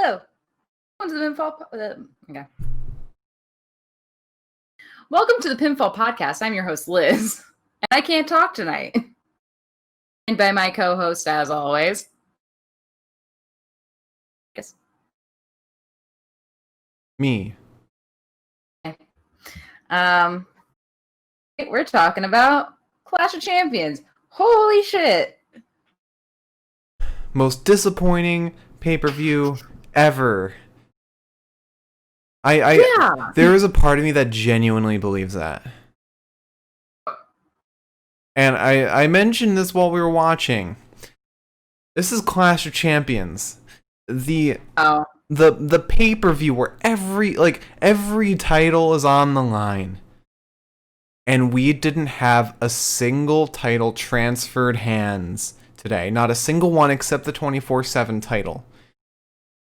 Hello. Welcome to the Pinfall. Okay. Welcome to the Pinfall Podcast. I'm your host, Liz, and I can't talk tonight. And by my co-host, as always. Yes. Me. Okay. We're talking about Clash of Champions. Holy shit. Most disappointing pay-per-view ever. There is a part of me that genuinely believes that. And I mentioned this while we were watching. This is Clash of Champions. The pay-per-view where every title is on the line. And we didn't have a single title transferred hands today. Not a single one except the 24/7 title.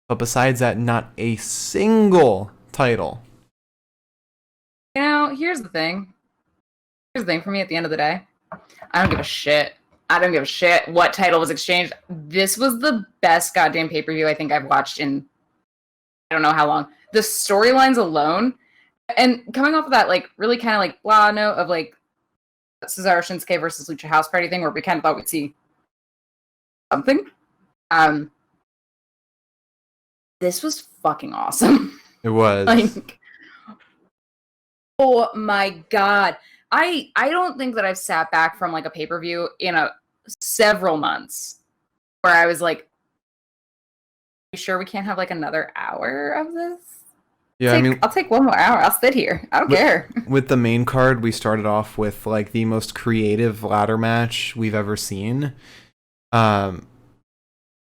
But besides that, not a single title. You know, here's the thing. Here's the thing for me at the end of the day. I don't give a shit. I don't give a shit what title was exchanged. This was the best goddamn pay-per-view I think I've watched in I don't know how long. The storylines alone, and coming off of that, like, really kind of like blah note of like Cesaro Shinsuke versus Lucha House Party thing, where we kind of thought we'd see something. This was fucking awesome. It was. Like, oh my god. I don't think that I've sat back from like a pay-per-view in several months where I was like, you sure we can't have like another hour of this? Yeah, I'll take one more hour. I'll sit here. I don't care. With the main card, we started off with like the most creative ladder match we've ever seen.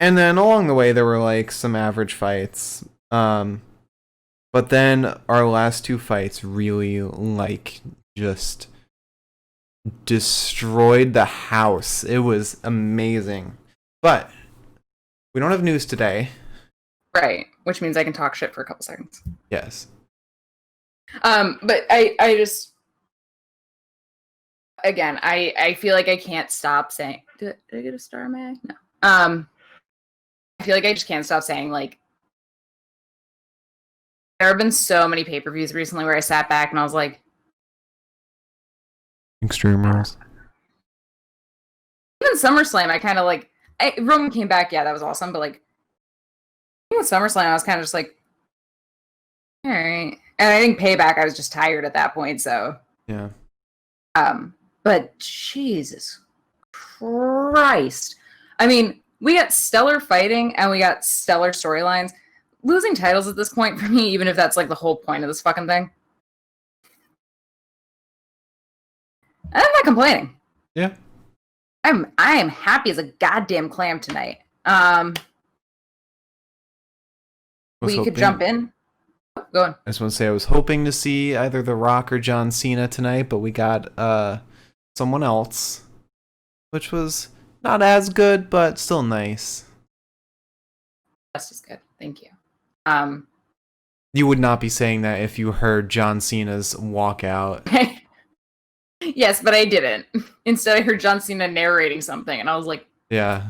And then along the way there were like some average fights. But then our last two fights really like just destroyed the house. It was amazing. But we don't have news today. Right, which means I can talk shit for a couple seconds. Yes. But I just again, I feel like I can't stop saying did I get a star, Mag? No. I feel like I just can't stop saying, like, there have been so many pay-per-views recently where I sat back and I was like, Extreme Rules. even SummerSlam, I kind of like, Roman came back, yeah, that was awesome, but like, even with SummerSlam, I was kind of just like, all right. And I think Payback, I was just tired at that point, so. Yeah. But Jesus Christ. I mean, we got stellar fighting and we got stellar storylines. Losing titles at this point for me, even if that's like the whole point of this fucking thing. I'm not complaining. Yeah. I am happy as a goddamn clam tonight. We could jump in. Oh, go on. I just want to say I was hoping to see either The Rock or John Cena tonight, but we got someone else, which was not as good, but still nice. That's just good. Thank you. You would not be saying that if you heard John Cena's walkout. Yes, but I didn't. Instead, I heard John Cena narrating something, and I was like, yeah.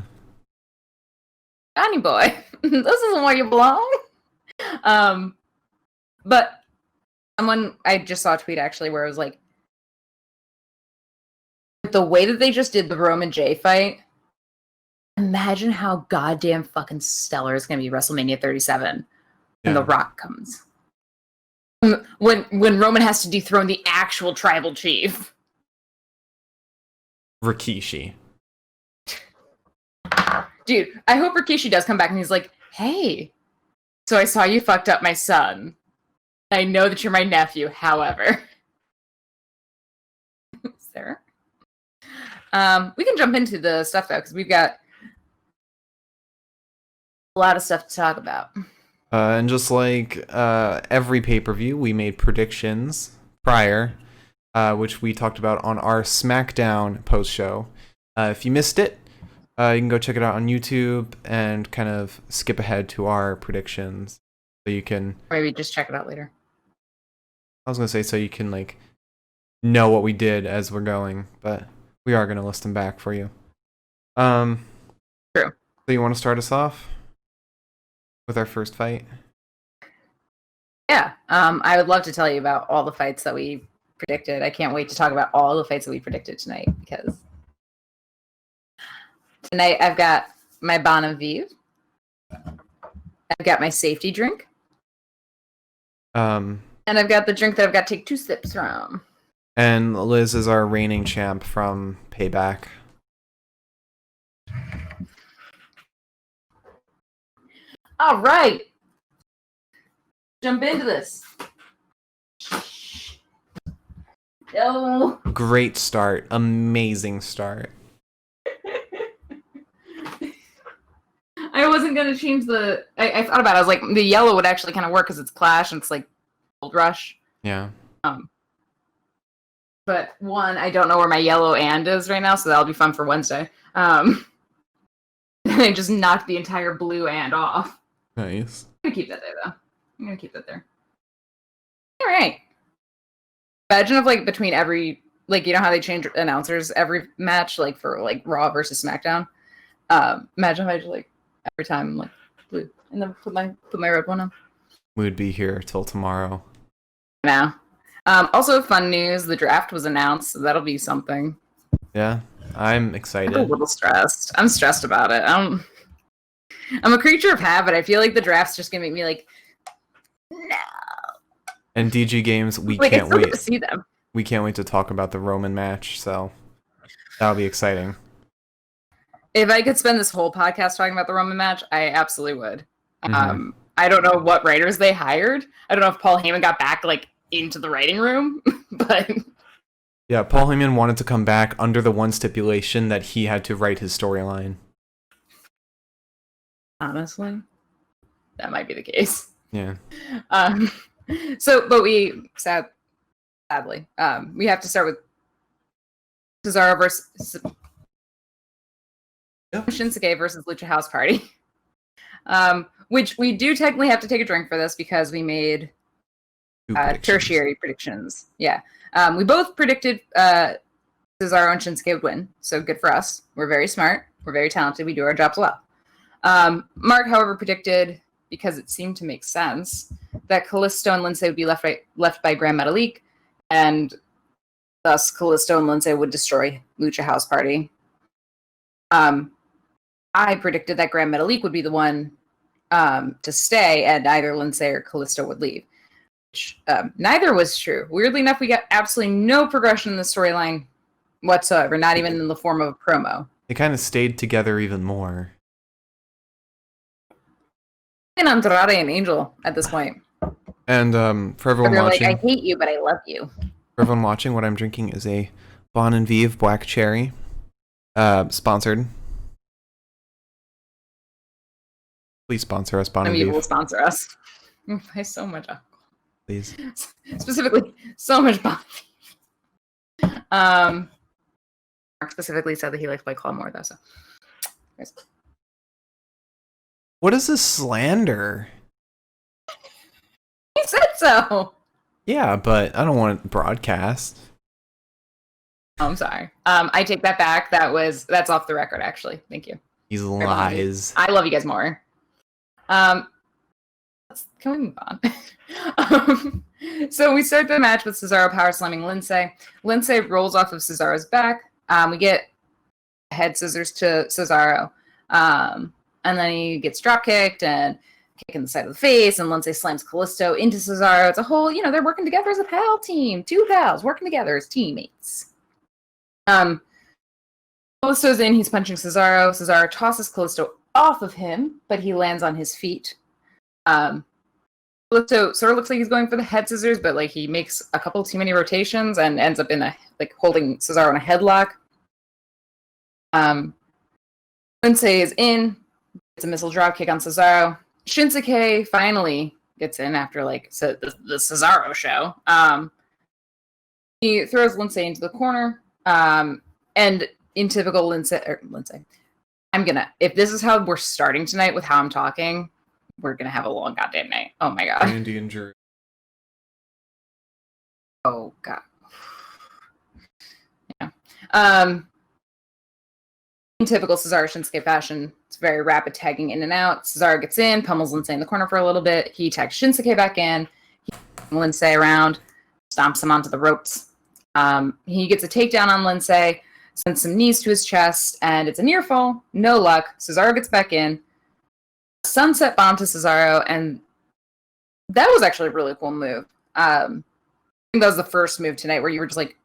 Johnny boy, this isn't where you belong. But I just saw a tweet actually where it was like, the way that they just did the Roman J fight, imagine how goddamn fucking stellar it's gonna be WrestleMania 37 when The Rock comes. When Roman has to dethrone the actual tribal chief. Rikishi. Dude, I hope Rikishi does come back and he's like, hey, so I saw you fucked up my son. I know that you're my nephew, however. Sarah? We can jump into the stuff, though, because we've got a lot of stuff to talk about. And just like every pay-per-view, we made predictions prior, which we talked about on our Smackdown post-show. If you missed it, you can go check it out on YouTube and kind of skip ahead to our predictions. So you can... Maybe just check it out later. I was going to say so you can, like, know what we did as we're going, but we are going to list them back for you. True. So you want to start us off? with our first fight? Yeah. I would love to tell you about all the fights that we predicted. I can't wait to talk about all the fights that we predicted tonight, because tonight I've got my Bon and Vive. I've got my safety drink. And I've got the drink that I've got to take 2 sips from. And Liz is our reigning champ from Payback. All right. Jump into this. Oh. Great start. Amazing start. I wasn't going to change the... I thought about it. I was like, the yellow would actually kind of work because it's Clash and it's like Gold Rush. Yeah. But one, I don't know where my yellow and is right now, so that'll be fun for Wednesday. I just knocked the entire blue and off. Nice. I'm going to keep that there, though. I'm going to keep that there. All right. Imagine if, like, between every... Like, you know how they change announcers every match, like, for, like, Raw versus SmackDown? Imagine if I just, like, every time I'm, like, blue. And then put my red one on. We'd be here till tomorrow. Now. Also, fun news, the draft was announced, so that'll be something. Yeah, I'm excited. I'm a little stressed. I'm stressed about it. I'm a creature of habit. I feel like the draft's just gonna make me like, no. And DG Games, we like, can't wait to see them. We can't wait to talk about the Roman match, so that'll be exciting. If I could spend this whole podcast talking about the Roman match, I absolutely would. I don't know what writers they hired. I don't know if Paul Heyman got back, like, into the writing room, but... Yeah, Paul Heyman wanted to come back under the one stipulation that he had to write his storyline. Honestly, that might be the case. Yeah. But sadly, we have to start with Cesaro versus Shinsuke versus Lucha House Party. Which we do technically have to take a drink for this because we made tertiary predictions. Yeah. We both predicted Cesaro and Shinsuke would win, so good for us. We're very smart. We're very talented. We do our jobs well. Mark, however, predicted, because it seemed to make sense, that Kalisto and Lindsay would be left by Grand Metalik, and thus Kalisto and Lindsay would destroy Lucha House Party. I predicted that Grand Metalik would be the one to stay, and either Lindsay or Kalisto would leave. Which, neither was true. Weirdly enough, we got absolutely no progression in the storyline whatsoever, not even in the form of a promo. They kind of stayed together even more. And Andrade and Angel at this point. And for everyone watching... like, I hate you, but I love you. For everyone watching, what I'm drinking is a Bon and Vive Black Cherry. Sponsored. Please sponsor us, Bon and Vive. Will sponsor us. Buy so much alcohol. Please. Specifically, so much Bon and Vive. Mark specifically said that he likes White Claw more, though, so... What is this slander? He said so! Yeah, but I don't want it broadcast. Oh, I'm sorry. I take that back. That's off the record, actually. Thank you. These lies. I love you guys more. Can we move on? So we start the match with Cesaro power slamming Lindsay. Lindsay rolls off of Cesaro's back. We get head scissors to Cesaro. And then he gets drop kicked and kick in the side of the face, and Lindsay slams Kalisto into Cesaro. It's a whole, they're working together as a pal team. 2 pals working together as teammates. Kalisto's in, he's punching Cesaro. Cesaro tosses Kalisto off of him, but he lands on his feet. Kalisto sort of looks like he's going for the head scissors, but like he makes a couple too many rotations and ends up in holding Cesaro in a headlock. Lindsay is in. It's a missile drop kick on Cesaro. Shinsuke finally gets in after the Cesaro show. He throws Lindsay into the corner. And in typical Lindsay, if this is how we're starting tonight with how I'm talking, we're gonna have a long goddamn night. Oh my god. Randy injury. Oh god. Yeah. In typical Cesaro Shinsuke fashion, it's very rapid tagging in and out. Cesaro gets in, pummels Lindsay in the corner for a little bit. He tags Shinsuke back in. He Lindsay around, stomps him onto the ropes. He gets a takedown on Lindsay, sends some knees to his chest, and it's a near fall. No luck. Cesaro gets back in. Sunset bomb to Cesaro, and that was actually a really cool move. I think that was the first move tonight where you were just like,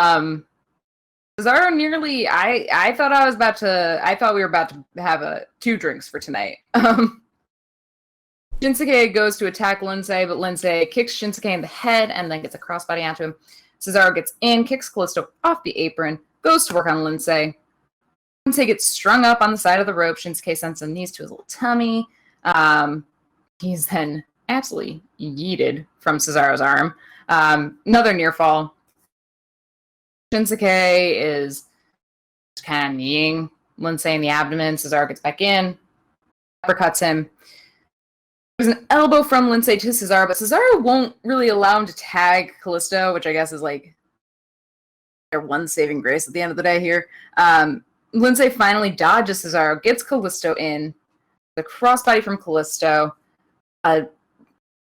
Cesaro nearly. I thought we were about to have 2 drinks for tonight. Shinsuke goes to attack Lindsay, but Lindsay kicks Shinsuke in the head and then gets a crossbody onto him. Cesaro gets in, kicks Callisto off the apron, goes to work on Lindsay. Lindsay gets strung up on the side of the rope. Shinsuke sends some knees to his little tummy. He's then absolutely yeeted from Cesaro's arm. Another near fall. Shinsuke is kind of kneeing Lindsay in the abdomen. Cesaro gets back in, uppercuts him. There's an elbow from Lindsay to Cesaro, but Cesaro won't really allow him to tag Callisto, which I guess is like their one saving grace at the end of the day here. Lindsay finally dodges Cesaro, gets Callisto in, the crossbody from Callisto,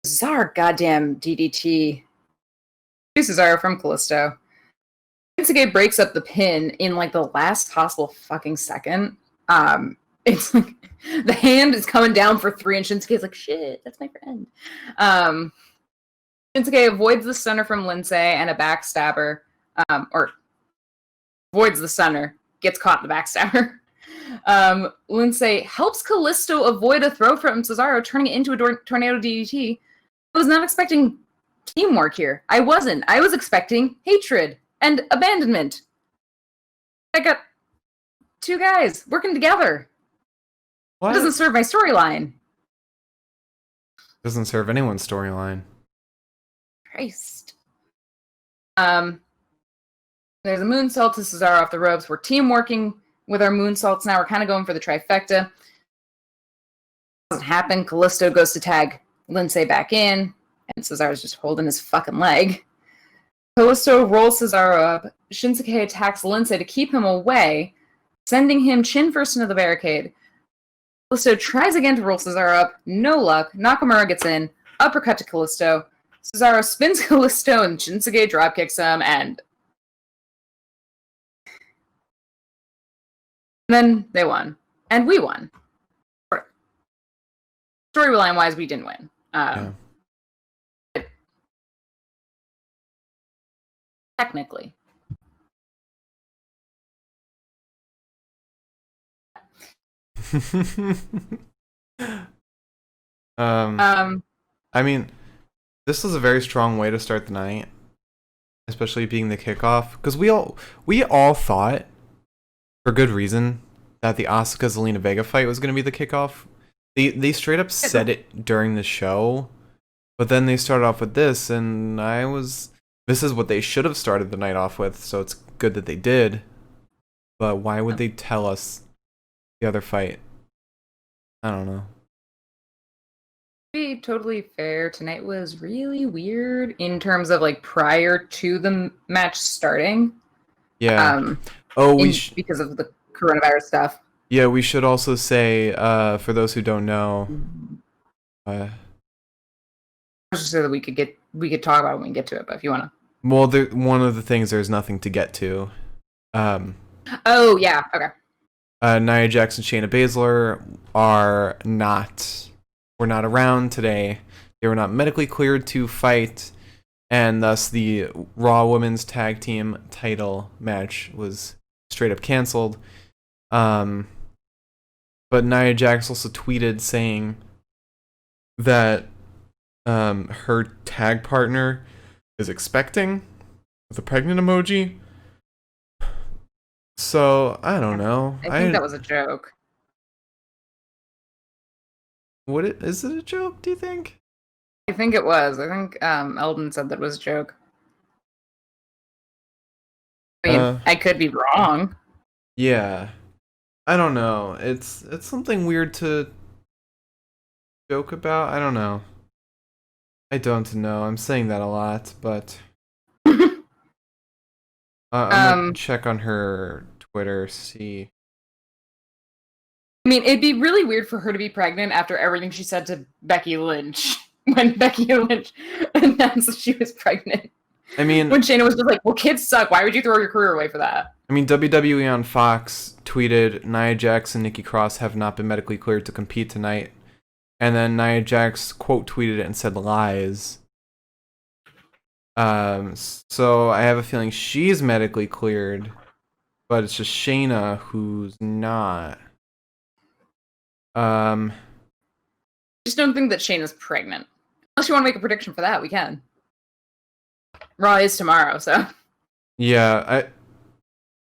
bizarre goddamn DDT to Cesaro from Callisto. Shinsuke breaks up the pin in like the last possible fucking second. It's like the hand is coming down for 3, and Shinsuke's like, shit, that's my friend. Shinsuke avoids the stunner from Lindsay and a backstabber, or avoids the stunner, gets caught in the backstabber. Lindsay helps Callisto avoid a throw from Cesaro, turning it into a tornado DDT. I was not expecting teamwork here. I wasn't. I was expecting hatred and abandonment. I got 2 guys working together. What? It doesn't serve my storyline. Doesn't serve anyone's storyline. Christ. There's a moonsault to Cesaro off the ropes. We're team working with our moonsaults now. We're kind of going for the trifecta. Doesn't happen. Callisto goes to tag Lindsay back in, and Cesaro's just holding his fucking leg. Callisto rolls Cesaro up. Shinsuke attacks Lindsay to keep him away, sending him chin first into the barricade. Callisto tries again to roll Cesaro up. No luck. Nakamura gets in. Uppercut to Callisto. Cesaro spins Callisto and Shinsuke dropkicks him, and then they won. And we won. Storyline-wise, we didn't win. Yeah. Technically. I mean, this was a very strong way to start the night, especially being the kickoff, because we all thought, for good reason, that the Asuka Zelina Vega fight was going to be the kickoff. They straight up said it during the show, but then they started off with this, and this is what they should have started the night off with, so it's good that they did. But why would they tell us the other fight? I don't know. To be totally fair, tonight was really weird in terms of like prior to the match starting. Yeah. Because of the coronavirus stuff. Yeah, we should also say, for those who don't know, I was just so that we could talk about it when we get to it, but if you wanna. Well, one of the things there's nothing to get to. Oh yeah, okay. Nia Jax and Shayna Baszler were not around today. They were not medically cleared to fight, and thus the Raw Women's Tag Team title match was straight up canceled. But Nia Jax also tweeted saying that her tag partner is expecting with a pregnant emoji. So I don't know. I think that was a joke. Is it a joke, do you think? I think it was. I think Eldon said that was a joke. I mean, I could be wrong. Yeah. I don't know. It's something weird to joke about. I don't know. I don't know. I'm saying that a lot, but I'm gonna check on her Twitter. See. I mean, it'd be really weird for her to be pregnant after everything she said to Becky Lynch when Becky Lynch announced that she was pregnant. I mean, when Shayna was just like, well, kids suck. Why would you throw your career away for that? I mean, WWE on Fox tweeted, Nia Jax and Nikki Cross have not been medically cleared to compete tonight. And then Nia Jax quote tweeted it and said lies. So I have a feeling she's medically cleared, but it's just Shayna who's not. Just don't think that Shayna's pregnant. Unless you want to make a prediction for that, we can. Raw is tomorrow, so. Yeah,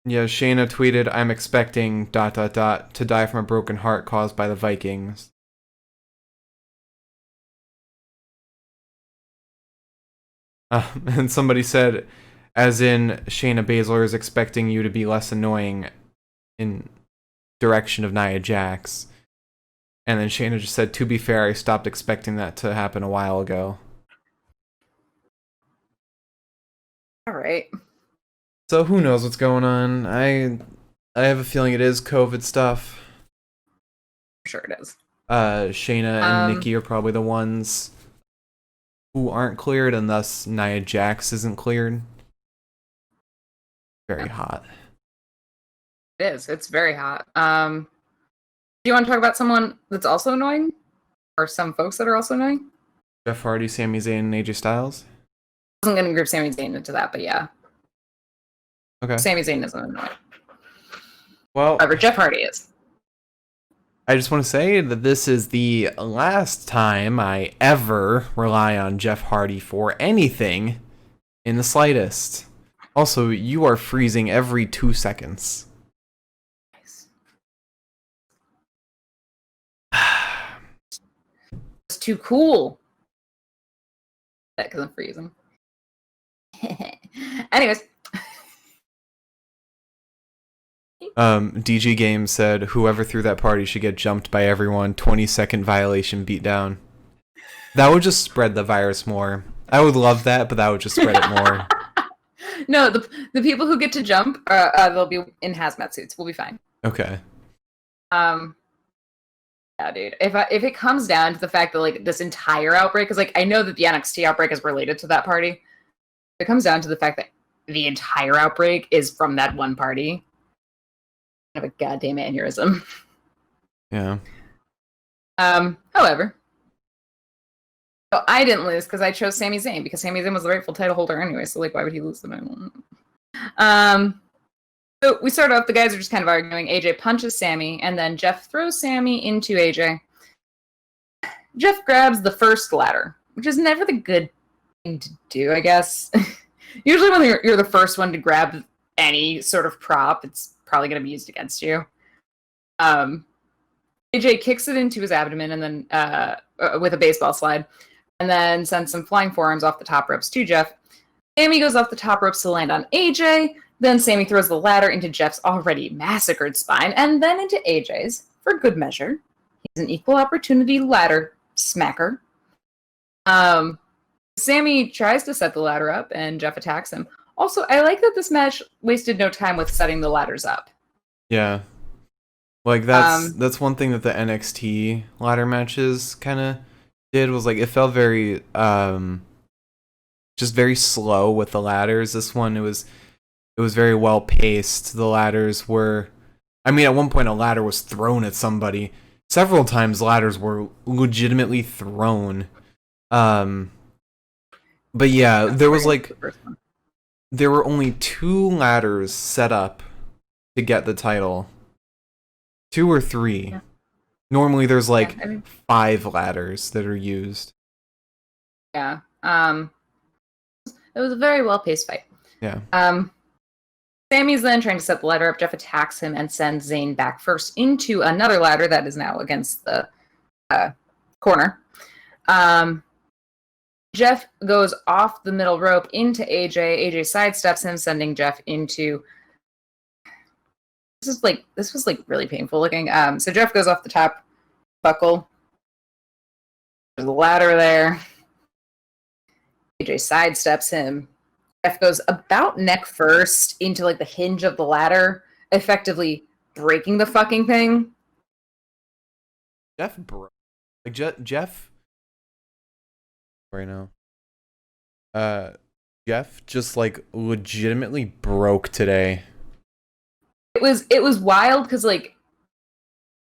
Shayna tweeted, I'm expecting ... to die from a broken heart caused by the Vikings. And somebody said, as in, Shayna Baszler is expecting you to be less annoying in direction of Nia Jax. And then Shayna just said, to be fair, I stopped expecting that to happen a while ago. Alright. So who knows what's going on? I have a feeling it is COVID stuff. I'm sure it is. Shayna and Nikki are probably the ones who aren't cleared, and thus Nia Jax isn't cleared. Very hot. It is. It's very hot. Do you want to talk about someone that's also annoying? Or some folks that are also annoying? Jeff Hardy, Sami Zayn, and AJ Styles? I wasn't going to group Sami Zayn into that, but yeah. Okay. Sami Zayn isn't annoying. Well, however, Jeff Hardy is. I just want to say that this is the last time I ever rely on Jeff Hardy for anything in the slightest. Also, you are freezing every 2 seconds. It's too cool. Because I'm freezing. Anyways. DG Games said, whoever threw that party should get jumped by everyone. 20-second violation beatdown. That would just spread the virus more. I would love that, but that would just spread it more. No, the people who get to jump, they'll be in hazmat suits. We'll be fine. Okay. Yeah, dude. If it comes down to the fact that like this entire outbreak, because like I know that the NXT outbreak is related to that party. If it comes down to the fact that the entire outbreak is from that one party, I have a goddamn aneurysm. Yeah. However, so I didn't lose because I chose Sami Zayn because Sami Zayn was the rightful title holder anyway. So like, why would he lose the title? So we start off, the guys are just kind of arguing. AJ punches Sami, and then Jeff throws Sami into AJ. Jeff grabs the first ladder, which is never the good thing to do, I guess. Usually when you're the first one to grab any sort of prop, it's probably going to be used against you. AJ kicks it into his abdomen and then with a baseball slide, and then sends some flying forearms off the top ropes to Jeff. Sami goes off the top ropes to land on AJ. Then Sami throws the ladder into Jeff's already massacred spine, and then into AJ's, for good measure. He's an equal opportunity ladder smacker. Sami tries to set the ladder up, and Jeff attacks him. Also, I like that this match wasted no time with setting the ladders up. Yeah. Like, that's one thing that the NXT ladder matches kind of did, was, like, it felt very, just very slow with the ladders. This one, it was very well paced. The ladders were, I mean, at one point a ladder was thrown at somebody. Several times ladders were legitimately thrown. But yeah, there was like, there were only 2 ladders set up to get the title. 2 or 3. Yeah. Normally there's like 5 ladders that are used. Yeah. It was a very well paced fight. Yeah. Sami's then trying to set the ladder up. Jeff attacks him and sends Zayn back first into another ladder that is now against the corner. Jeff goes off the middle rope into AJ. AJ sidesteps him, sending Jeff into... This was really painful looking. So Jeff goes off the top buckle. There's a ladder there. AJ sidesteps him. Jeff goes about neck first into like the hinge of the ladder effectively breaking the fucking thing. Jeff broke. Like Jeff right now. Jeff just like legitimately broke today. It was wild because like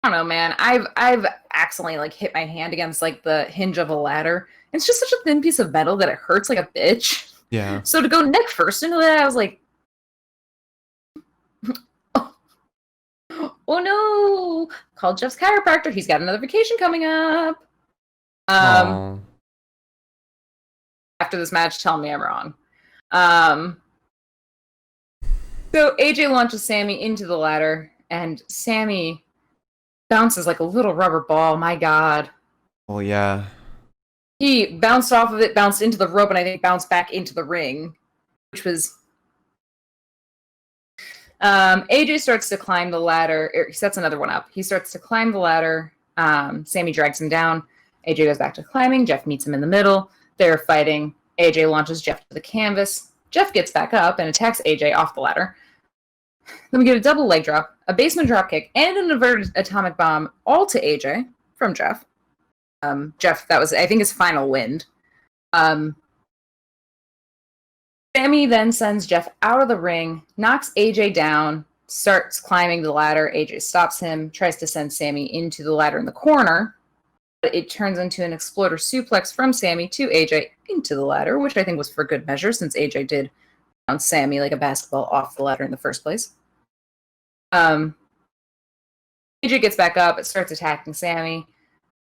I don't know, man. I've accidentally like hit my hand against like the hinge of a ladder. It's just such a thin piece of metal that it hurts like a bitch. Yeah. So to go neck first into that, I was like, oh no! Called Jeff's chiropractor. He's got another vacation coming up. After this match, tell me I'm wrong. So AJ launches Sami into the ladder, and Sami bounces like a little rubber ball. My God. Oh yeah. He bounced off of it, bounced into the rope, and I think bounced back into the ring, which was. AJ starts to climb the ladder. He sets another one up. He starts to climb the ladder. Sami drags him down. AJ goes back to climbing. Jeff meets him in the middle. They're fighting. AJ launches Jeff to the canvas. Jeff gets back up and attacks AJ off the ladder. Then we get a double leg drop, a basement drop kick, and an inverted atomic bomb, all to AJ from Jeff. Jeff, that was, I think, his final wind. Sami then sends Jeff out of the ring, knocks AJ down, starts climbing the ladder. AJ stops him, tries to send Sami into the ladder in the corner. But it turns into an exploder suplex from Sami to AJ into the ladder, which I think was for good measure since AJ did bounce Sami like a basketball off the ladder in the first place. AJ gets back up, it starts attacking Sami.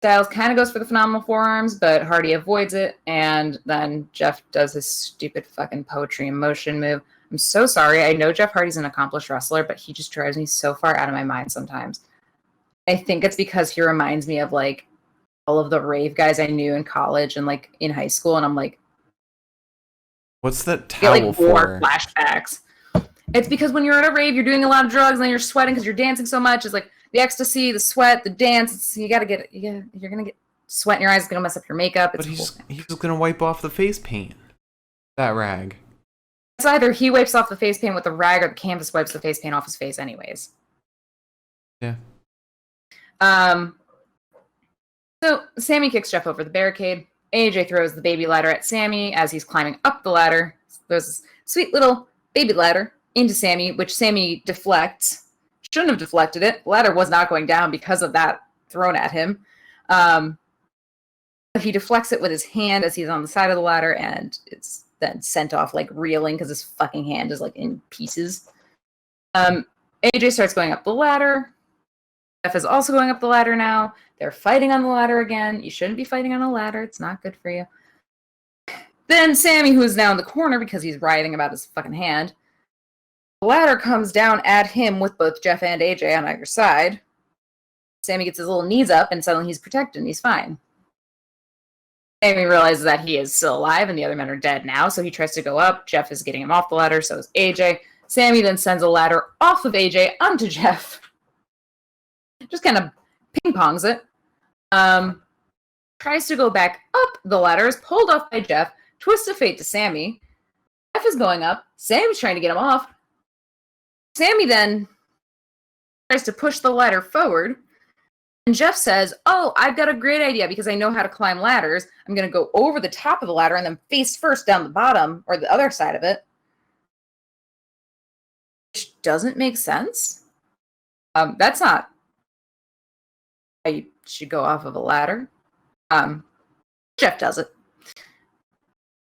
Styles kind of goes for the phenomenal forearms, but Hardy avoids it, and then Jeff does his stupid fucking poetry in motion move. I'm so sorry. I know Jeff Hardy's an accomplished wrestler, but he just drives me so far out of my mind sometimes. I think it's because he reminds me of, like, all of the rave guys I knew in college and, like, in high school, and I'm like... What's that towel for? War flashbacks. It's because when you're at a rave, you're doing a lot of drugs, and then you're sweating because you're dancing so much. It's like... The ecstasy, the sweat, the dance, you gotta get it. You're gonna get sweat in your eyes, it's gonna mess up your makeup. It's but he's just gonna wipe off the face paint. That rag. It's either he wipes off the face paint with the rag or the canvas wipes the face paint off his face anyways. Yeah. So Sami kicks Jeff over the barricade. AJ throws the baby ladder at Sami as he's climbing up the ladder. There's this sweet little baby ladder into Sami, which Sami deflects. Shouldn't have deflected it. The ladder was not going down because of that thrown at him. But he deflects it with his hand as he's on the side of the ladder, and it's then sent off like reeling because his fucking hand is like in pieces. AJ starts going up the ladder. Jeff is also going up the ladder now. They're fighting on the ladder again. You shouldn't be fighting on a ladder. It's not good for you. Then Sami, who is now in the corner because he's writhing about his fucking hand, the ladder comes down at him with both Jeff and AJ on either side. Sami gets his little knees up, and suddenly he's protected, and he's fine. Sami realizes that he is still alive, and the other men are dead now, so he tries to go up. Jeff is getting him off the ladder, so is AJ. Sami then sends a ladder off of AJ onto Jeff. Just kind of ping-pongs it. Tries to go back up the ladder, is pulled off by Jeff. Twist of fate to Sami. Jeff is going up. Sami's trying to get him off. Sami then tries to push the ladder forward, and Jeff says, oh, I've got a great idea because I know how to climb ladders. I'm going to go over the top of the ladder and then face first down the bottom, or the other side of it. Which doesn't make sense. That's not how you should go off of a ladder. Jeff does it.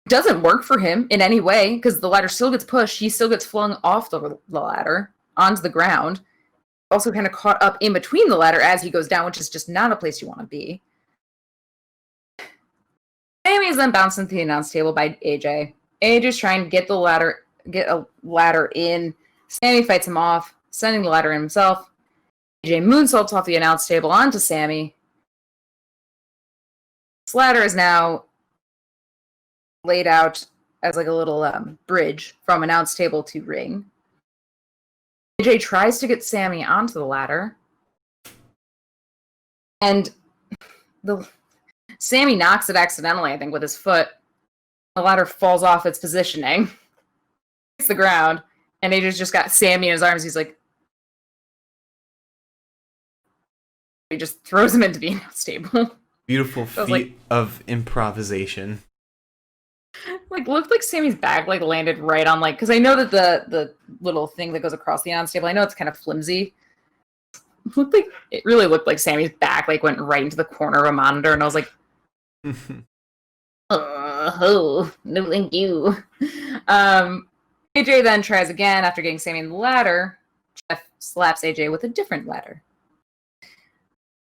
Doesn't work for him in any way because the ladder still gets pushed. He still gets flung off the ladder onto the ground. Also kind of caught up in between the ladder as he goes down, which is just not a place you want to be. Sami is then bounced into the announce table by AJ. AJ's trying to get a ladder in. Sami fights him off, sending the ladder in himself. AJ moonsaults off the announce table onto Sami. This ladder is now laid out as like a little bridge from announce table to ring. AJ tries to get Sami onto the ladder, and Sami knocks it accidentally, I think, with his foot. The ladder falls off its positioning, hits the ground, and AJ's just got Sami in his arms. He's like, He just throws him into the announce table. Beautiful feat of improvisation. Like, looked like Sami's bag like landed right on like, because I know that the little thing that goes across the announce table, I know it's kind of flimsy. It really looked like Sami's back like went right into the corner of a monitor, and I was like, oh, no thank you. AJ then tries again after getting Sami in the ladder. Jeff slaps AJ with a different ladder.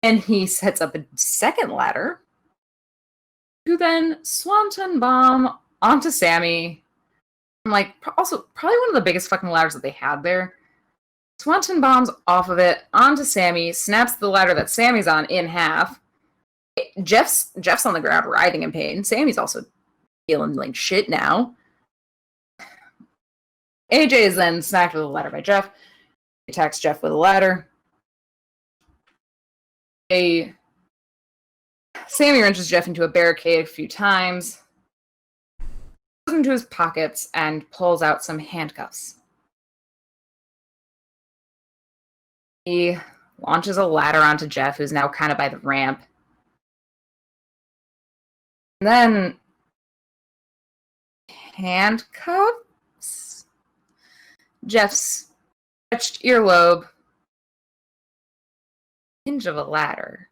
And he sets up a second ladder to then Swanton Bomb onto Sami. And like, also, probably one of the biggest fucking ladders that they had there. Swanton Bombs off of it onto Sami, snaps the ladder that Sami's on in half. Jeff's on the ground writhing in pain. Sami's also feeling like shit now. AJ is then smacked with a ladder by Jeff. He attacks Jeff with a ladder. Sami wrenches Jeff into a barricade a few times, goes into his pockets, and pulls out some handcuffs. He launches a ladder onto Jeff, who's now kind of by the ramp. And then handcuffs Jeff's stretched earlobe, hinge of a ladder.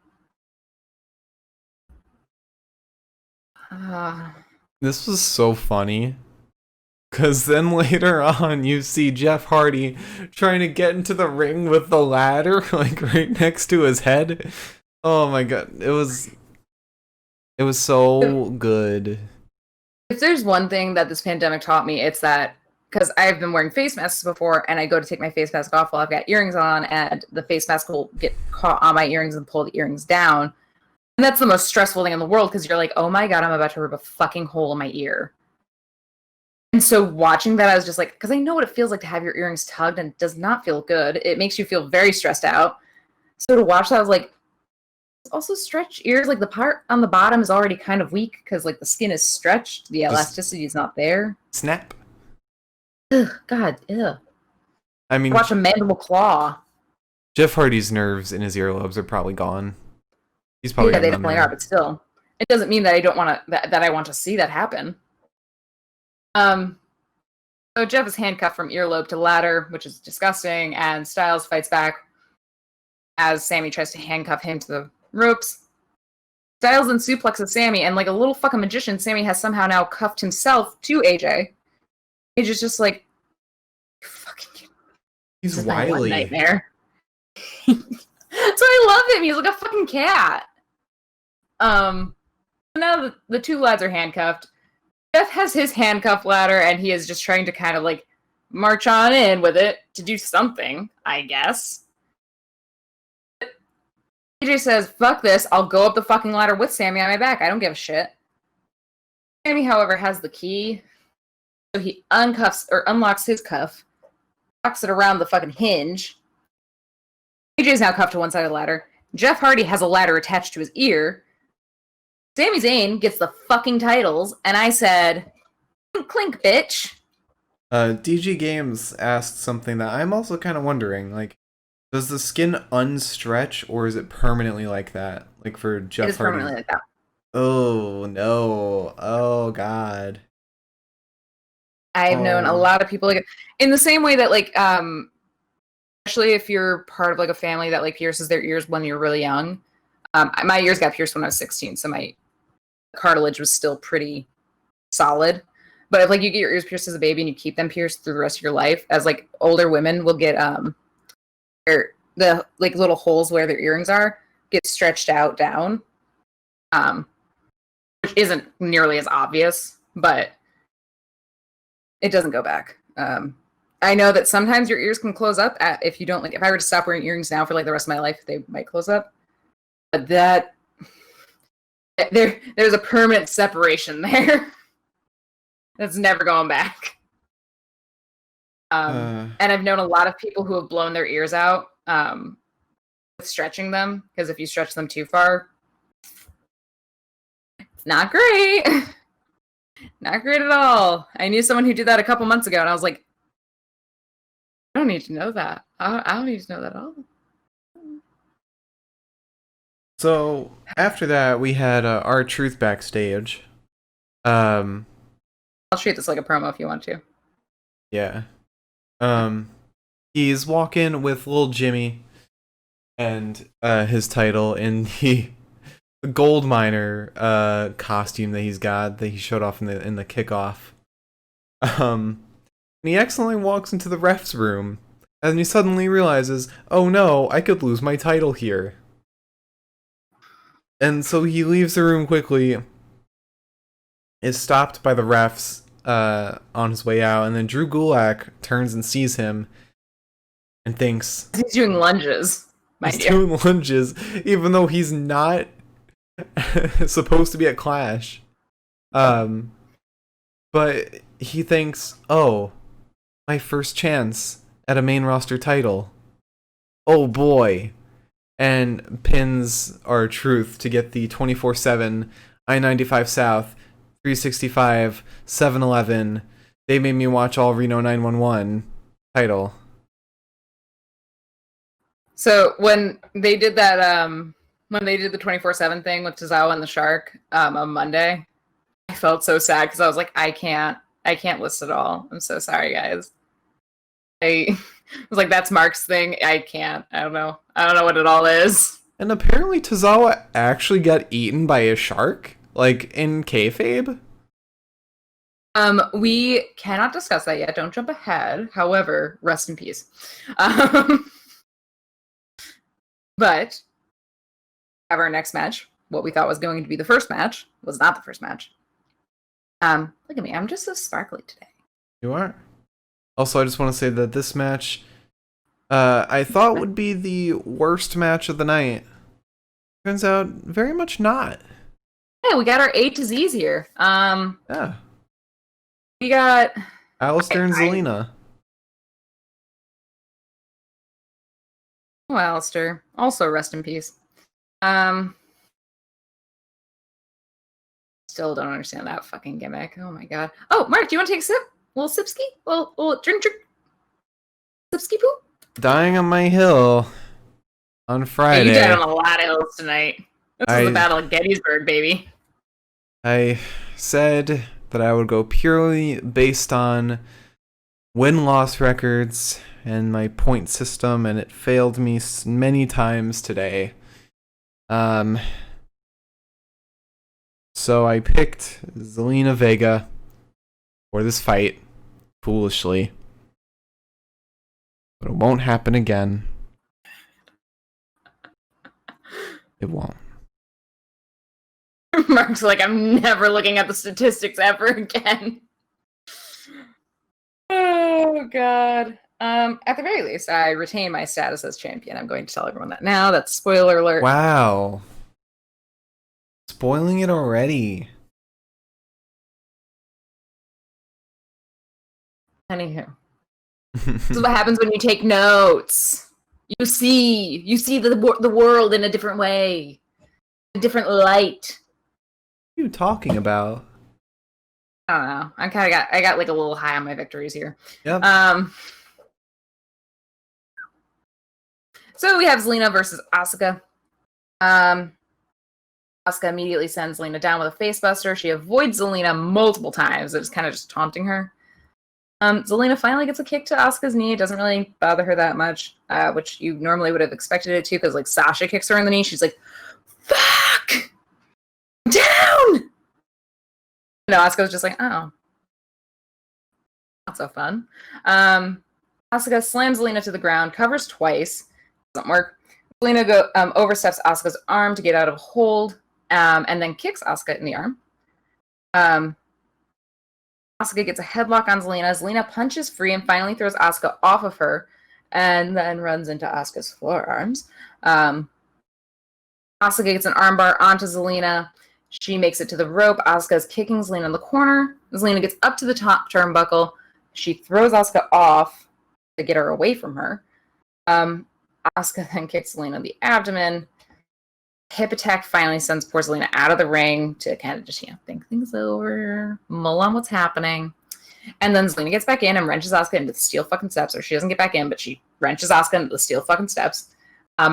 This was so funny. Because then later on, you see Jeff Hardy trying to get into the ring with the ladder, like right next to his head. Oh my god, it was so good. If there's one thing that this pandemic taught me, it's that, because I've been wearing face masks before, and I go to take my face mask off while I've got earrings on, and the face mask will get caught on my earrings and pull the earrings down. And that's the most stressful thing in the world, because you're like, oh my god, I'm about to rip a fucking hole in my ear. And so watching that, I was just like, because I know what it feels like to have your earrings tugged, and it does not feel good. It makes you feel very stressed out. So to watch that, I was like, also stretch ears. Like the part on the bottom is already kind of weak because like the skin is stretched. The elasticity is not there. Snap. Ugh, God, ew. I mean, watch a mandible claw. Jeff Hardy's nerves in his earlobes are probably gone. He's probably they definitely are, but still, it doesn't mean that I don't want to that I want to see that happen. So Jeff is handcuffed from earlobe to ladder, which is disgusting, and Styles fights back as Sami tries to handcuff him to the ropes. Styles then suplexes Sami, and like a little fucking magician, Sami has somehow now cuffed himself to AJ. AJ's just like, fucking, he's wily. Nightmare. So I love him. He's like a fucking cat. Now the two lads are handcuffed. Jeff has his handcuff ladder, and he is just trying to kind of like march on in with it to do something, I guess. AJ says, fuck this, I'll go up the fucking ladder with Sami on my back. I don't give a shit. Sami, however, has the key. So he uncuffs or unlocks his cuff, locks it around the fucking hinge. AJ's now cuffed to one side of the ladder. Jeff Hardy has a ladder attached to his ear. Sami Zayn gets the fucking titles, and I said, clink, bitch. DG Games asked something that I'm also kind of wondering, like, does the skin unstretch, or is it permanently like that? Like for Jeff Hardy? It is permanently like that. Oh, no. Oh, God. I've known a lot of people, like, in the same way that, like, especially if you're part of, like, a family that, like, pierces their ears when you're really young. My ears got pierced when I was 16, so my cartilage was still pretty solid. But if, like, you get your ears pierced as a baby and you keep them pierced through the rest of your life, as, like, older women will get, the like little holes where their earrings are get stretched out down, which isn't nearly as obvious, but it doesn't go back. I know that sometimes your ears can close up if you don't, like, if I were to stop wearing earrings now for like the rest of my life, they might close up. But that there's a permanent separation there that's never going back. And I've known a lot of people who have blown their ears out with stretching them, because if you stretch them too far, it's not great. Not great at all. I knew someone who did that a couple months ago, and I was like, I don't need to know that. I don't need to know that at all. So after that, we had R-Truth backstage. I'll treat this like a promo if you want to. Yeah. He's walking with little Jimmy and his title in the gold miner costume that he's got that he showed off in the kickoff. And he accidentally walks into the ref's room, and he suddenly realizes, oh no, I could lose my title here. And so he leaves the room quickly, is stopped by the refs on his way out, and then Drew Gulak turns and sees him and thinks he's doing lunges. Doing lunges, even though he's not supposed to be at Clash. But he thinks, oh, my first chance at a main roster title. Oh boy. And pins R-Truth to get the 24/7 I-95 South 365 7-Eleven They Made Me Watch All Reno 911 title. So when they did that, when they did the 24/7 thing with Tozawa and the Shark on Monday, I felt so sad because I was like, I can't list it all. I'm so sorry, guys. I was like, that's Mark's thing. I can't. I don't know what it all is. And apparently Tozawa actually got eaten by a shark, like in kayfabe. We cannot discuss that yet. Don't jump ahead. However, rest in peace. But have our next match. What we thought was going to be the first match was not the first match. Look at me. I'm just so sparkly today. You are. Also, I just want to say that this match, I thought would be the worst match of the night. Turns out, very much not. Yeah, we got our A to Z's here. Yeah. We got Alistair and Zelina. Oh, Alistair. Also, rest in peace. Still don't understand that fucking gimmick. Oh my god. Oh, Mark, do you want to take a sip? A little sipski? A little drink? Sipski poo? Dying on my hill on Friday. Yeah, you died on a lot of hills tonight. This is the Battle of Gettysburg, baby. I said that I would go purely based on win-loss records and my point system, and it failed me many times today. So I picked Zelina Vega for this fight, foolishly. But it won't happen again. It won't. Mark's like, I'm never looking at the statistics ever again. Oh, God. At the very least, I retain my status as champion. I'm going to tell everyone that now. That's a spoiler alert. Wow. Spoiling it already. Anywho. This is what happens when you take notes. You see the world in a different way. A different light. What are you talking about? I don't know. I got like a little high on my victories here. Yep. So we have Zelina versus Asuka. Asuka immediately sends Zelina down with a facebuster. She avoids Zelina multiple times. It's kind of just taunting her. Zelina finally gets a kick to Asuka's knee. It doesn't really bother her that much, which you normally would have expected it to, because like Sasha kicks her in the knee. She's like, "Fuck! Down!" No, Asuka's just like, "Oh, not so fun." Asuka slams Zelina to the ground, covers twice. Doesn't work. Zelina oversteps Asuka's arm to get out of a hold, and then kicks Asuka in the arm. Asuka gets a headlock on Zelina. Zelina punches free and finally throws Asuka off of her, and then runs into Asuka's forearms. Asuka gets an armbar onto Zelina. She makes it to the rope. Asuka is kicking Zelina in the corner. Zelina gets up to the top turnbuckle. She throws Asuka off to get her away from her. Asuka then kicks Zelina in the abdomen. Hip attack finally sends poor Zelina out of the ring to kind of just, think things over, mull on what's happening. And then Zelina gets back in and wrenches Asuka into the steel fucking steps. Or she doesn't get back in, but she wrenches Asuka into the steel fucking steps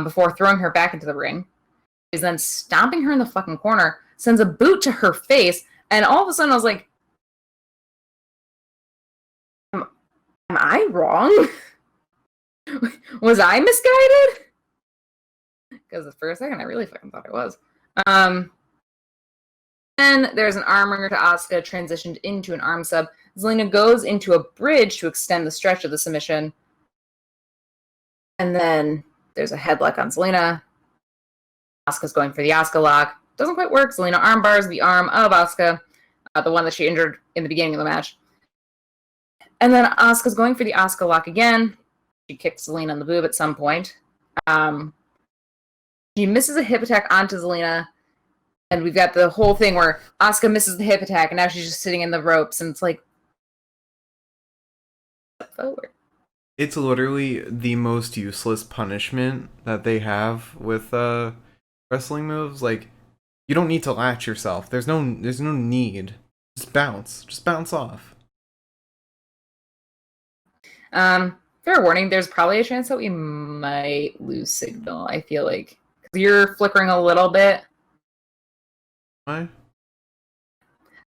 before throwing her back into the ring. is then stomping her in the fucking corner, sends a boot to her face, and all of a sudden I was like, am I wrong? Was I misguided? Because for a second I really fucking thought I was. Then there's an arm wringer to Asuka, transitioned into an arm sub. Zelina goes into a bridge to extend the stretch of the submission. And then there's a headlock on Zelina. Asuka's going for the Asuka lock. Doesn't quite work. Zelina arm bars the arm of Asuka, the one that she injured in the beginning of the match. And then Asuka's going for the Asuka lock again. She kicked Zelina in the boob at some point. She misses a hip attack onto Zelina. And we've got the whole thing where Asuka misses the hip attack, and now she's just sitting in the ropes, and it's like, forward. It's literally the most useless punishment that they have with wrestling moves. Like, you don't need to latch yourself. There's no need. Just bounce off. Fair warning, there's probably a chance that we might lose signal, I feel like. You're flickering a little bit. Why?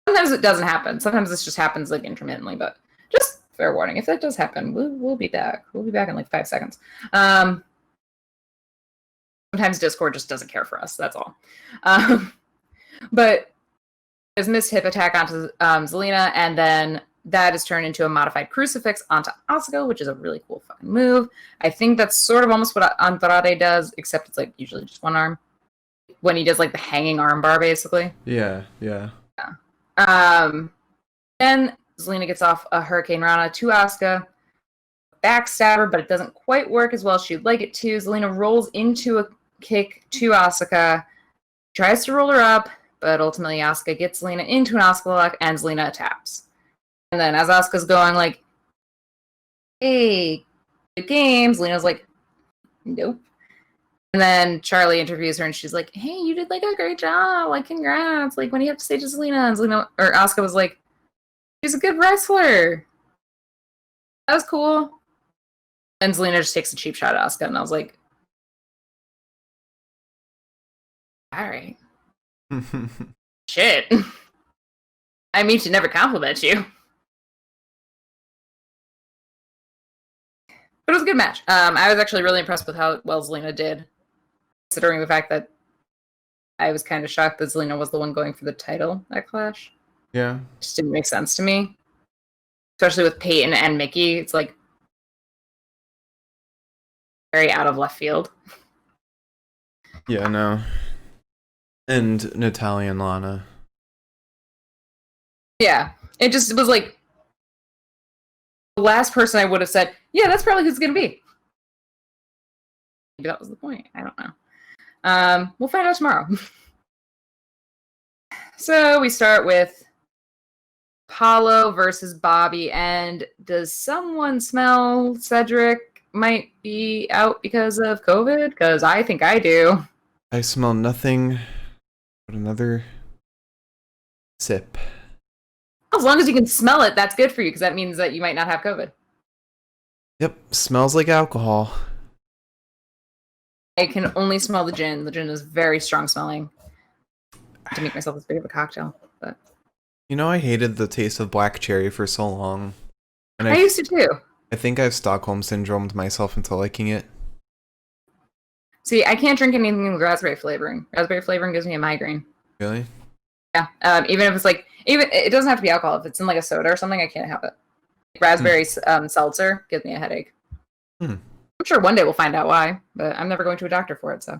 Sometimes it doesn't happen. Sometimes this just happens like intermittently, but just fair warning. If that does happen, we'll be back. We'll be back in like 5 seconds. Sometimes Discord just doesn't care for us. That's all. But there's missed hip attack onto Zelina, and then that is turned into a modified crucifix onto Asuka, which is a really cool fucking move. I think that's sort of almost what Andrade does, except it's like usually just one arm. When he does like the hanging arm bar, basically. Yeah. Then Zelina gets off a Hurricane Rana to Asuka. Backstabber, but it doesn't quite work as well as she'd like it to. Zelina rolls into a kick to Asuka. Tries to roll her up, but ultimately Asuka gets Zelina into an Asuka lock, and Zelina taps. And then as Asuka's going like, hey, good game, Zelina's like, nope. And then Charlie interviews her, and she's like, hey, you did like a great job. Like, congrats. Like, what do you have to say to Zelina? And Zelina, or Asuka was like, she's a good wrestler. That was cool. And Zelina just takes a cheap shot at Asuka, and I was like, all right. Shit. I mean to never compliment you. But it was a good match. I was actually really impressed with how well Zelina did, considering the fact that I was kind of shocked that Zelina was the one going for the title at Clash. Yeah. It just didn't make sense to me. Especially with Peyton and Mickey. It's like very out of left field. Yeah, no. And Natalya and Lana. Yeah. It just was like the last person I would have said, yeah, that's probably who it's going to be. Maybe that was the point. I don't know. We'll find out tomorrow. So we start with Apollo versus Bobby, and does someone smell Cedric might be out because of COVID? Because I think I do. I smell nothing but another sip. As long as you can smell it, that's good for you, because that means that you might not have COVID. Yep, smells like alcohol. I can only smell the gin. The gin is very strong smelling. To make myself as big of a cocktail, but you know, I hated the taste of black cherry for so long. And I used to too. I think I've Stockholm syndromed myself into liking it. See, I can't drink anything with raspberry flavoring. Raspberry flavoring gives me a migraine. Really? Yeah. Even if it's like, even it doesn't have to be alcohol. If it's in like a soda or something, I can't have it. Raspberry seltzer gives me a headache. I'm sure one day we'll find out why, but I'm never going to a doctor for it. So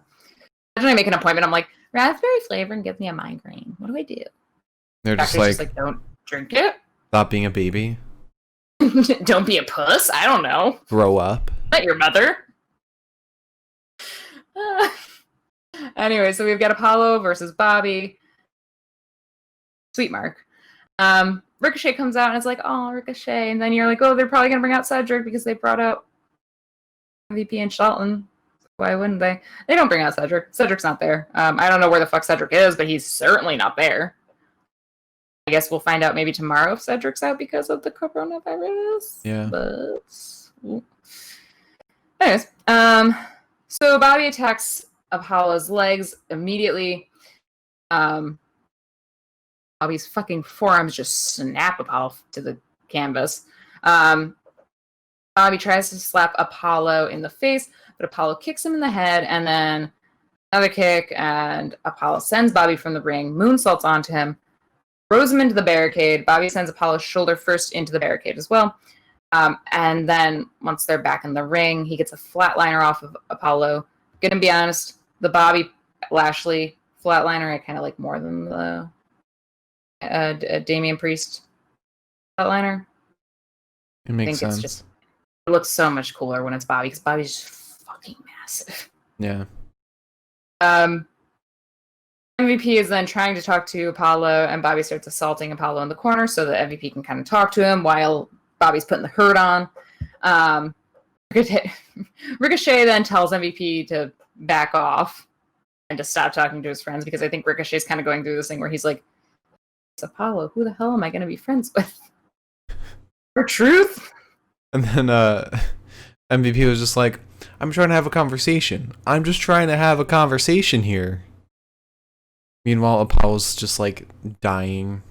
imagine I make an appointment. I'm like, raspberry flavoring gives me a migraine. What do I do? They're just like, don't drink it. Stop being a baby. Don't be a puss. I don't know. Grow up. Not your mother. Anyway, so we've got Apollo versus Bobby. Sweet Mark. Ricochet comes out and it's like, oh, Ricochet. And then you're like, oh, they're probably going to bring out Cedric because they brought out MVP and Shelton. Why wouldn't they? They don't bring out Cedric. Cedric's not there. I don't know where the fuck Cedric is, but he's certainly not there. I guess we'll find out maybe tomorrow if Cedric's out because of the coronavirus. Yeah. But anyways, so Bobby attacks Apollo's legs immediately. Bobby's fucking forearms just snap Apollo to the canvas. Bobby tries to slap Apollo in the face, but Apollo kicks him in the head, and then another kick, and Apollo sends Bobby from the ring, moonsaults onto him, throws him into the barricade. Bobby sends Apollo's shoulder first into the barricade as well. And then once they're back in the ring, he gets a flatliner off of Apollo. Gonna be honest, the Bobby Lashley flatliner I kind of like more than the Damian Priest flatliner. It makes sense. It looks so much cooler when it's Bobby, because Bobby's just fucking massive. Yeah. MVP is then trying to talk to Apollo, and Bobby starts assaulting Apollo in the corner so that MVP can kind of talk to him while Bobby's putting the hurt on. Ricochet then tells MVP to back off and to stop talking to his friends, because I think Ricochet's kind of going through this thing where he's like, it's Apollo, who the hell am I going to be friends with? For truth? And then MVP was just like, I'm trying to have a conversation. I'm just trying to have a conversation here. Meanwhile, Apollo's just like dying.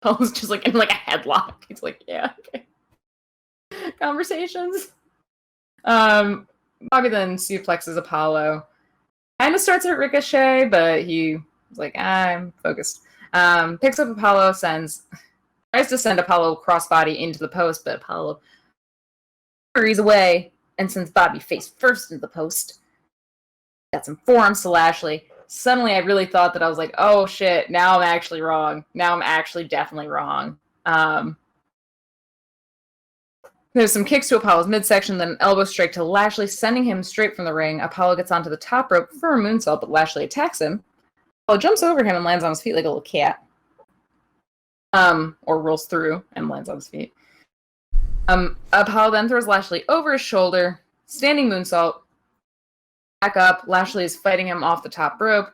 Apollo's just like in like a headlock. He's like, yeah, okay. Conversations. Bobby then suplexes Apollo. Kind of starts at Ricochet, but he was like, I'm focused. Picks up Apollo, tries to send Apollo crossbody into the post, but Apollo hurries away and sends Bobby face first into the post. Got some forearms to Lashley. Suddenly, I really thought that I was like, oh shit, now I'm actually wrong. Now I'm actually definitely wrong. There's some kicks to Apollo's midsection, then an elbow strike to Lashley, sending him straight from the ring. Apollo gets onto the top rope for a moonsault, but Lashley attacks him. Apollo jumps over him and lands on his feet like a little cat. Or rolls through and lands on his feet. Apollo then throws Lashley over his shoulder, standing moonsault. Back up, Lashley is fighting him off the top rope,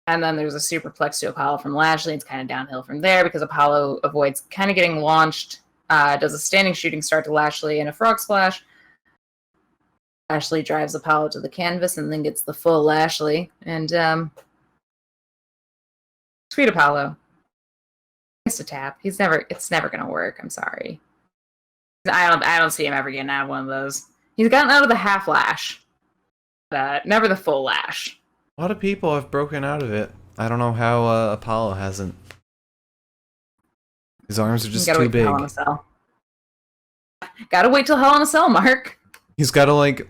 and then there's a superplex to Apollo from Lashley. It's kind of downhill from there because Apollo avoids kind of getting launched, does a standing shooting start to Lashley and a frog splash. Lashley drives Apollo to the canvas and then gets the full Lashley, and sweet Apollo. It's a tap. It's never gonna work. I'm sorry. I don't see him ever getting out of one of those. He's gotten out of the half lash. Never the full lash. A lot of people have broken out of it. I don't know how Apollo hasn't. His arms are just too big. Gotta wait till Hell in a Cell, Mark. He's gotta like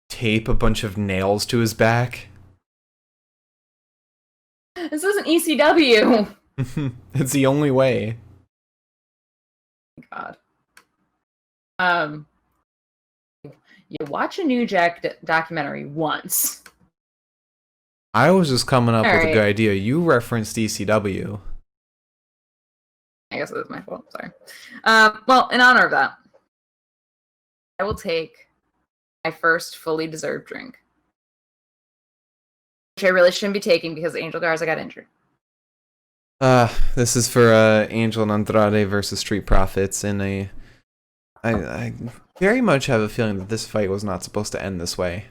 tape a bunch of nails to his back. This isn't ECW. It's the only way. God. You watch a New Jack documentary once. I was just coming up with a good idea. You referenced ECW. I guess it was my fault. Sorry. Well, in honor of that, I will take my first fully deserved drink, which I really shouldn't be taking because Angel Garza got injured. This is for Angel and Andrade versus Street Profits in a... I very much have a feeling that this fight was not supposed to end this way.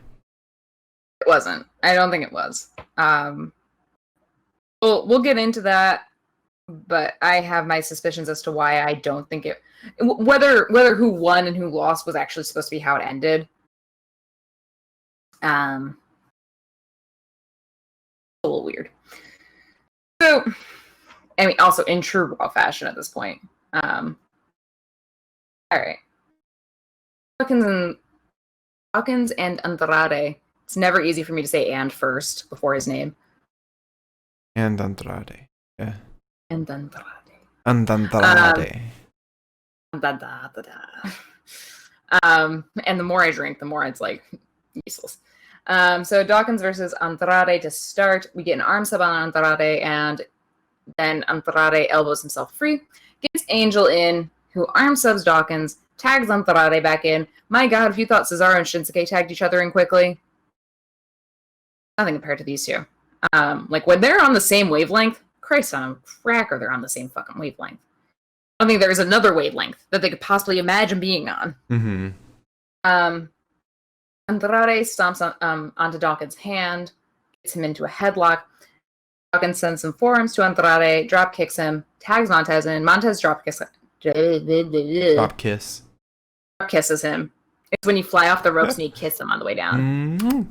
It wasn't. I don't think it was. We'll get into that, but I have my suspicions as to why I don't think it... Whether who won and who lost was actually supposed to be how it ended. A little weird. So, I mean, also in true Raw fashion at this point. Alright. Dawkins and Andrade. It's never easy for me to say "and" first before his name. And Andrade. Yeah. And Andrade. And Andrade. And the more I drink, the more it's like useless. So Dawkins versus Andrade to start. We get an arm sub on Andrade, and then Andrade elbows himself free, gets Angel in, who arm subs Dawkins, tags Andrade back in. My God, if you thought Cesaro and Shinsuke tagged each other in quickly, nothing compared to these two. Like when they're on the same wavelength, Christ on a cracker, they're on the same fucking wavelength. I don't think there's another wavelength that they could possibly imagine being on. Mm-hmm. Andrade stomps onto Dawkins' hand, gets him into a headlock. Dawkins sends some forearms to Andrade, drop kicks him, tags Montez in. Montez drop kisses him. It's when you fly off the ropes and you kiss him on the way down.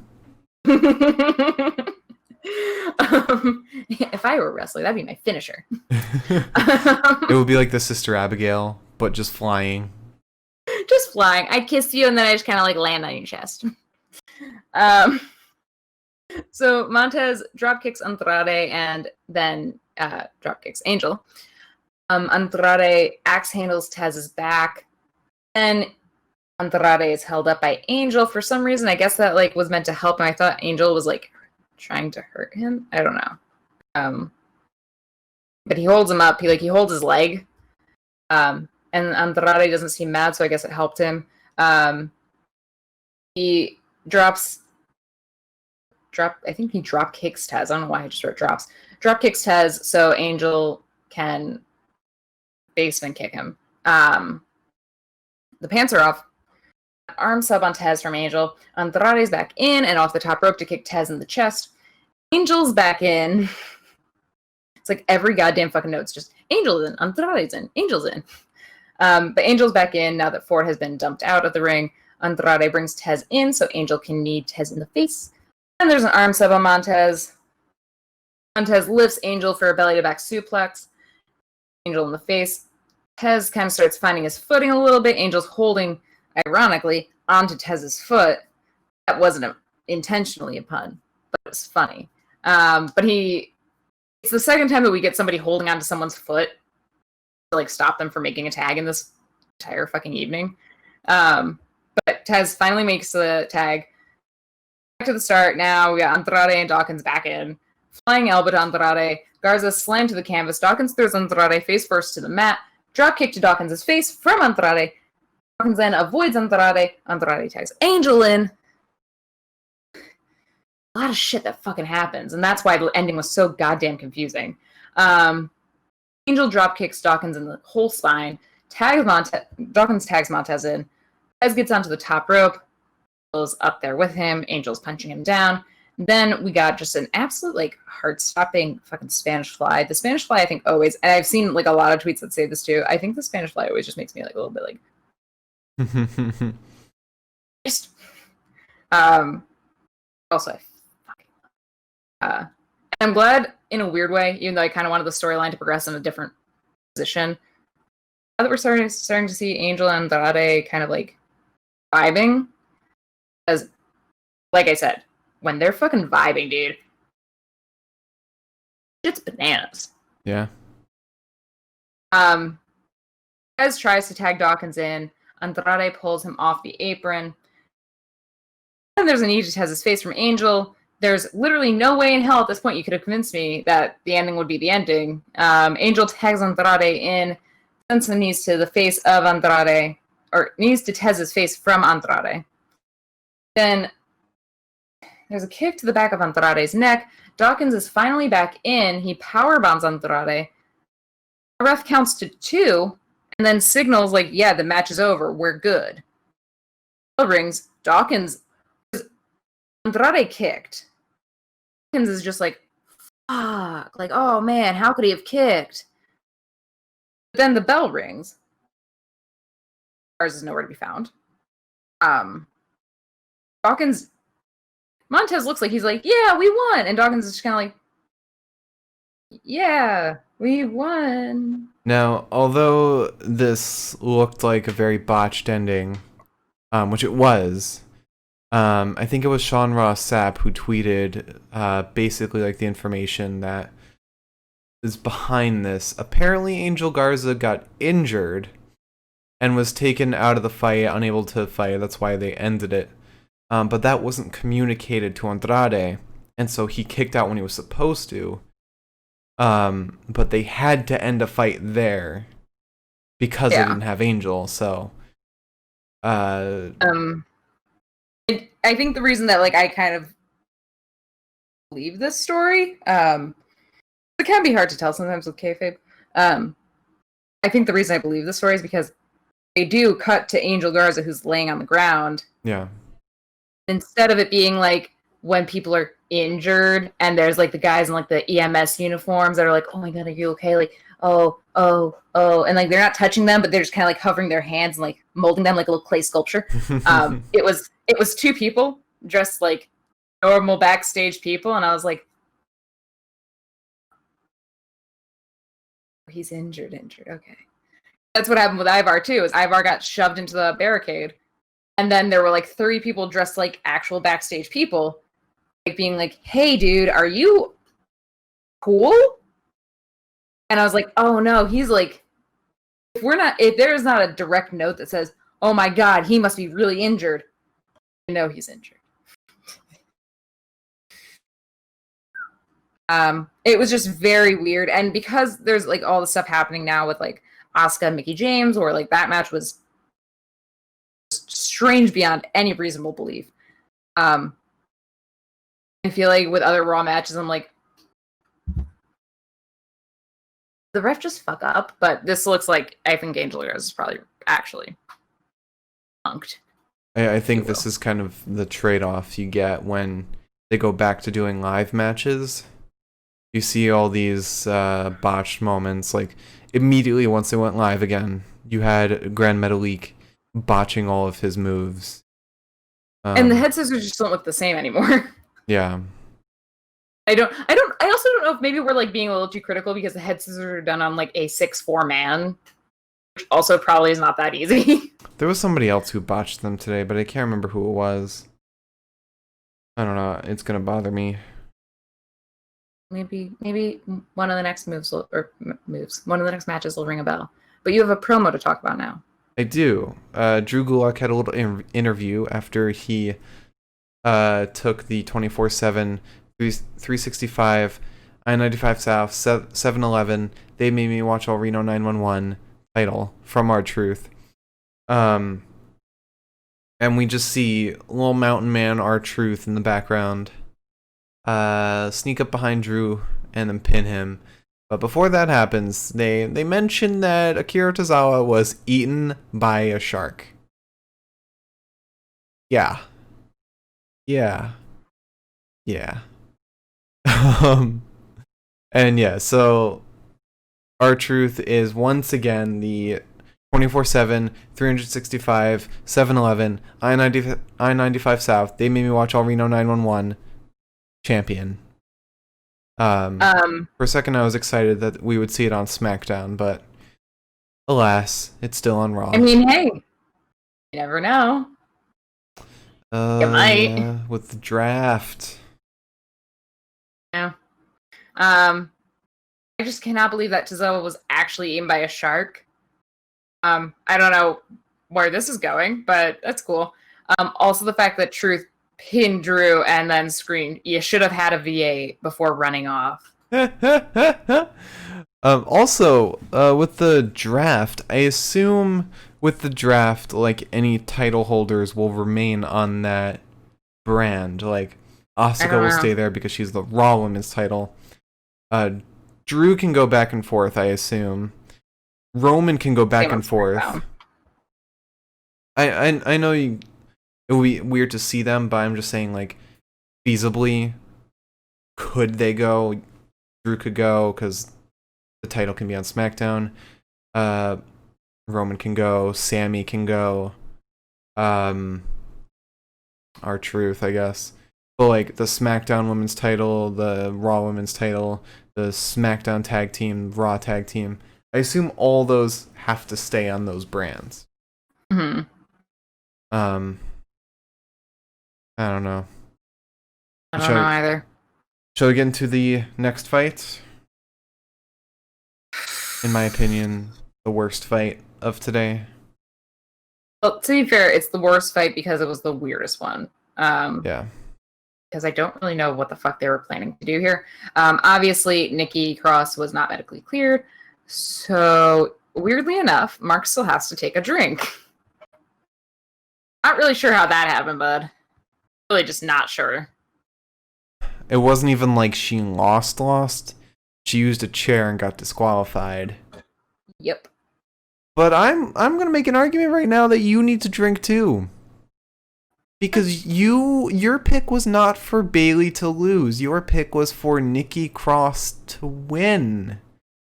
If I were a wrestler, that'd be my finisher. It would be like the Sister Abigail, but just flying. Just flying. I kiss you, and then I just kind of like land on your chest. So Montez drop kicks Andrade, and then drop kicks Angel. Andrade axe handles Tez's back, and Andrade is held up by Angel for some reason. I guess that like was meant to help him. I thought Angel was like trying to hurt him. I don't know. But he holds him up. He holds his leg. And Andrade doesn't seem mad, so I guess it helped him. He I think he drop kicks Tez. I don't know why I just wrote drops. Drop kicks Tez so Angel can basement kick him. The pants are off. Arm sub on Tez from Angel. Andrade's back in and off the top rope to kick Tez in the chest. Angel's back in. It's like every goddamn fucking note's just Angel's in, Andrade's in, Angel's in. But Angel's back in now that Ford has been dumped out of the ring. Andrade brings Tez in so Angel can knee Tez in the face. And there's an arm sub on Montez. Montez lifts Angel for a belly-to-back suplex. Angel in the face. Tez kind of starts finding his footing a little bit. Angel's holding, ironically, onto Tez's foot. That wasn't intentionally a pun, but it was funny. It's the second time that we get somebody holding onto someone's foot to like stop them from making a tag in this entire fucking evening. But Tez finally makes the tag. Back to the start now. We got Andrade and Dawkins back in. Flying elbow to Andrade. Garza slammed to the canvas. Dawkins throws Andrade face first to the mat. Drop kick to Dawkins' face from Andrade. Dawkins then avoids Andrade. Andrade tags Angel in. A lot of shit that fucking happens, and that's why the ending was so goddamn confusing. Angel drop kicks Dawkins in the whole spine. Dawkins tags Montez in. Tez gets onto the top rope. Angel's up there with him. Angel's punching him down. Then we got just an absolute like heart-stopping fucking Spanish fly. The Spanish fly, I think, always, and I've seen like a lot of tweets that say this too. I think the Spanish fly always just makes me like a little bit like. Just. Also, I'm glad in a weird way, even though I kind of wanted the storyline to progress in a different position. Now that we're starting to see Angel and Andrade kind of like vibing, because, like I said, when they're fucking vibing, dude, it's bananas. Yeah. Tez tries to tag Dawkins in. Andrade pulls him off the apron. And there's a knee to Tez's face from Angel. There's literally no way in hell at this point you could have convinced me that the ending would be the ending. Angel tags Andrade in, sends some knees to the face of Andrade, or knees to Tez's face from Andrade. Then there's a kick to the back of Andrade's neck. Dawkins is finally back in. He powerbombs Andrade. The ref counts to 2, and then signals like, yeah, the match is over. We're good. Bell rings. Dawkins... Andrade kicked. Dawkins is just like, fuck. Like, oh man, how could he have kicked? But then the bell rings. Garza is nowhere to be found. Dawkins... Montez looks like he's like, yeah, we won. And Dawkins is just kind of like, yeah, we won. Now, although this looked like a very botched ending, which it was, I think it was Sean Ross Sapp who tweeted basically like the information that is behind this. Apparently, Angel Garza got injured and was taken out of the fight, unable to fight. That's why they ended it. But that wasn't communicated to Andrade, and so he kicked out when he was supposed to. But they had to end a fight there because they didn't have Angel. So, I think the reason that like I kind of believe this story, it can be hard to tell sometimes with kayfabe. I think the reason I believe this story is because they do cut to Angel Garza, who's laying on the ground. Yeah. Instead of it being like when people are injured and there's like the guys in like the EMS uniforms that are like, oh my god, are you okay? Like, oh, and like they're not touching them, but they're just kind of like hovering their hands and like molding them like a little clay sculpture. It was two people dressed like normal backstage people, and I was like, he's injured. Okay, that's what happened with Ivar too. Is Ivar got shoved into the barricade, and then there were like 3 people dressed like actual backstage people, like being like, "Hey, dude, are you cool?" And I was like, "Oh no, he's like, if there's not a direct note that says, oh my god, he must be really injured, I know he's injured." It was just very weird, and because there's like all the stuff happening now with like Asuka and Mickie James, or like that match was strange beyond any reasonable belief. I feel like with other Raw matches, I'm like, the ref just fuck up, but this looks like I think Angel Garza is probably actually punked. I think this is kind of the trade-off you get when they go back to doing live matches. You see all these botched moments, like immediately once they went live again, you had Grand Metalik botching all of his moves. And the head scissors just don't look the same anymore. Yeah. I also don't know if maybe we're like being a little too critical because the head scissors are done on like a 6'4" man, which also probably is not that easy. There was somebody else who botched them today, but I can't remember who it was. I don't know. It's gonna bother me. Maybe one of the next one of the next matches will ring a bell. But you have a promo to talk about now. I do. Drew Gulak had a little interview after he took the 24/7, 365, I-95 South, 7-Eleven, They Made Me Watch All Reno 911 title from R-Truth. And we just see little mountain man R-Truth in the background sneak up behind Drew and then pin him. But before that happens, they mention that Akira Tozawa was eaten by a shark. Yeah. And yeah, so R-Truth is once again the 24/7, 365, 7-Eleven, I-95 South, They Made Me Watch All Reno 911 champion. For a second I was excited that we would see it on SmackDown, but alas, it's still on Raw. I mean, hey, you never know. You might. Yeah, with the draft. Yeah. I just cannot believe that Tozawa was actually eaten by a shark. I don't know where this is going, but that's cool. Also the fact that Truth pinned Drew and then screamed, "You should have had a VA," before running off. Also, with the draft, I assume with the draft, like, any title holders will remain on that brand. Like, Asuka will stay there because she's the Raw Women's title. Drew can go back and forth, I assume. Roman can go back and forth. I know it would be weird to see them, but I'm just saying, like, feasibly, could they go? Drew could go, because the title can be on SmackDown. Roman can go. Sami can go. R-Truth, I guess. But, like, the SmackDown Women's title, the Raw Women's title, the SmackDown Tag Team, Raw Tag Team, I assume all those have to stay on those brands. Mm-hmm. I don't know. I don't know either. Shall we get into the next fight? In my opinion, the worst fight of today. Well, to be fair, it's the worst fight because it was the weirdest one. Yeah. Because I don't really know what the fuck they were planning to do here. Obviously, Nikki Cross was not medically cleared. So, weirdly enough, Mark still has to take a drink. Not really sure how that happened, bud. Really just not sure. It wasn't even like she lost. She used a chair and got disqualified. Yep. But I'm gonna make an argument right now that you need to drink too. Because your pick was not for Bayley to lose. Your pick was for Nikki Cross to win.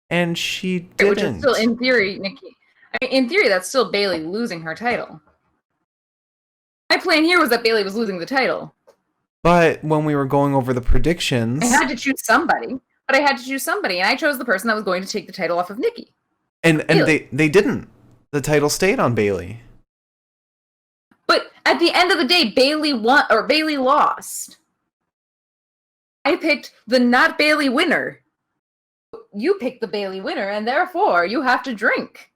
And she didn't. Which is still, in theory, Nikki. I mean, in theory, that's still Bayley losing her title. My plan here was that Bayley was losing the title. But when we were going over the predictions... I had to choose somebody. And I chose the person that was going to take the title off of Nikki. And they didn't. The title stayed on Bayley. But at the end of the day, Bayley won or Bayley lost. I picked the not Bayley winner. You picked the Bayley winner, and therefore you have to drink.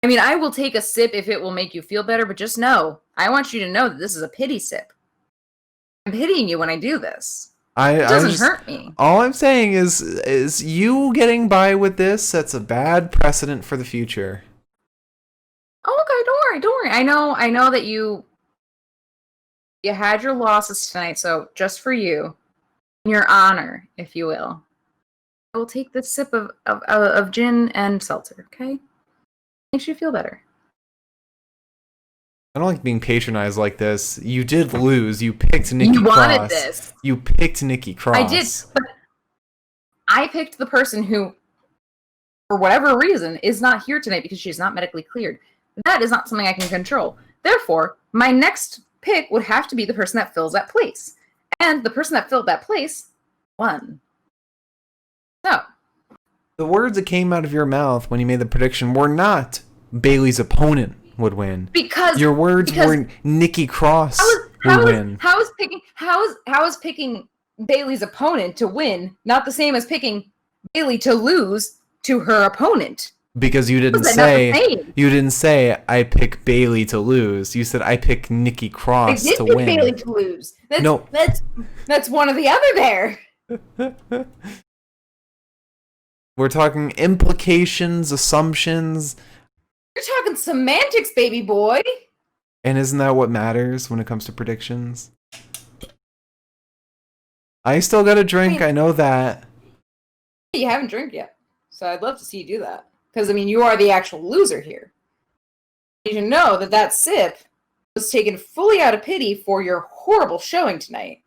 I mean, I will take a sip if it will make you feel better, but just know, I want you to know that this is a pity sip. I'm pitying you when I do this. It doesn't hurt me. All I'm saying is you getting by with this sets a bad precedent for the future. Oh, okay, don't worry. I know that you had your losses tonight, so just for you, in your honor, if you will, I will take this sip of gin and seltzer, okay? Makes you feel better. I don't like being patronized like this. You did lose. You picked Nikki Cross. You wanted this. You picked Nikki Cross. I did, but I picked the person who, for whatever reason, is not here tonight because she's not medically cleared. That is not something I can control. Therefore, my next pick would have to be the person that fills that place. And the person that filled that place won. So. The words that came out of your mouth when you made the prediction were not Bayley's opponent would win. Because your words were Nikki Cross would win. How is picking Bayley's opponent to win not the same as picking Bayley to lose to her opponent? Because you didn't say I pick Bayley to lose. You said I pick Nikki Cross to win. I did pick Bayley to lose. That's one or the other there. We're talking implications, assumptions. You're talking semantics, baby boy. And isn't that what matters when it comes to predictions? I still got a drink, I know that. You haven't drank yet. So I'd love to see you do that. Because, I mean, you are the actual loser here. You should know that sip was taken fully out of pity for your horrible showing tonight.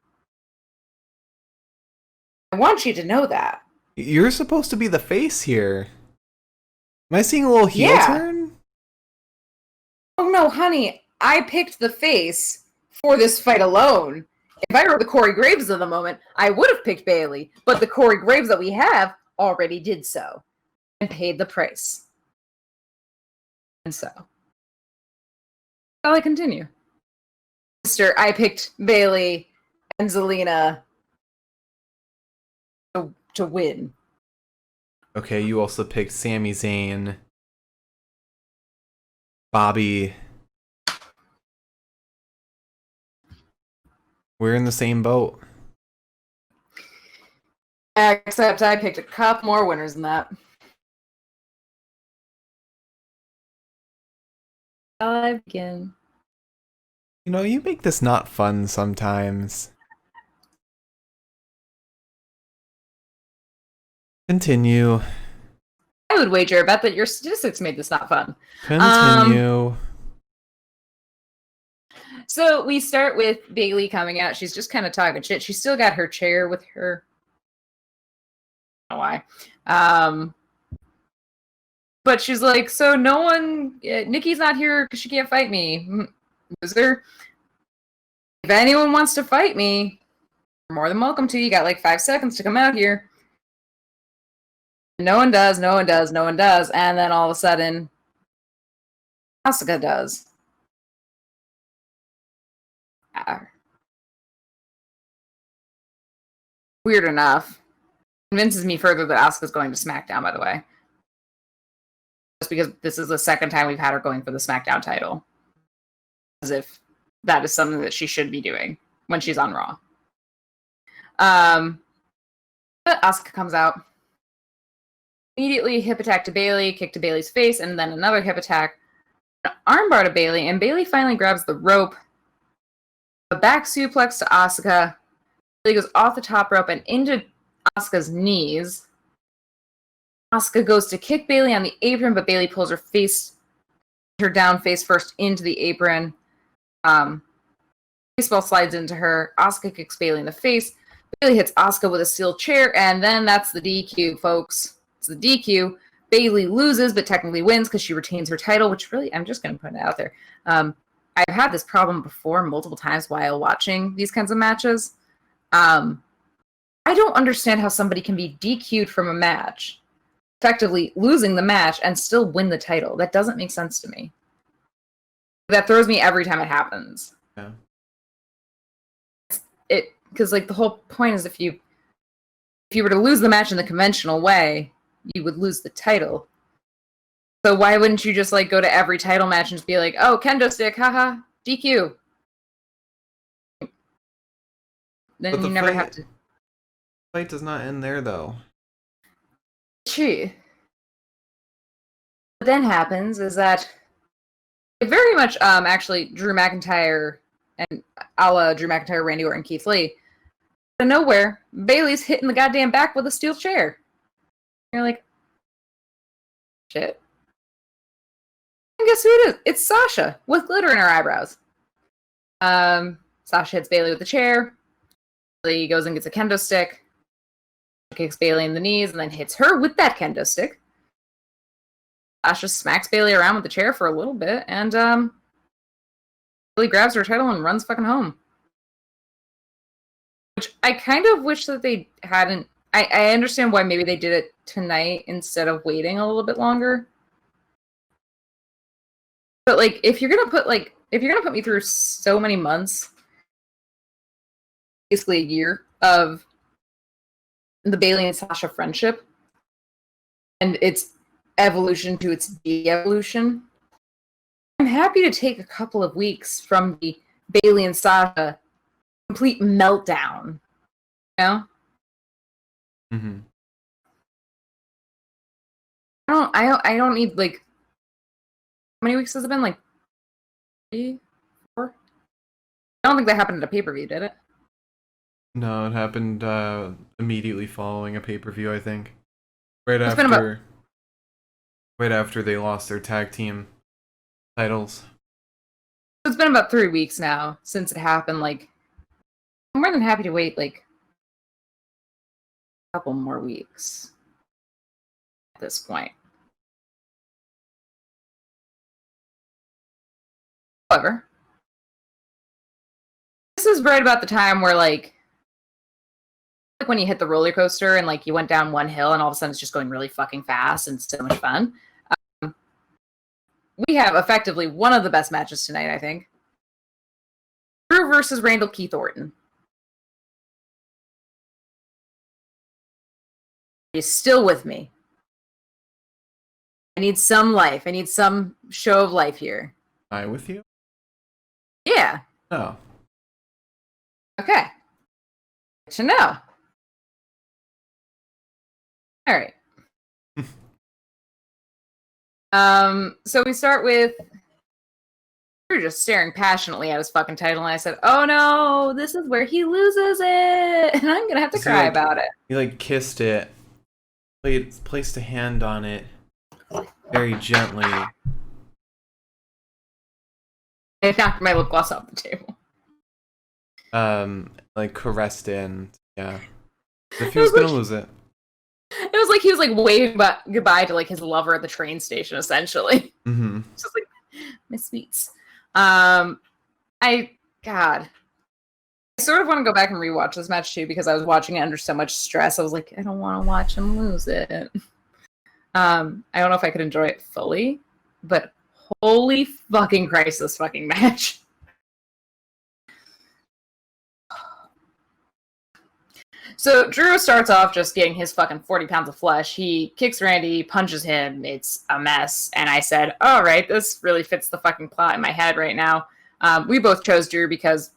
I want you to know that. You're supposed to be the face here. Am I seeing a little heel turn? Oh, no, honey. I picked the face for this fight alone. If I were the Corey Graves of the moment, I would have picked Bayley. But the Corey Graves that we have already did so. And paid the price. And so. Shall I continue? Mister, I picked Bayley and Zelina to win. Okay, you also picked Sami Zayn, Bobby. We're in the same boat. Except I picked a couple more winners than that. Again. You know, you make this not fun sometimes. Continue. I would wager a bet that your statistics made this not fun. Continue. So we start with Bayley coming out. She's just kind of talking shit. She's still got her chair with her. I don't know why. But she's like, so no one, Nikki's not here because she can't fight me. Loser. If anyone wants to fight me, you're more than welcome to. You got like 5 seconds to come out here. No one does. And then all of a sudden, Asuka does. Weird enough. Convinces me further that Asuka's going to SmackDown, by the way. Just because this is the second time we've had her going for the SmackDown title. As if that is something that she should be doing when she's on Raw. Asuka comes out. Immediately hip attack to Bayley, kick to Bayley's face, and then another hip attack. An armbar to Bayley, and Bayley finally grabs the rope. A back suplex to Asuka. Bayley goes off the top rope and into Asuka's knees. Asuka goes to kick Bayley on the apron, but Bayley pulls her down face first into the apron. Baseball slides into her. Asuka kicks Bayley in the face. Bayley hits Asuka with a steel chair, and then that's the DQ, folks. It's the DQ. Bayley loses, but technically wins because she retains her title, which really, I'm just going to put it out there. I've had this problem before multiple times while watching these kinds of matches. I don't understand how somebody can be DQ'd from a match, effectively losing the match, and still win the title. That doesn't make sense to me. That throws me every time it happens. Yeah. Because like the whole point is if you were to lose the match in the conventional way, you would lose the title. So why wouldn't you just like go to every title match and just be like, oh, kendo stick, haha, DQ. Then you never have to. The fight does not end there though. True. What then happens is that it very much actually Drew McIntyre and a la Drew McIntyre, Randy Orton, Keith Lee. Out of nowhere, Bayley's hitting the goddamn back with a steel chair. You're like, shit. And guess who it is? It's Sasha with glitter in her eyebrows. Sasha hits Bayley with the chair. Bayley goes and gets a kendo stick. Kicks Bayley in the knees and then hits her with that kendo stick. Sasha smacks Bayley around with the chair for a little bit, and Bayley grabs her title and runs fucking home. Which I kind of wish that they hadn't. I understand why maybe they did it tonight instead of waiting a little bit longer. But like, if you're gonna put me through so many months, basically a year of the Bayley and Sasha friendship, and its evolution to its de-evolution, I'm happy to take a couple of weeks from the Bayley and Sasha complete meltdown. You know? Mm-hmm. I don't need like, how many weeks has it been? Like 3, 4? I don't think that happened at a pay-per-view, did it? No, it happened immediately following a pay-per-view, I think. Right after they lost their tag team titles. It's been about 3 weeks now since it happened. Like, I'm more than happy to wait like a couple more weeks at this point. However, this is right about the time where like when you hit the roller coaster and like you went down one hill and all of a sudden it's just going really fucking fast and so much fun. We have effectively one of the best matches tonight, I think. Drew versus Randall Keith Orton. He's still with me. I need some life. I need some show of life here. I with you? Yeah. Oh. Okay. Good to know. All right. So we start with Drew just staring passionately at his fucking title, and I said, "Oh no, this is where he loses it, and I'm gonna have to cry about it." He like kissed it, placed a hand on it, very gently. I knocked my lip gloss off the table. Like caressed it, and yeah. If he was gonna lose it. It was like he was like waving goodbye to like his lover at the train station, essentially. Mm-hmm. Just like, Miss Sweets. I sort of want to go back and rewatch this match too because I was watching it under so much stress. I was like, I don't want to watch him lose it. I don't know if I could enjoy it fully, but holy fucking Christ, this fucking match. So Drew starts off just getting his fucking 40 pounds of flesh. He kicks Randy, punches him. It's a mess. And I said, all right, this really fits the fucking plot in my head right now. We both chose Drew because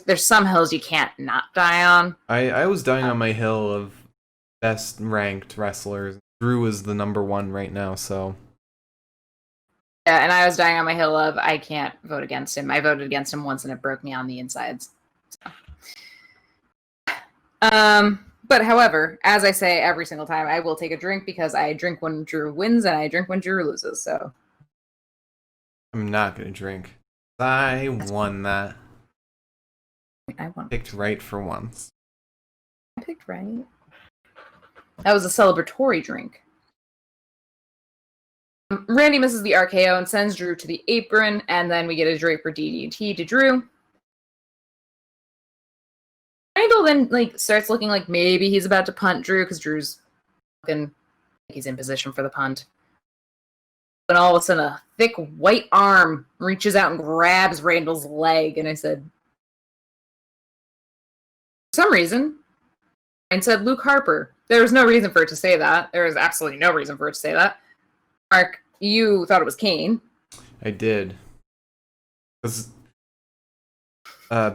there's some hills you can't not die on. I was dying on my hill of best ranked wrestlers. Drew is the number one right now, so. Yeah, and I was dying on my hill of I can't vote against him. I voted against him once and it broke me on the insides. So. But however, as I say every single time, I will take a drink because I drink when Drew wins and I drink when Drew loses, so. I'm not gonna drink. I won that. I won. Picked right for once. I picked right. That was a celebratory drink. Randy misses the RKO and sends Drew to the apron, and then we get a Draper DDT to Drew. Randall then starts looking like maybe he's about to punt Drew because Drew's looking like he's in position for the punt. And all of a sudden, a thick white arm reaches out and grabs Randall's leg, and I said, for some reason, Ryan said Luke Harper. There was no reason for it to say that. There was absolutely no reason for it to say that. Mark, you thought it was Kane. I did. Because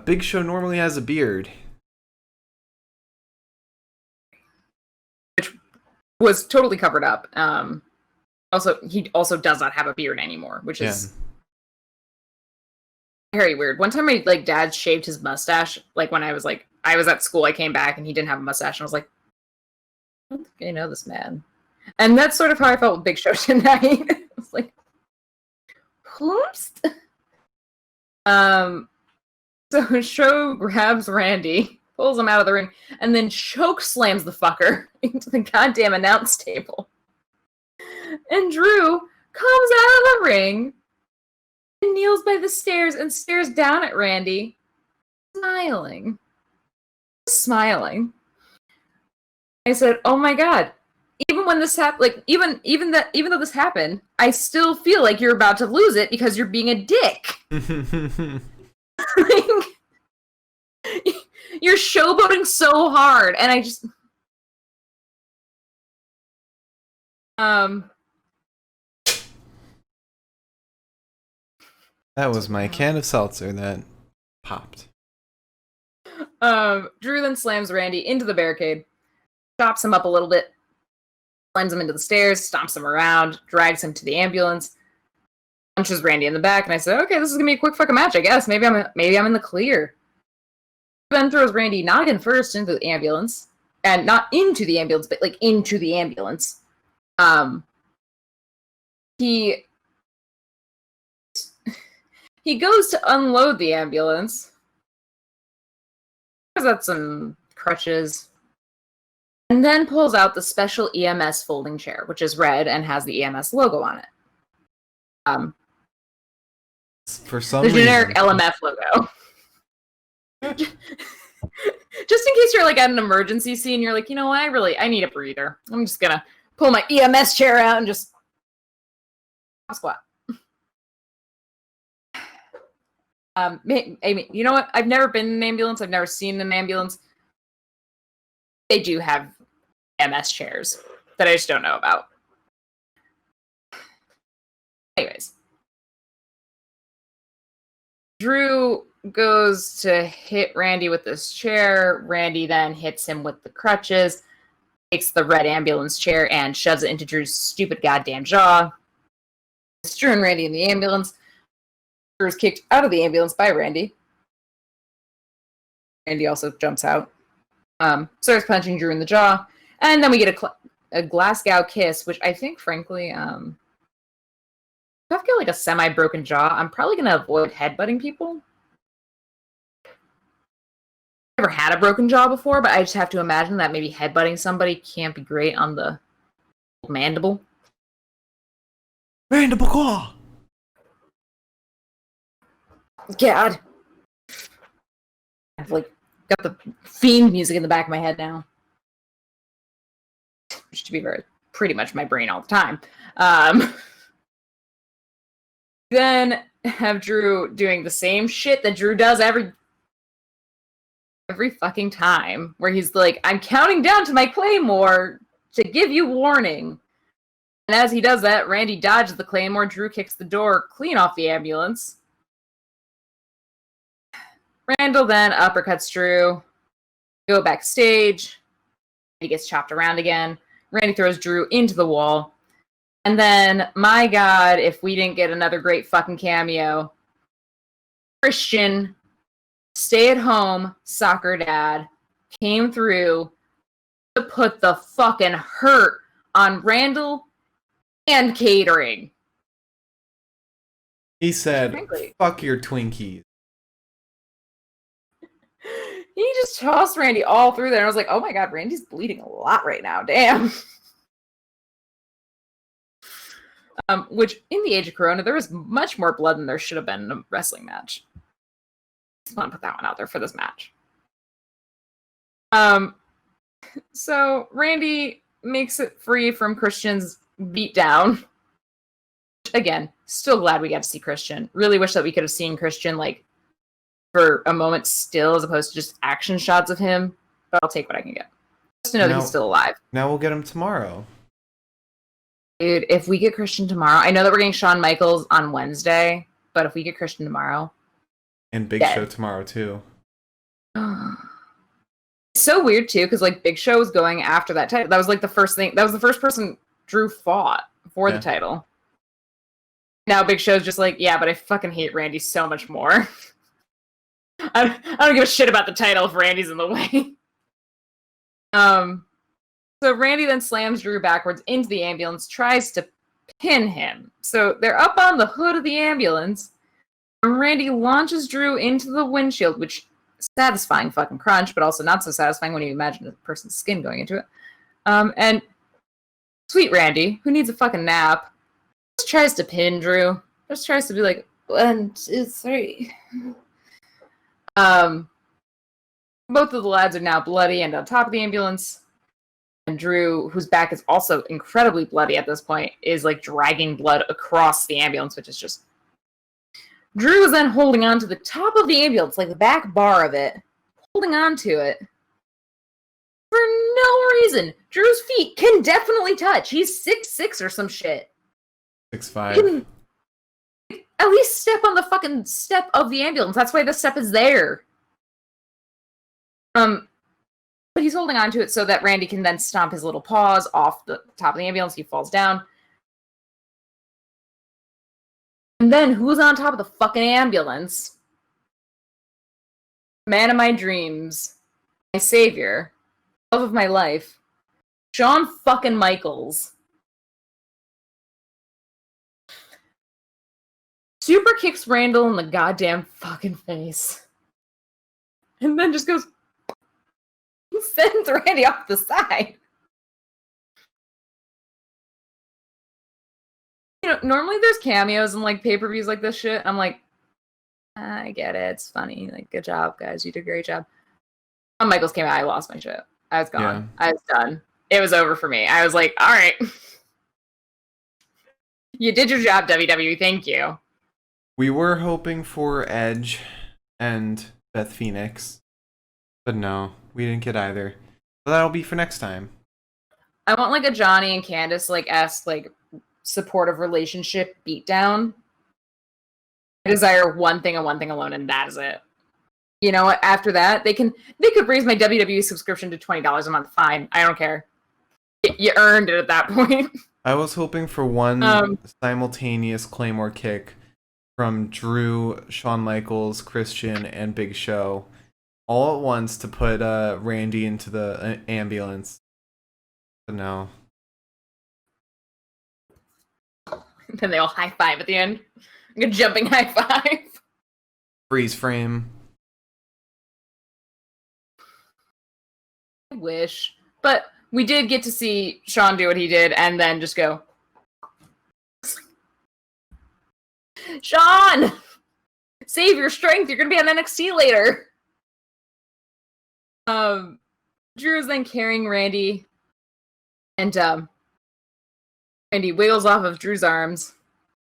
Big Show normally has a beard. Which was totally covered up. He also does not have a beard anymore, which is very weird. One time my dad shaved his mustache, when I was at school, I came back and he didn't have a mustache, and I was like, I don't think I know this man. And that's sort of how I felt with Big Show tonight. I was like, whoops. So Show grabs Randy, pulls him out of the ring, and then choke slams the fucker into the goddamn announce table. And Drew comes out of the ring and kneels by the stairs and stares down at Randy, smiling. I said, "Oh my god! Even when this happened, even though this happened, I still feel like you're about to lose it because you're being a dick. You're showboating so hard, and I just." That was my can of seltzer that popped. Drew then slams Randy into the barricade, chops him up a little bit, slams him into the stairs, stomps him around, drags him to the ambulance, punches Randy in the back, and I said, okay, this is gonna be a quick fucking match, I guess. Maybe I'm in the clear. Then throws Randy not in first into the ambulance, and not into the ambulance, but into the ambulance. He goes to unload the ambulance. He's got some crutches. And then pulls out the special EMS folding chair, which is red and has the EMS logo on it. For some the reason. generic LMF logo. Just in case you're at an emergency scene, you're like, you know what, I need a breather. I'm just gonna pull my EMS chair out and just squat. I mean, you know what? I've never been in an ambulance. I've never seen an ambulance. They do have MS chairs that I just don't know about. Anyways. Drew goes to hit Randy with this chair. Randy then hits him with the crutches, takes the red ambulance chair and shoves it into Drew's stupid goddamn jaw. It's Drew and Randy in the ambulance. Drew is kicked out of the ambulance by Randy. Randy also jumps out. Starts punching Drew in the jaw. And then we get a Glasgow kiss, which I think, frankly, if I've got a semi-broken jaw, I'm probably going to avoid headbutting people. I've never had a broken jaw before, but I just have to imagine that maybe headbutting somebody can't be great on the mandible. Mandible claw! God. I've got the Fiend music in the back of my head now. Which, to be pretty much my brain all the time. Then have Drew doing the same shit that Drew does every fucking time, where he's like, I'm counting down to my Claymore to give you warning. And as he does that, Randy dodges the Claymore. Drew kicks the door clean off the ambulance. Randall then uppercuts Drew. Go backstage. He gets chopped around again. Randy throws Drew into the wall. And then, my God, if we didn't get another great fucking cameo, Christian, stay-at-home soccer dad, came through to put the fucking hurt on Randall and catering. He said, frankly, fuck your Twinkies. he just tossed Randy all through there. And I was like, oh my god, Randy's bleeding a lot right now. Damn. Which, in the age of Corona, there was much more blood than there should have been in a wrestling match. Just want to put that one out there for this match. So Randy makes it free from Christian's beatdown. Again, still glad we got to see Christian. Really wish that we could have seen Christian, like, for a moment still, as opposed to just action shots of him. But I'll take what I can get. Just to know that he's still alive. Now we'll get him tomorrow. Dude, if we get Christian tomorrow, I know that we're getting Shawn Michaels on Wednesday, but if we get Christian tomorrow... And Big Show tomorrow, too. It's so weird, too, because, like, Big Show was going after that title. That was, like, the first thing... That was the first person Drew fought for the title. Now Big Show's just like, yeah, but I fucking hate Randy so much more. I don't give a shit about the title if Randy's in the way. So Randy then slams Drew backwards into the ambulance, tries to pin him. So they're up on the hood of the ambulance, and Randy launches Drew into the windshield, which is satisfying fucking crunch, but also not so satisfying when you imagine a person's skin going into it. And sweet Randy, who needs a fucking nap, just tries to pin Drew. Just tries to be like, 1, 2, 3. Both of the lads are now bloody and on top of the ambulance. And Drew, whose back is also incredibly bloody at this point, is like dragging blood across the ambulance, which is just... Drew is then holding on to the top of the ambulance, like the back bar of it, holding on to it. For no reason. Drew's feet can definitely touch. He's 6'6" or some shit. 6'5". At least step on the fucking step of the ambulance. That's why the step is there. But he's holding on to it so that Randy can then stomp his little paws off the top of the ambulance. He falls down. And then who's on top of the fucking ambulance? Man of my dreams. My savior. Love of my life. Shawn fucking Michaels. Super kicks Randall in the goddamn fucking face. And then just goes... sends Randy off the side. You know, normally there's cameos and like pay-per-views like this shit. I'm like, I get it. It's funny. Like, good job, guys. You did a great job. When Michaels came out, I lost my shit. I was gone. Yeah. I was done. It was over for me. I was like, all right. You did your job, WWE. Thank you. We were hoping for Edge and Beth Phoenix, but no, we didn't get either. But that'll be for next time. I want like a Johnny and Candace like supportive relationship beatdown. I desire one thing and one thing alone, and that is it. You know what? After that, they could raise my WWE subscription to $20 a month. Fine, I don't care. You earned it at that point. I was hoping for one simultaneous Claymore kick from Drew, Shawn Michaels, Christian, and Big Show all at once to put Randy into the ambulance. But no. Then they all high five at the end. Like a jumping high five. Freeze frame. I wish. But we did get to see Shawn do what he did and then just go, Shawn! Save your strength. You're going to be on NXT later. Drew is then carrying Randy. And Randy wiggles off of Drew's arms.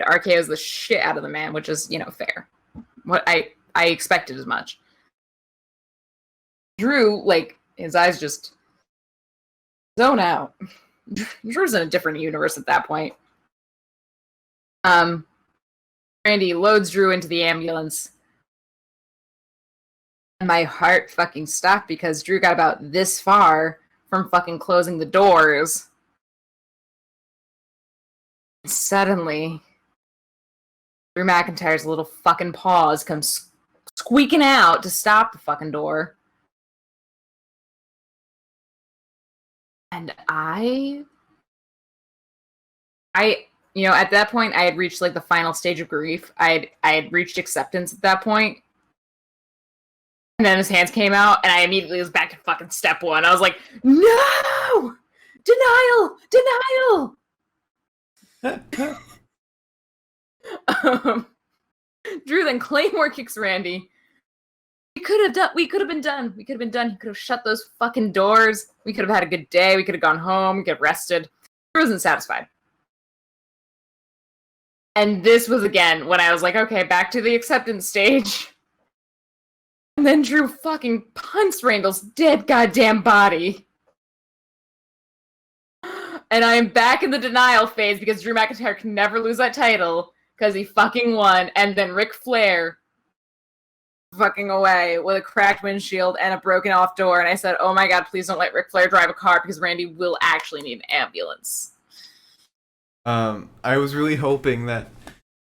RKO's the shit out of the man, which is, you know, fair. What I expected as much. Drew, like, his eyes just zone out. Drew's in a different universe at that point. Randy loads Drew into the ambulance. And my heart fucking stopped because Drew got about this far from fucking closing the doors. And suddenly, Drew McIntyre's little fucking paws come squeaking out to stop the fucking door. And at that point, I had reached like the final stage of grief. I had reached acceptance at that point. And then his hands came out, and I immediately was back to fucking step one. I was like, no! Denial! Drew then Claymore kicks Randy. We could have been done. He could have shut those fucking doors. We could have had a good day. We could have gone home, get rested. Drew wasn't satisfied. And this was again when I was like, okay, back to the acceptance stage. And then Drew fucking punts Randall's dead goddamn body. And I am back in the denial phase because Drew McIntyre can never lose that title because he fucking won. And then Ric Flair fucking away with a cracked windshield and a broken off door. And I said, oh my god, please don't let Ric Flair drive a car because Randy will actually need an ambulance. I was really hoping that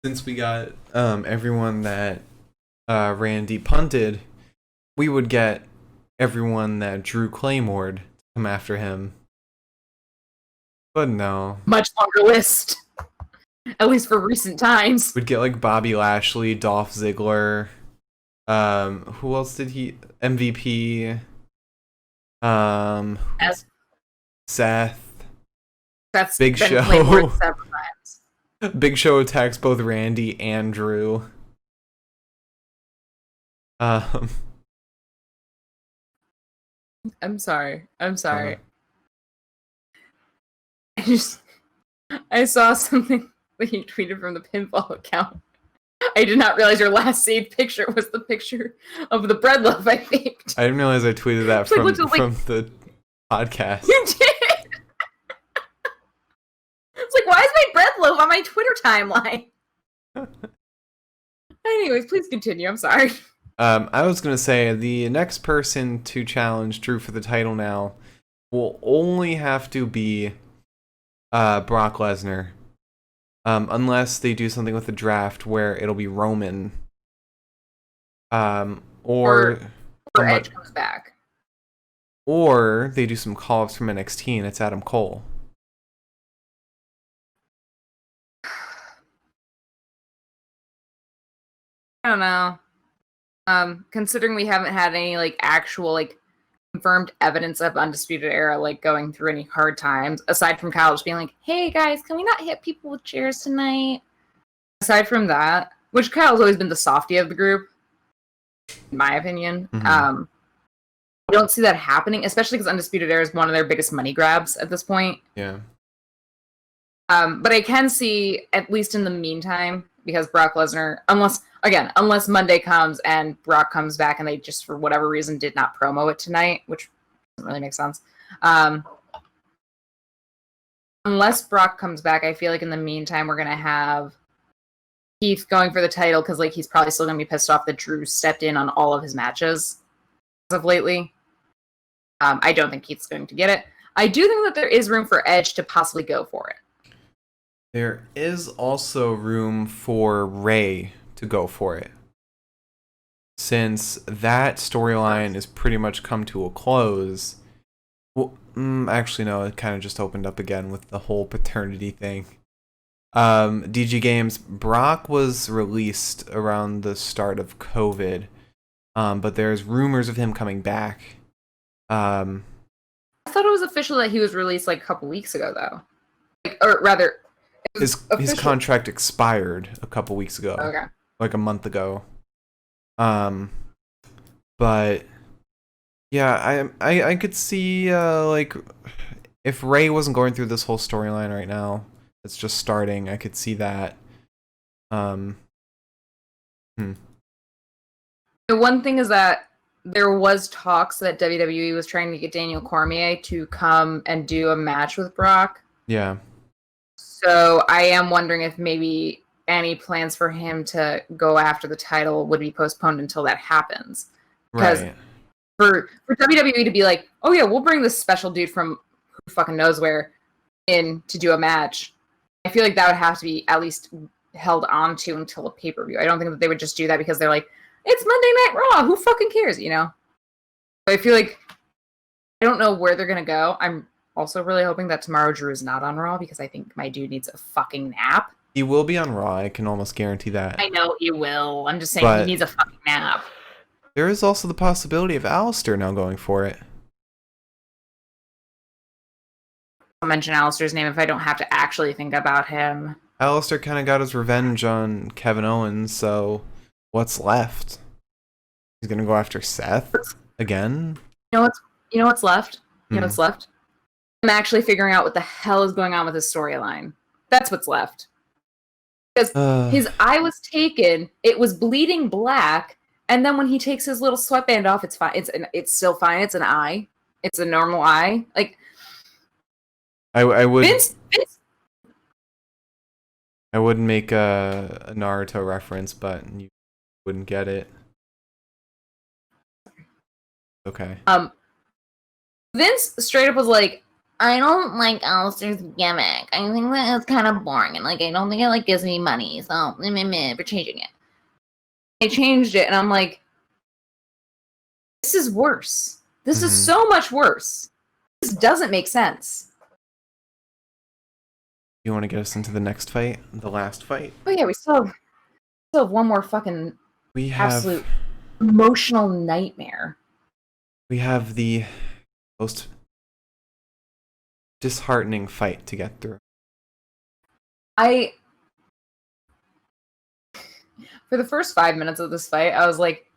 since we got everyone that Randy punted, we would get everyone that Drew Claymored to come after him. But no. Much longer list. At least for recent times. We'd get like Bobby Lashley, Dolph Ziggler. Who else did he? MVP. Seth. That's Big been Show. several times. Big Show attacks both Randy and Drew. I'm sorry. I saw something that you tweeted from the Pinfall account. I did not realize your last saved picture was the picture of the bread loaf I baked. I didn't realize I tweeted that from the podcast. You did? It's like, why is my bread loaf on my Twitter timeline? Anyways, please continue. I'm sorry. I was going to say, the next person to challenge Drew for the title now will only have to be Brock Lesnar. Unless they do something with the draft where it'll be Roman. Or Edge comes back. Or they do some call-ups from NXT and it's Adam Cole. I don't know. Considering we haven't had any like actual like confirmed evidence of Undisputed Era like going through any hard times, aside from Kyle just being like, hey guys, can we not hit people with chairs tonight? Aside from that, which Kyle's always been the softie of the group, in my opinion. Mm-hmm. I don't see that happening, especially because Undisputed Era is one of their biggest money grabs at this point. Yeah. But I can see, at least in the meantime, because Brock Lesnar, unless Monday comes and Brock comes back and they just, for whatever reason, did not promo it tonight, which doesn't really make sense. Unless Brock comes back, I feel like in the meantime, we're going to have Keith going for the title because like he's probably still going to be pissed off that Drew stepped in on all of his matches as of lately. I don't think Keith's going to get it. I do think that there is room for Edge to possibly go for it. There is also room for Ray to go for it. Since that storyline is pretty much come to a close. Well, actually, no, it kind of just opened up again with the whole paternity thing. DG Games, Brock was released around the start of COVID, but there's rumors of him coming back. I thought it was official that he was released like a couple weeks ago, though. Or rather, his contract expired a couple weeks ago. Okay. Like a month ago. But yeah, I could see like if Ray wasn't going through this whole storyline right now, it's just starting, I could see that. The one thing is that there was talks that WWE was trying to get Daniel Cormier to come and do a match with Brock. Yeah. So I am wondering if maybe any plans for him to go after the title would be postponed until that happens. Because for WWE to be like, oh yeah, we'll bring this special dude from who fucking knows where in to do a match, I feel like that would have to be at least held on to until a pay-per-view. I don't think that they would just do that because they're like, it's Monday Night Raw, who fucking cares, you know? So I feel like I don't know where they're going to go. I'm also really hoping that tomorrow Drew is not on Raw because I think my dude needs a fucking nap. He will be on Raw. I can almost guarantee that. I know he will. I'm just saying he needs a fucking nap. There is also the possibility of Alistair now going for it. I'll mention Alistair's name if I don't have to actually think about him. Alistair kind of got his revenge on Kevin Owens, so what's left? He's gonna go after Seth again? You know what's left? You know what's left? I'm actually figuring out what the hell is going on with his storyline. That's what's left. Because his eye was taken, it was bleeding black, and then when he takes his little sweatband off, it's fine. It's still fine. It's an eye. It's a normal eye. Like I would Vince. I wouldn't make a Naruto reference, but you wouldn't get it. Okay. Vince straight up was like, I don't like Alistair's gimmick. I think that it's kind of boring, and like I don't think it like gives me money, so we're changing it. They changed it, and I'm like, this is worse. This is so much worse. This doesn't make sense. You want to get us into the next fight? The last fight? Oh yeah, we still have one more fucking absolute emotional nightmare. We have the most disheartening fight to get through. For the first 5 minutes of this fight, I was like,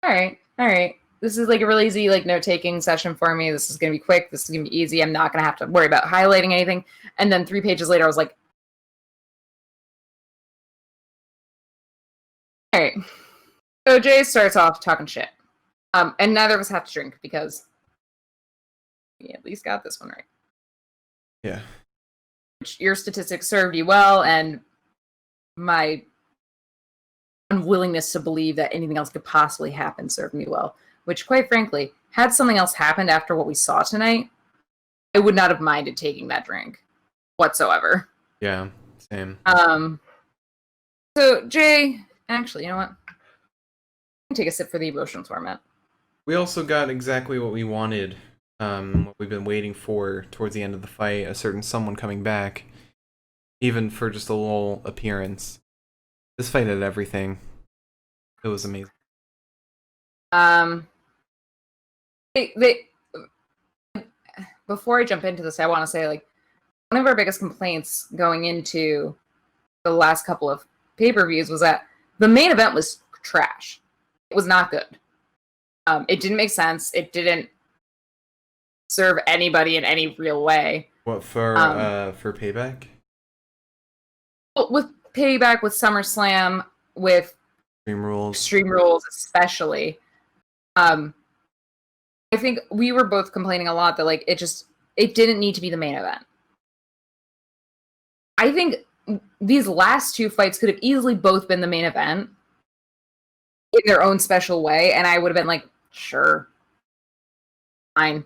all right. This is like a really easy like note-taking session for me. This is going to be quick. This is going to be easy. I'm not going to have to worry about highlighting anything. And then 3 pages later, I was like, all right. So Jay starts off talking shit. And neither of us have to drink because we at least got this one right. Yeah. Your statistics served you well, and my unwillingness to believe that anything else could possibly happen served me well. Which, quite frankly, had something else happened after what we saw tonight, I would not have minded taking that drink whatsoever. Yeah, same. So, Jay, actually, you know what? I can take a sip for the emotional torment. We also got exactly what we wanted, what we've been waiting for towards the end of the fight, a certain someone coming back, even for just a little appearance. This fight had everything. It was amazing. Before I jump into this, I want to say, like, one of our biggest complaints going into the last couple of pay-per-views was that the main event was trash. It was not good. It didn't make sense. It didn't serve anybody in any real way. What, for Payback? With Payback, with SummerSlam, with Extreme Rules especially. I think we were both complaining a lot that like it didn't need to be the main event. I think these last 2 fights could have easily both been the main event in their own special way, and I would have been like, sure, fine.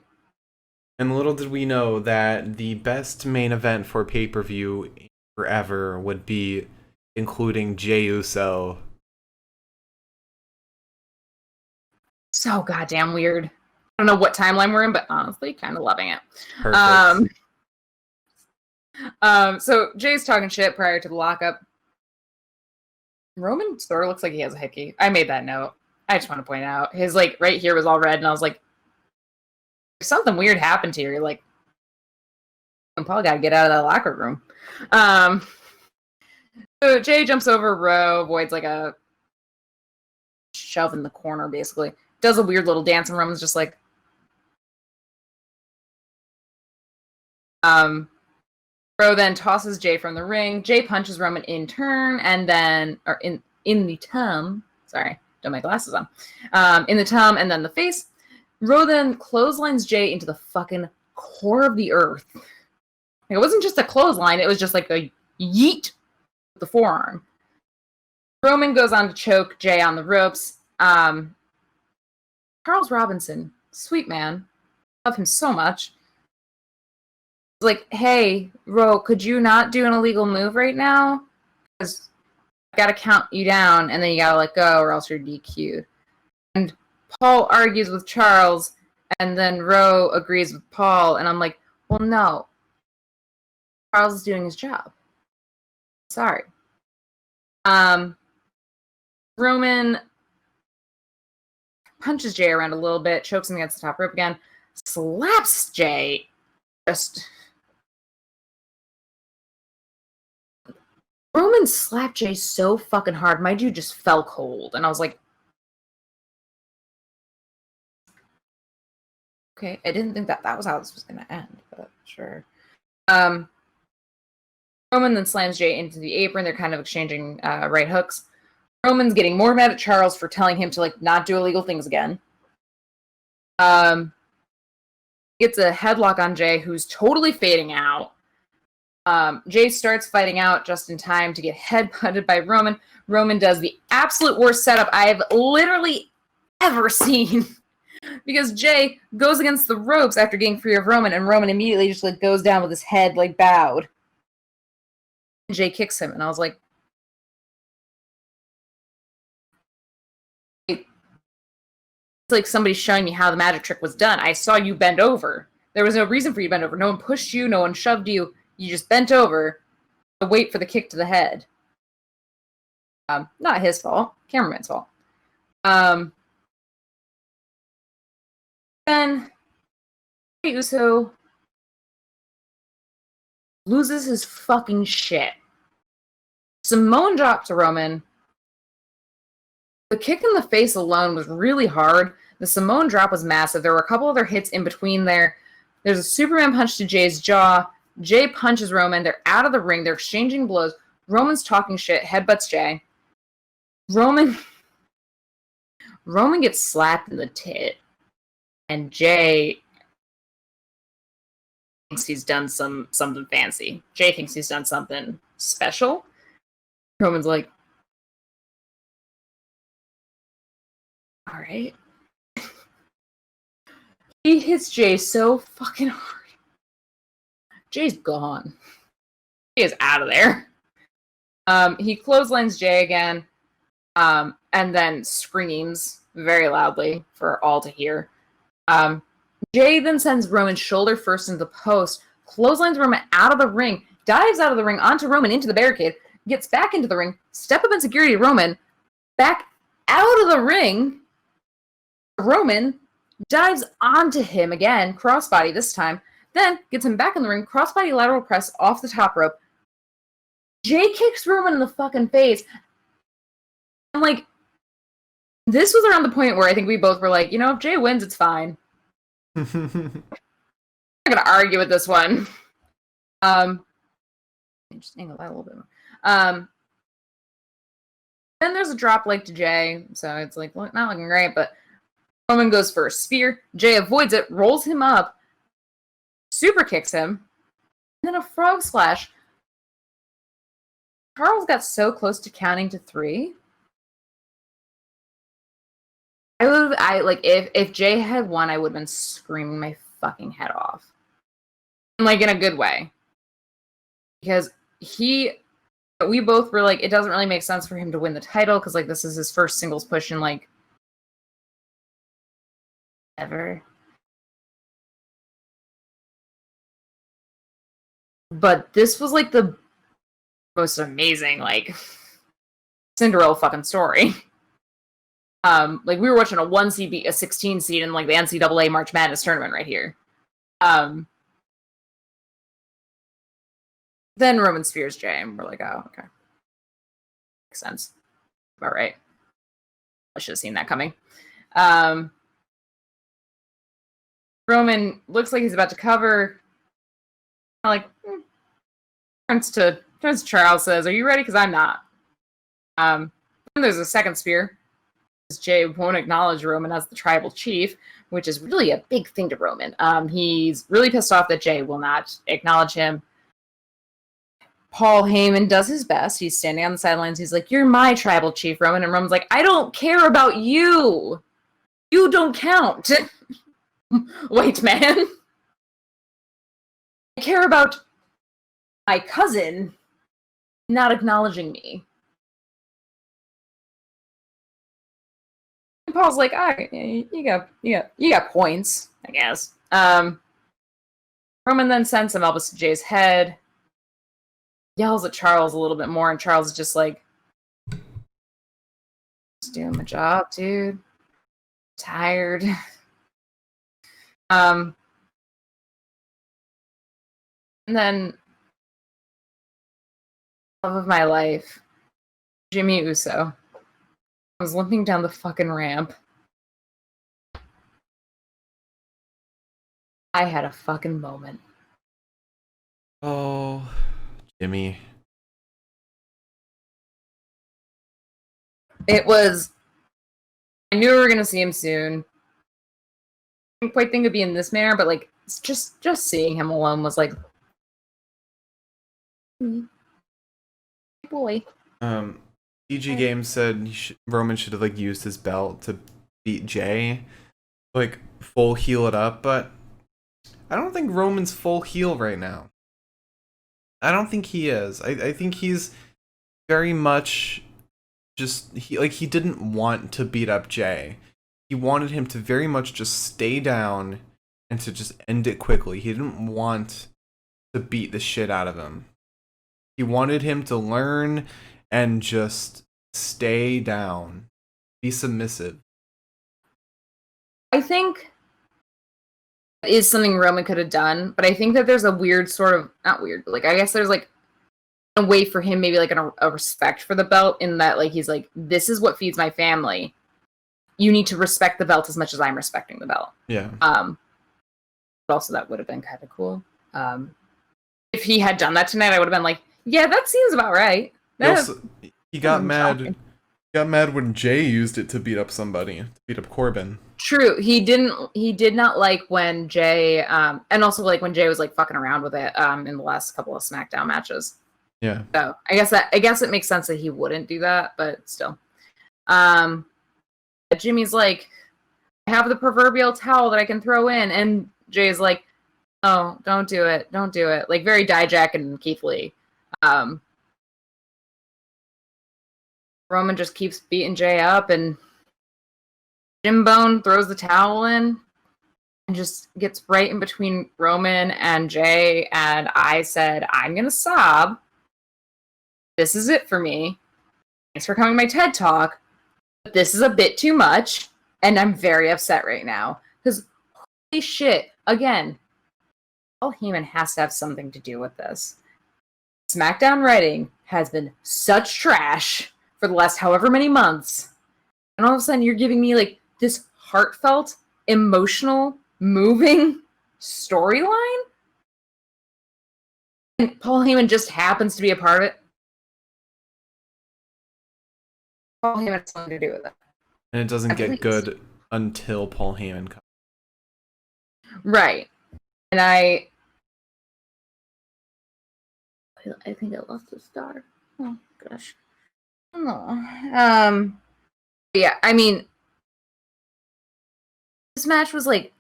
And little did we know that the best main event for pay-per-view forever would be including Jey Uso. So goddamn weird. I don't know what timeline we're in, but honestly, kind of loving it. Perfect. So Jay's talking shit prior to the lockup. Roman sort of looks like he has a hickey. I made that note. I just want to point out his like right here was all red, and I was like, something weird happened here. You're like, Paul got to get out of that locker room. So Jay jumps over Rowe, avoids like a shove in the corner, basically. Does a weird little dance, and Roman's just like, Rowe then tosses Jay from the ring. Jay punches Roman in turn, and then, or in the tum. Sorry, don't have my glasses on. In the tum, and then the face. Rowe then clotheslines Jay into the fucking core of the earth. It wasn't just a clothesline, it was just like a yeet with the forearm. Roman goes on to choke Jay on the ropes. Charles Robinson, sweet man. Love him so much. Like, hey, Rowe, could you not do an illegal move right now? Because I gotta count you down, and then you gotta let go, or else you're DQ'd. And Paul argues with Charles, And then Ro agrees with Paul, and I'm like, well, no. Charles is doing his job. Sorry. Roman punches Jay around a little bit, chokes him against the top rope again, slaps Jay. Roman slapped Jay so fucking hard, my dude just fell cold. And I was like, okay, I didn't think that was how this was going to end, but sure. Roman then slams Jay into the apron. They're kind of exchanging right hooks. Roman's getting more mad at Charles for telling him to like not do illegal things again. Gets a headlock on Jay, who's totally fading out. Jay starts fighting out just in time to get headbutted by Roman. Roman does the absolute worst setup I've literally ever seen. Because Jay goes against the ropes after getting free of Roman, and Roman immediately just like goes down with his head like bowed. And Jay kicks him, and I was like, it's like somebody showing me how the magic trick was done. I saw you bend over. There was no reason for you to bend over. No one pushed you. No one shoved you. You just bent over to wait for the kick to the head. Not his fault. Cameraman's fault. Then Uso loses his fucking shit. Samoan drop to Roman. The kick in the face alone was really hard. The Samoan drop was massive. There were a couple other hits in between there. There's a Superman punch to Jay's jaw. Jay punches Roman. They're out of the ring. They're exchanging blows. Roman's talking shit. Headbutts Jay. Roman gets slapped in the tit. And Jay thinks he's done something fancy. Jay thinks he's done something special. Roman's like, all right. He hits Jay so fucking hard. Jay's gone. He is out of there. He clotheslines Jay again, and then screams very loudly for all to hear. Jay then sends Roman shoulder first into the post, clotheslines Roman out of the ring, dives out of the ring onto Roman into the barricade, gets back into the ring, step up in security Roman, back out of the ring. Roman dives onto him again, crossbody this time, then gets him back in the ring, crossbody lateral press off the top rope. Jay kicks Roman in the fucking face. And like, this was around the point where I think we both were like, you know, if Jay wins, it's fine. I'm not gonna argue with this one. Just angle that a little bit more. Then there's a drop leg to Jay, so it's like not looking great, but Roman goes for a spear. Jay avoids it, rolls him up, super kicks him, and then a frog splash. Charles got so close to counting to 3. If Jay had won, I would have been screaming my fucking head off. And like in a good way. Because we both were like, it doesn't really make sense for him to win the title, because like this is his first singles push in like ever. But this was like the most amazing, like, Cinderella fucking story. Like we were watching a 1 seed beat a 16 seed in like the NCAA March Madness tournament right here. Then Roman spears Jay, and we're like, oh, okay. Makes sense. All right. I should have seen that coming. Roman looks like he's about to cover. Like, turns to Charles, says, are you ready? Because I'm not. Then there's a second spear. Jay won't acknowledge Roman as the tribal chief, which is really a big thing to Roman. He's really pissed off that Jay will not acknowledge him. Paul Heyman does his best. He's standing on the sidelines. He's like, you're my tribal chief, Roman. And Roman's like, I don't care about you. You don't count. Wait, man. I care about my cousin not acknowledging me. Paul's like, all right, you got points, I guess. Roman then sends some elbows to Jay's head, yells at Charles a little bit more, and Charles is just like, just doing my job, dude. Tired. And then love of my life, Jimmy Uso was limping down the fucking ramp. I had a fucking moment. Oh, Jimmy. It was. I knew we were gonna see him soon. I didn't quite think it'd be in this manner, but like just seeing him alone was like, boy. DG Games said Roman should have like used his belt to beat Jay, like full heal it up, but I don't think Roman's full heel right now. I don't think he is. I think he's very much just he didn't want to beat up Jay. He wanted him to very much just stay down and to just end it quickly. He didn't want to beat the shit out of him. He wanted him to learn and just stay down. Be submissive. I think that is something Roman could have done, but I think that there's a weird sort of, not weird, but like I guess there's like a way for him, maybe like a respect for the belt, in that like he's like, this is what feeds my family. You need to respect the belt as much as I'm respecting the belt. Yeah. But also that would have been kind of cool. If he had done that tonight, I would have been like, yeah, that seems about right. He got mad. He got mad when Jay used it to beat up somebody, to beat up Corbin. True. He did not like when Jay, and also like when Jay was like fucking around with it in the last couple of SmackDown matches. Yeah. So I guess it makes sense that he wouldn't do that, but still. Jimmy's like, I have the proverbial towel that I can throw in, and Jay's like, oh, don't do it. Like very Dijak and Keith Lee. Roman just keeps beating Jay up, and Jim Bone throws the towel in and just gets right in between Roman and Jay, and I said, I'm gonna sob. This is it for me. Thanks for coming to my TED Talk, but this is a bit too much, and I'm very upset right now. Because, holy shit, again, Paul Heyman has to have something to do with this. SmackDown writing has been such trash for the last however many months, and all of a sudden you're giving me like this heartfelt, emotional, moving storyline, and Paul Heyman just happens to be a part of it. Paul Heyman has something to do with it, and it doesn't get good until Paul Heyman comes. Right, and I think I lost a star. Oh gosh. Oh. Yeah, I mean, this match was like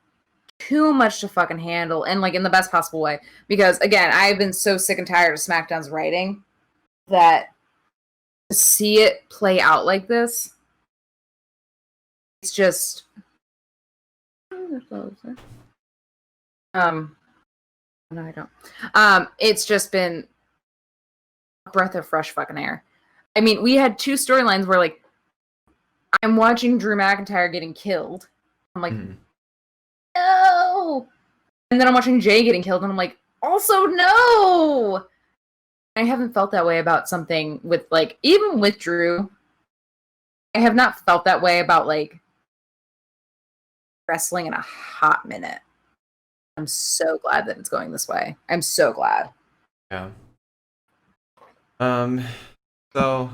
too much to fucking handle, and like in the best possible way, because again, I've been so sick and tired of SmackDown's writing that to see it play out like this, it's just no, I don't. It's just been a breath of fresh fucking air. I mean, we had two storylines where, like, I'm watching Drew McIntyre getting killed. I'm like, no! And then I'm watching Jay getting killed, and I'm like, also no! I haven't felt that way about something with, like, even with Drew, I have not felt that way about, like, wrestling in a hot minute. I'm so glad that it's going this way. I'm so glad. Yeah. So,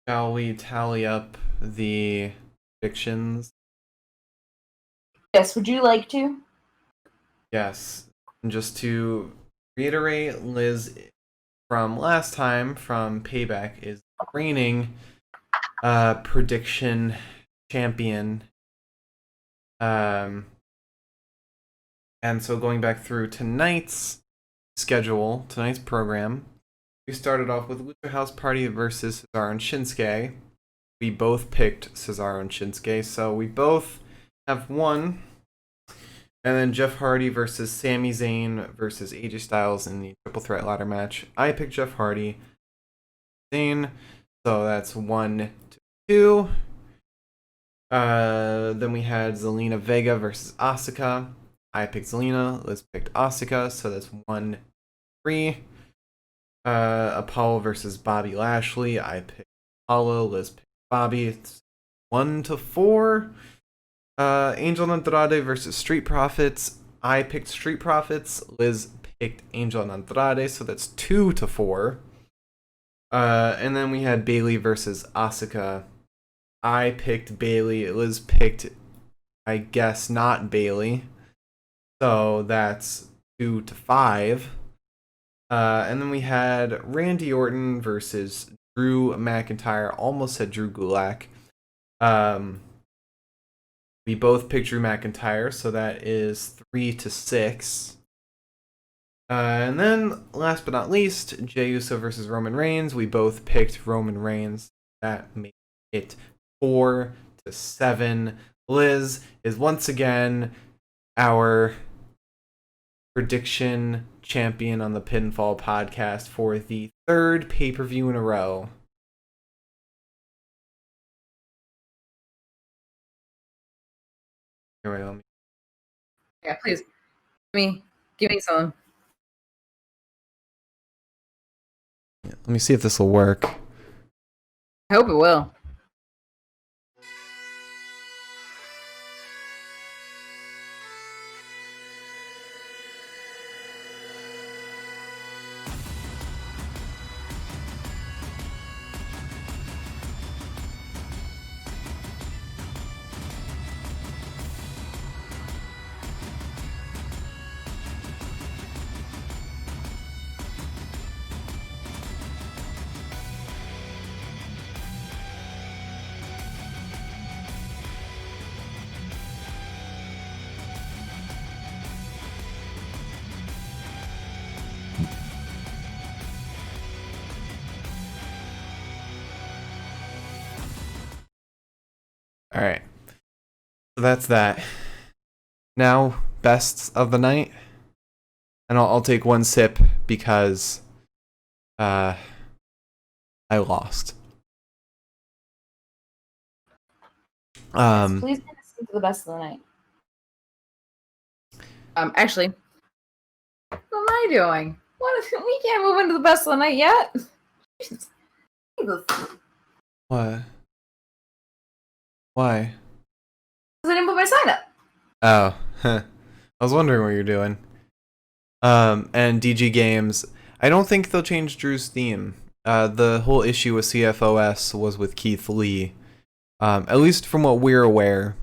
shall we tally up the predictions? Yes, would you like to? Yes. And just to reiterate, Liz from last time, from Payback, is reigning prediction champion. And so going back through tonight's schedule, tonight's program, we started off with Lucha House Party versus Cesaro and Shinsuke. we both picked Cesaro and Shinsuke, so we both have one. And then Jeff Hardy versus Sami Zayn versus AJ Styles in the triple threat ladder match. I picked Jeff Hardy, Zayn, so that's 1-2. Then we had Zelina Vega versus Asuka. I picked Zelina, Liz picked Asuka, so that's 1-3. Apollo versus Bobby Lashley. I picked Apollo, Liz picked Bobby. It's 1-4. Angel and Andrade versus Street Profits. I picked Street Profits. Liz picked Angel and Andrade, so that's 2-4. And then we had Bayley versus Asuka. I picked Bayley. Liz picked, I guess, not Bayley. So that's 2-5. And then we had Randy Orton versus Drew McIntyre. Almost said Drew Gulak. We both picked Drew McIntyre, so that is 3-6. And then, last but not least, Jey Uso versus Roman Reigns. We both picked Roman Reigns. That made it 4-7. Liz is once again our prediction champion on the Pinfall podcast for the third pay-per-view in a row. Here, yeah, please. Give me some. Yeah, let me see if this will work. I hope it will. All right. So that's that. Now, bests of the night. And I'll take one sip because I lost. Yes, please listen to the best of the night. Actually, what am I doing? We can't move into the best of the night yet. What? Why? Because I didn't put my sign up. Oh, I was wondering what you're doing. And DG Games, I don't think they'll change Drew's theme. The whole issue with CFOS was with Keith Lee. At least from what we're aware.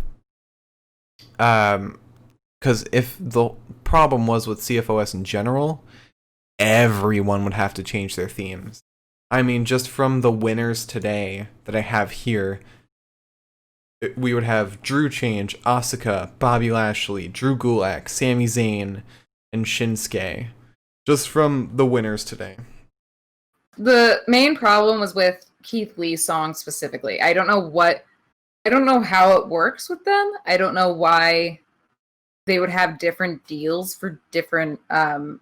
Because if the problem was with CFOS in general, everyone would have to change their themes. I mean, just from the winners today that I have here, we would have Drew change, Asuka, Bobby Lashley, Drew Gulak, Sami Zayn, and Shinsuke. Just from the winners today. The main problem was with Keith Lee's song specifically. I don't know how it works with them. I don't know why they would have different deals for different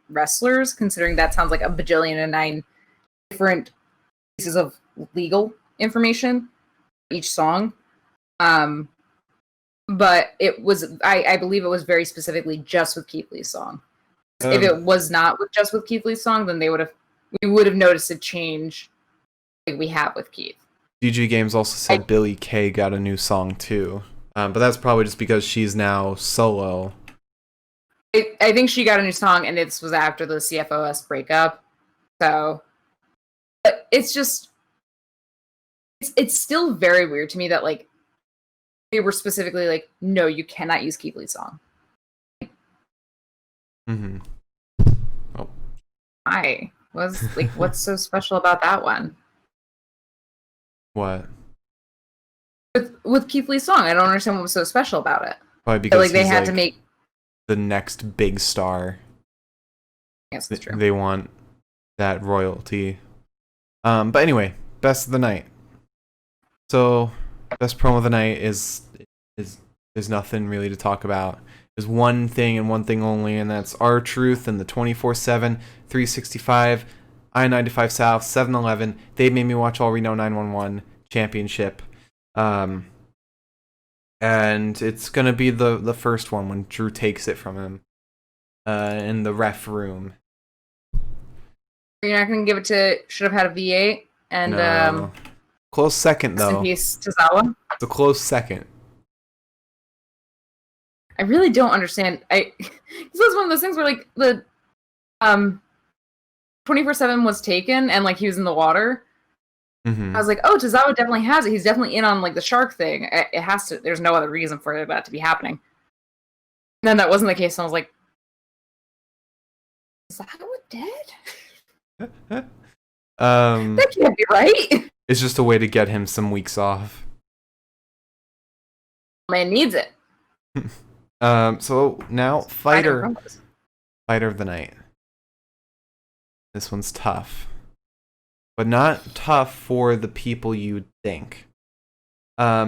wrestlers, considering that sounds like a bajillion and 9 different pieces of legal information each song. But it was, I believe it was very specifically just with Keith Lee's song. If it was not just with Keith Lee's song, then we would have noticed a change like we have with Keith. DG Games also said Billie Kay got a new song too. But that's probably just because she's now solo. I think she got a new song, and this was after the CFOS breakup. So, but it's just, it's still very weird to me that like they were specifically like, no, you cannot use Keith Lee's song. Mm-hmm. Oh. What's so special about that one? What? With Keith Lee's song, I don't understand what was so special about it. Probably because they had to make the next big star. Yes, that's true. They want that royalty. But anyway, best of the night. So, best promo of the night is there's nothing really to talk about. There's one thing and one thing only, and that's R-Truth and the 24/7, 365, I-95 South, 7-Eleven. They made me watch all Reno 911 championship. And it's gonna be the first one when Drew takes it from him in the ref room. You're not gonna give it to should have had a V8 and No. Close second though. rest in peace to Zawa. It's a close second. I really don't understand. This was one of those things where like the 24/7 was taken and like he was in the water. Mm-hmm. I was like, oh, Tozawa definitely has it. He's definitely in on like the shark thing. It has to. There's no other reason for that to be happening. And then that wasn't the case. And I was like, is Zawa dead? That can't be right. It's just a way to get him some weeks off. Man needs it. So now fighter of the night. This one's tough, but not tough for the people you'd think.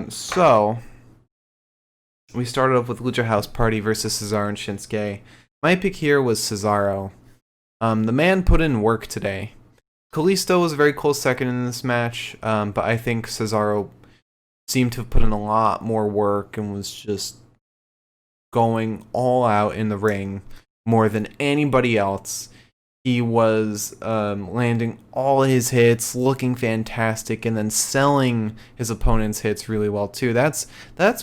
So we started off with Lucha House Party versus Cesaro and Shinsuke. My pick here was Cesaro. The man put in work today. Kalisto was a very close second in this match, but I think Cesaro seemed to have put in a lot more work and was just going all out in the ring more than anybody else. He was landing all his hits, looking fantastic, and then selling his opponent's hits really well too. That's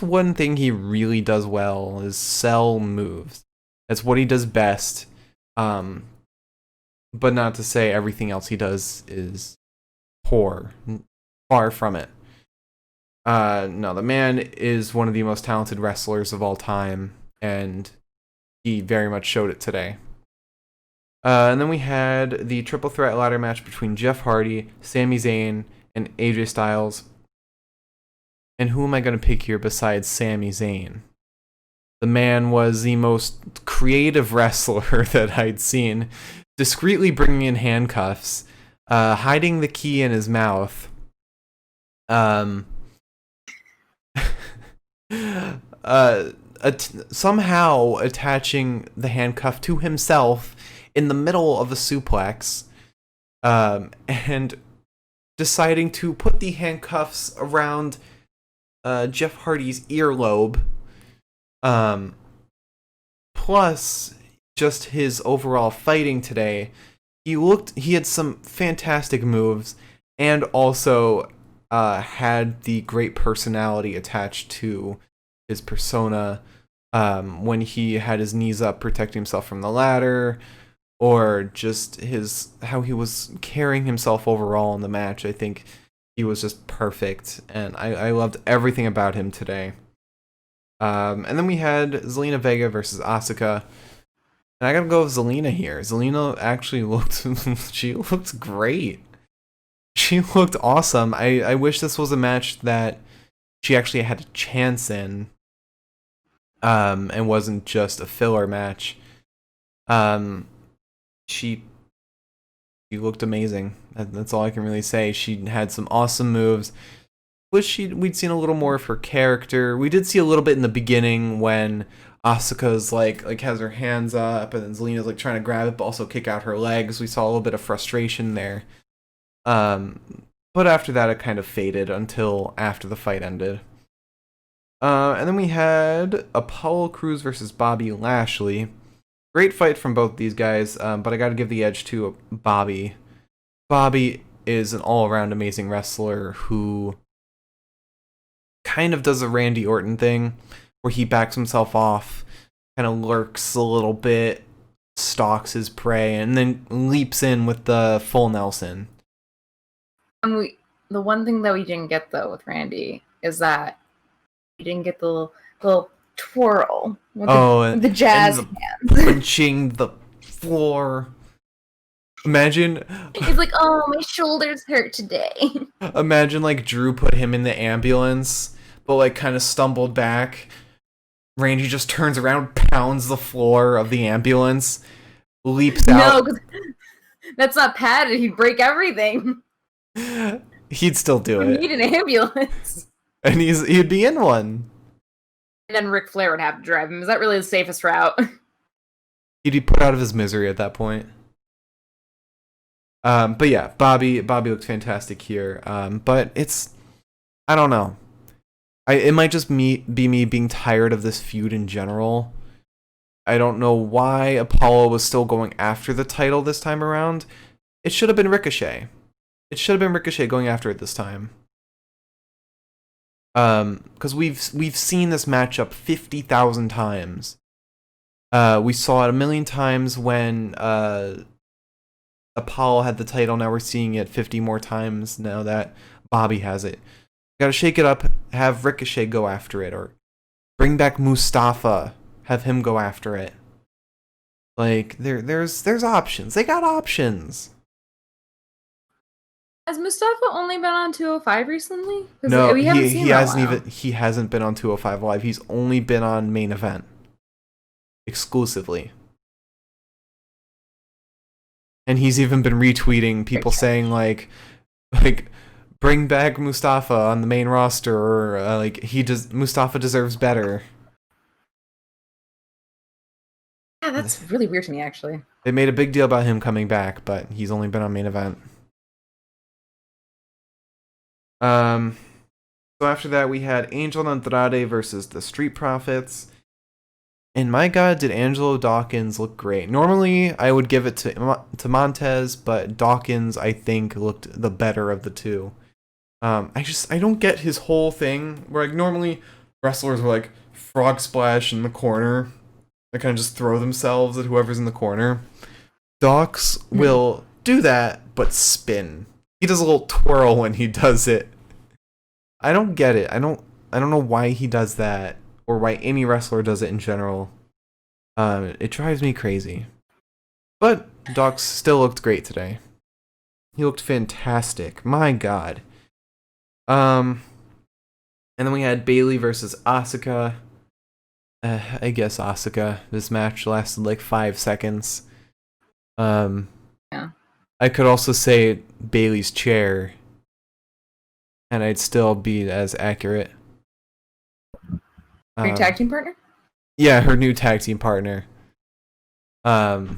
one thing he really does well, is sell moves. That's what he does best. But not to say everything else he does is poor. Far from it. No, the man is one of the most talented wrestlers of all time, and he very much showed it today. And then we had the triple threat ladder match between Jeff Hardy, Sami Zayn, and AJ Styles. And who am I going to pick here besides Sami Zayn? The man was the most creative wrestler that I'd seen, discreetly bringing in handcuffs, hiding the key in his mouth, somehow attaching the handcuff to himself in the middle of a suplex, and deciding to put the handcuffs around Jeff Hardy's earlobe, plus just his overall fighting today. He had some fantastic moves, and also had the great personality attached to his persona, when he had his knees up protecting himself from the ladder, or just how he was carrying himself overall in the match. I think he was just perfect, and I loved everything about him today. And then we had Zelina Vega versus Asuka. And I gotta go with Zelina here. Zelina actually she looked great. She looked awesome. I wish this was a match that she actually had a chance in, and wasn't just a filler match. She looked amazing. That's all I can really say. She had some awesome moves. Wish we'd seen a little more of her character. We did see a little bit in the beginning when Asuka's like has her hands up, and then Zelina's like trying to grab it but also kick out her legs. We saw a little bit of frustration there. But after that it kind of faded until after the fight ended. And then we had Apollo Crews versus Bobby Lashley. Great fight from both these guys, but I gotta give the edge to Bobby. Bobby is an all-around amazing wrestler who kind of does a Randy Orton thing, where he backs himself off, kind of lurks a little bit, stalks his prey, and then leaps in with the full Nelson. And the one thing that we didn't get, though, with Randy is that we didn't get the little twirl with the jazz hands. Punching the floor. Imagine. He's like, oh, my shoulders hurt today. Imagine, like, Drew put him in the ambulance, but, like, kind of stumbled back. Randy just turns around, pounds the floor of the ambulance, leaps out. No, that's not padded. He'd break everything. He'd still do We it. need an ambulance. And he'd be in one. And then Ric Flair would have to drive him. Is that really the safest route? He'd be put out of his misery at that point. But yeah, Bobby looked fantastic here. But it's, I don't know. It might just be me being tired of this feud in general. I don't know why Apollo was still going after the title this time around. It should have been Ricochet. It should have been Ricochet going after it this time. Because we've seen this matchup 50,000 times. We saw it a million times when Apollo had the title. Now we're seeing it 50 more times now that Bobby has it. Gotta shake it up, have Ricochet go after it, or bring back Mustafa, have him go after it. Like, there's options. They got options. Has Mustafa only been on 205 recently? No, we haven't seen he hasn't been on 205 Live. He's only been on Main Event. Exclusively. And he's even been retweeting people saying like bring back Mustafa on the main roster, or Mustafa deserves better. Yeah, that's really weird to me, actually. They made a big deal about him coming back, but he's only been on Main Event. So after that, we had Angel Andrade versus the Street Profits. And my God, did Angelo Dawkins look great. Normally, I would give it to Montez, but Dawkins, I think, looked the better of the two. I don't get his whole thing, where like normally wrestlers are like frog splash in the corner. They kind of just throw themselves at whoever's in the corner. Dox will do that, but spin. He does a little twirl when he does it. I don't get it. I don't know why he does that, or why any wrestler does it in general. It drives me crazy. But Dox still looked great today. He looked fantastic. My God. And then we had Bayley versus Asuka. I guess Asuka. This match lasted like 5 seconds. Yeah. I could also say Bayley's chair, and I'd still be as accurate. Your tag team partner? Yeah, her new tag team partner. But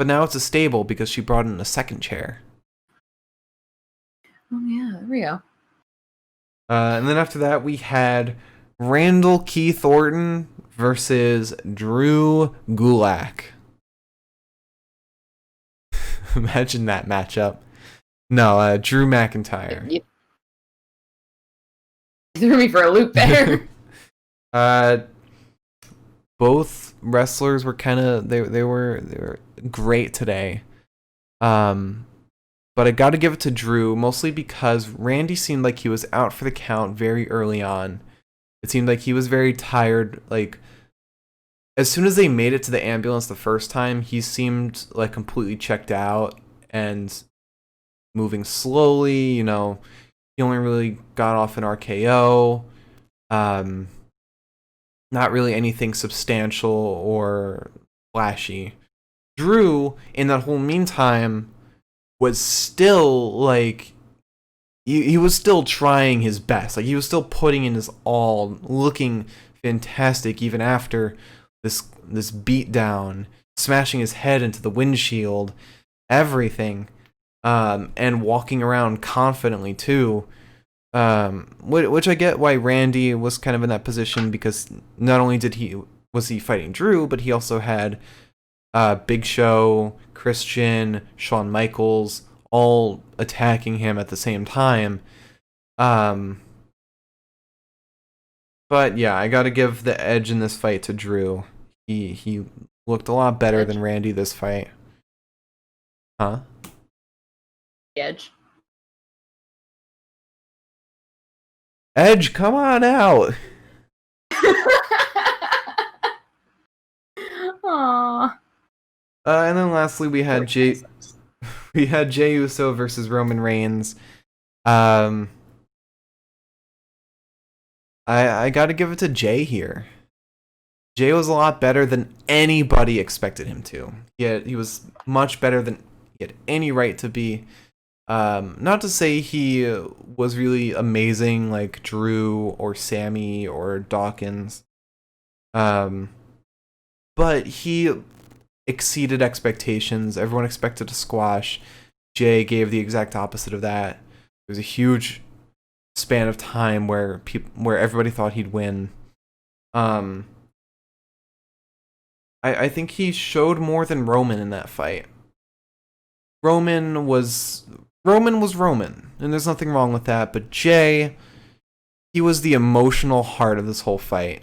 now it's a stable because she brought in a second chair. Oh yeah, there we go. And then after that, we had Randall Keith Orton versus Drew Gulak. Imagine that matchup. No, Drew McIntyre. You threw me for a loop there. Both wrestlers were kind of they were great today. But I got to give it to Drew, mostly because Randy seemed like he was out for the count very early on. It seemed like he was very tired. Like, as soon as they made it to the ambulance the first time, he seemed like completely checked out and moving slowly. You know, he only really got off an RKO. Not really anything substantial or flashy. Drew, in that whole meantime, was still like he was still trying his best. Like, he was still putting in his all, looking fantastic even after this beat down, smashing his head into the windshield, everything, and walking around confidently too. Which I get why Randy was kind of in that position, because not only was he fighting Drew, but he also had Big Show, Christian, Shawn Michaels, all attacking him at the same time. But yeah, I gotta give the edge in this fight to Drew. He looked a lot better than Randy this fight. Huh? Edge. Edge, come on out. Aww. And then lastly, we had Jey Uso versus Roman Reigns. I got to give it to Jey here. Jey was a lot better than anybody expected him to. He was much better than he had any right to be. Not to say he was really amazing like Drew or Sami or Dawkins. But he exceeded expectations. Everyone expected a squash. Jay gave the exact opposite of that. There was a huge span of time where everybody thought he'd win. I think he showed more than Roman in that fight. Roman was Roman, and there's nothing wrong with that, but Jay, he was the emotional heart of this whole fight.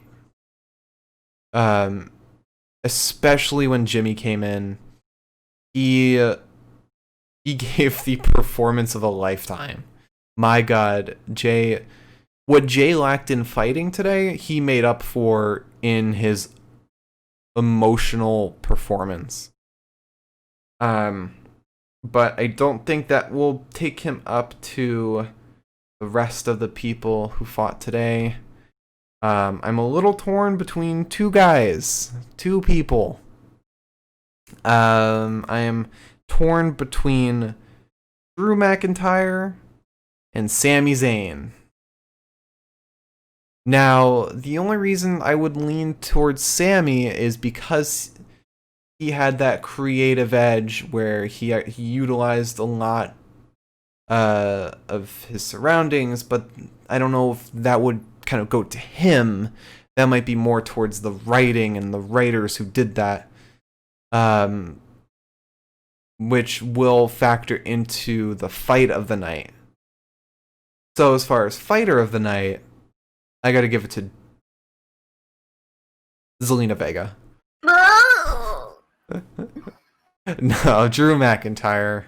Especially when Jimmy came in. He gave the performance of a lifetime. My God, what Jay lacked in fighting today, he made up for in his emotional performance. But I don't think that will take him up to the rest of the people who fought today. I'm a little torn between two people. I am torn between Drew McIntyre and Sami Zayn. Now, the only reason I would lean towards Sami is because he had that creative edge where he utilized a lot of his surroundings, but I don't know if that would kind of go to him. That might be more towards the writing and the writers who did that, which will factor into the fight of the night. So as far as fighter of the night, I gotta give it to Zelina Vega. No, Drew McIntyre.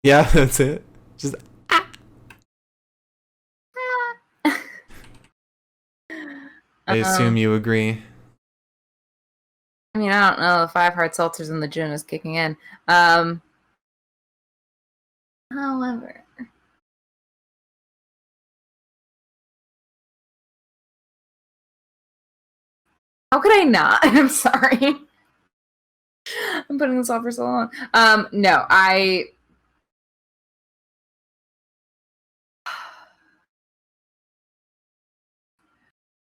Yeah, that's it. Just I assume you agree. I mean, I don't know. The 5 hard seltzers in the gym is kicking in. However, how could I not? I'm sorry. I'm putting this off for so long. No,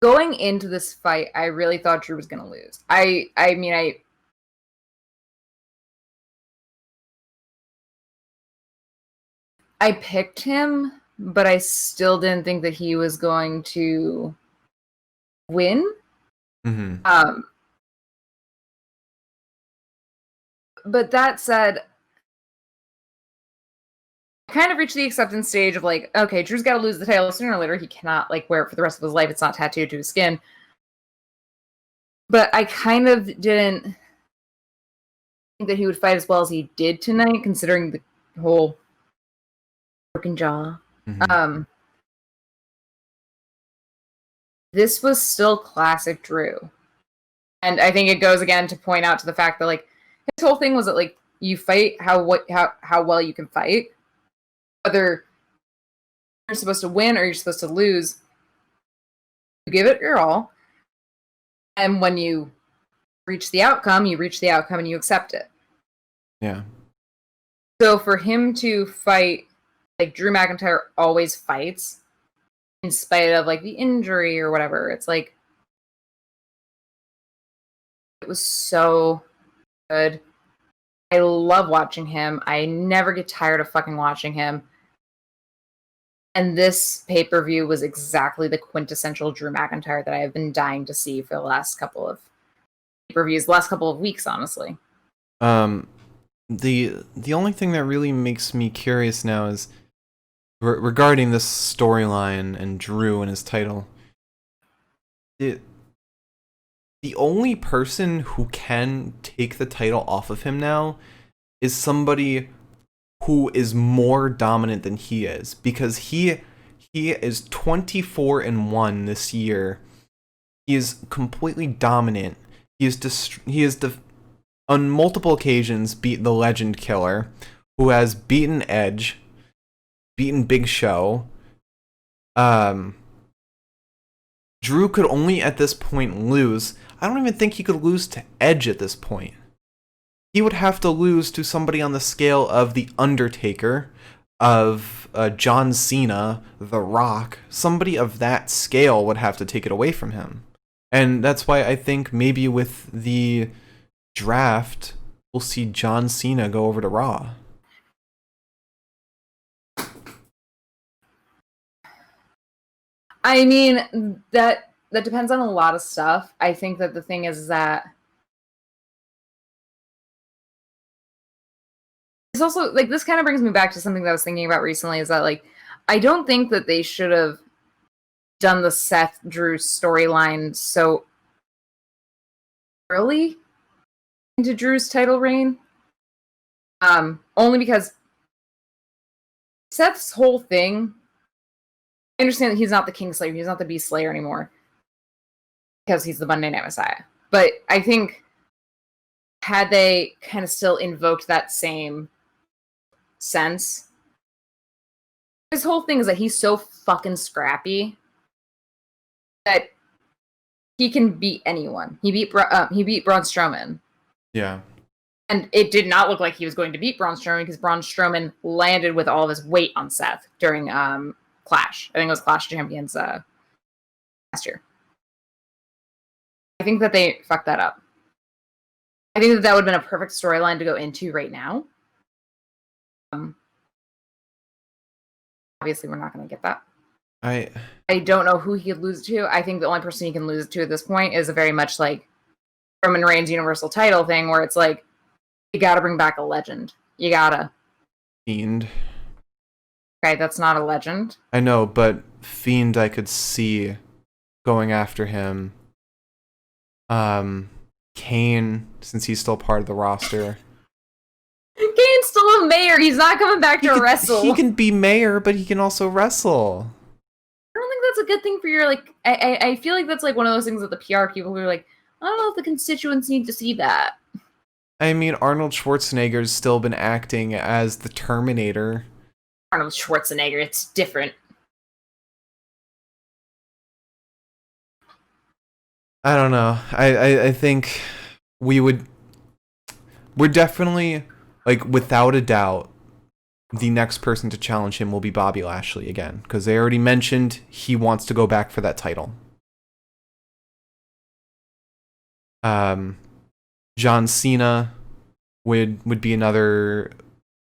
going into this fight, I really thought Drew was gonna lose. I picked him, but I still didn't think that he was going to win. Mm-hmm. But that said, I kind of reached the acceptance stage of like, okay, Drew's got to lose the title sooner or later. He cannot like wear it for the rest of his life. It's not tattooed to his skin. But I kind of didn't think that he would fight as well as he did tonight, considering the whole broken jaw. Mm-hmm. This was still classic Drew. And I think it goes again to point out to the fact that like his whole thing was that like you fight how well you can fight. Whether you're supposed to win or you're supposed to lose, you give it your all. And when you reach the outcome and you accept it. Yeah. So for him to fight, like Drew McIntyre always fights in spite of like the injury or whatever. It's like, it was so good. I love watching him. I never get tired of fucking watching him. And this pay-per-view was exactly the quintessential Drew McIntyre that I have been dying to see for the last couple of pay-per-views, the last couple of weeks, honestly. The only thing that really makes me curious now is regarding this storyline and Drew and his title. The only person who can take the title off of him now is somebody who is more dominant than he is, because he is 24-1 this year. He is completely dominant. He is on multiple occasions beat the Legend Killer, who has beaten Edge, beaten Big Show. Drew could only at this point lose. I don't even think he could lose to Edge at this point. he would have to lose to somebody on the scale of The Undertaker, of John Cena, The Rock. Somebody of that scale would have to take it away from him. And that's why I think maybe with the draft, we'll see John Cena go over to Raw. I mean, that depends on a lot of stuff. I think that the thing is that it's also, like, this kind of brings me back to something that I was thinking about recently, is that, like, I don't think that they should have done the Seth Drew storyline so early into Drew's title reign. Only because Seth's whole thing, I understand that he's not the Kingslayer, he's not the Beast Slayer anymore, because he's the Monday Night Messiah. But I think had they kind of still invoked that same sense, his whole thing is that he's so fucking scrappy that he can beat anyone. He beat Braun Strowman. Yeah. And it did not look like he was going to beat Braun Strowman because Braun Strowman landed with all of his weight on Seth during Clash. I think it was Clash of Champions last year. I think that they fucked that up. I think that would have been a perfect storyline to go into right now. Obviously, we're not going to get that. I don't know who he could lose to. I think the only person he can lose to at this point is a very much like Roman Reigns Universal title thing, where it's like, you gotta bring back a legend. You gotta. Fiend. Okay, that's not a legend. I know, but Fiend I could see going after him. Kane, since he's still part of the roster. Kane's still a mayor. He's not coming back to wrestle. He can be mayor, but he can also wrestle. I don't think that's a good thing for your, like, I feel like that's like one of those things that the PR people who are like, I don't know if the constituents need to see that. I mean, Arnold Schwarzenegger's still been acting as the Terminator. Arnold Schwarzenegger, it's different. I don't know. I think we're definitely, like, without a doubt, the next person to challenge him will be Bobby Lashley again, because they already mentioned he wants to go back for that title. John Cena would be another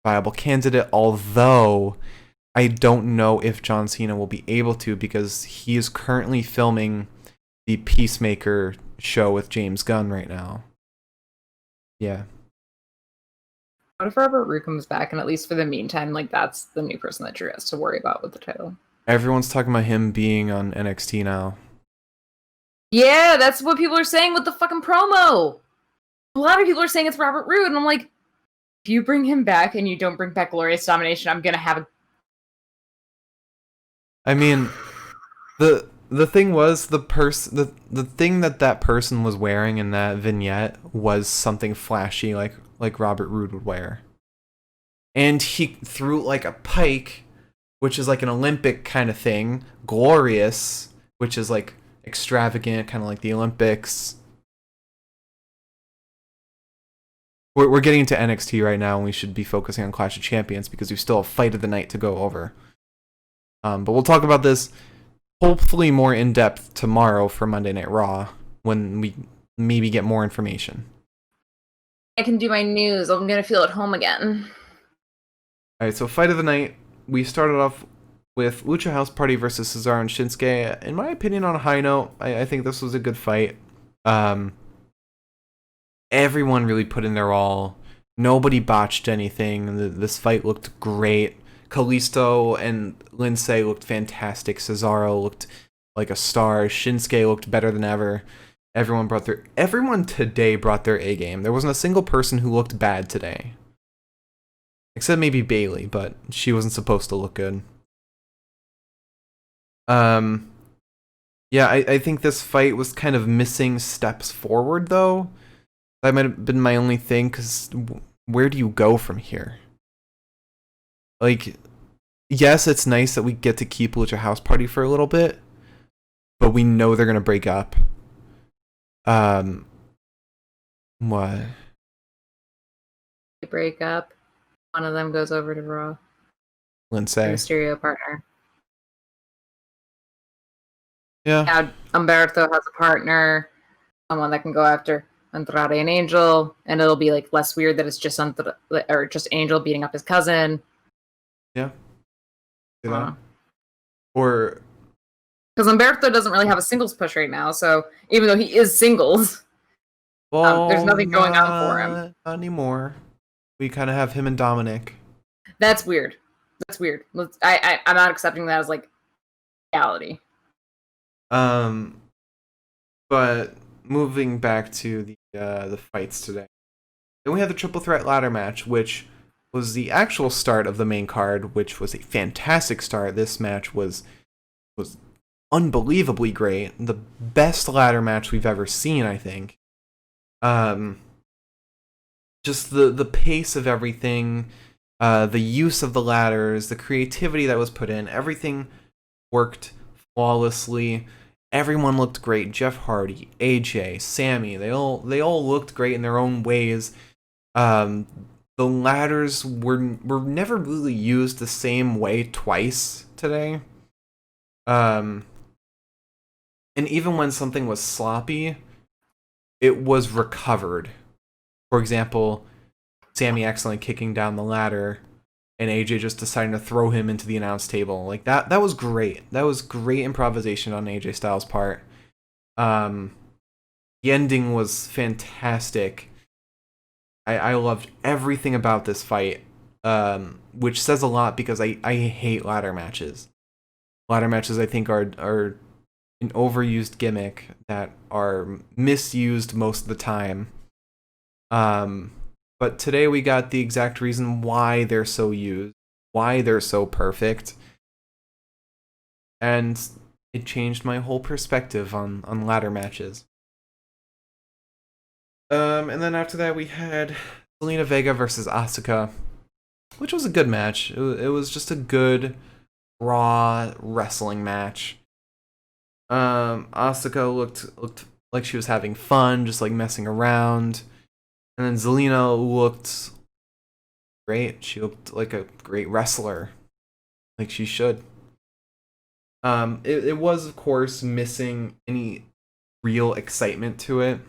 viable candidate, although I don't know if John Cena will be able to, because he is currently filming the Peacemaker show with James Gunn right now. Yeah. What if Robert Roode comes back, and at least for the meantime, like, that's the new person that Drew has to worry about with the title? Everyone's talking about him being on NXT now. Yeah, that's what people are saying with the fucking promo. A lot of people are saying it's Robert Roode, and I'm like, if you bring him back and you don't bring back Glorious Domination, I'm gonna have a... I mean, the thing was, the thing that person was wearing in that vignette was something flashy, like Robert Roode would wear. And he threw like a pike, which is like an Olympic kind of thing, Glorious, which is like extravagant, kind of like the Olympics. We're getting into NXT right now, and we should be focusing on Clash of Champions because we still have Fight of the Night to go over. But we'll talk about this hopefully more in depth tomorrow for Monday Night Raw, when we maybe get more information. I can do my news. I'm gonna feel at home again. Alright, so Fight of the Night. We started off with Lucha House Party versus Cesaro and Shinsuke. In my opinion, on a high note, I think this was a good fight. Everyone really put in their all. Nobody botched anything. This fight looked great. Kalisto and Lindsay looked fantastic. Cesaro looked like a star. Shinsuke looked better than ever. Everyone today brought their A game. There wasn't a single person who looked bad today. Except maybe Bayley, but she wasn't supposed to look good. Yeah, I think this fight was kind of missing steps forward, though. That might have been my only thing, because where do you go from here? Like, yes, it's nice that we get to keep Lucha House Party for a little bit, but we know they're going to break up. What? break up. One of them goes over to Raw. Lindsay. Mysterio partner. Yeah. Now Umberto has a partner, someone that can go after Andrade and Angel, and it'll be like less weird that it's just just Angel beating up his cousin. Yeah. Or because Umberto doesn't really have a singles push right now, so even though he is singles, there's nothing going on for him. Not anymore. We kind of have him and Dominic. That's weird. I'm not accepting that as like reality. But moving back to the fights today, then we had the triple threat ladder match, which was the actual start of the main card, which was a fantastic start. This match was unbelievably great, the best ladder match we've ever seen, I think. Just the pace of everything, the use of the ladders, the creativity that was put in, everything worked flawlessly. Everyone looked great. Jeff Hardy, AJ, Sami, they all looked great in their own ways. The ladders were never really used the same way twice today. And even when something was sloppy, it was recovered. For example, Sami accidentally kicking down the ladder and AJ just deciding to throw him into the announce table. Like that was great. That was great improvisation on AJ Styles' part. The ending was fantastic. I loved everything about this fight, which says a lot because I hate ladder matches. Ladder matches, I think, are an overused gimmick that are misused most of the time. But today we got the exact reason why they're so used, why they're so perfect. And it changed my whole perspective on ladder matches. And then after that we had Zelina Vega versus Asuka, which was a good match. It was just a good, raw wrestling match. Asuka looked like she was having fun, just like messing around. And then Zelina looked great. She looked like a great wrestler, like she should. It was, of course, missing any real excitement to it.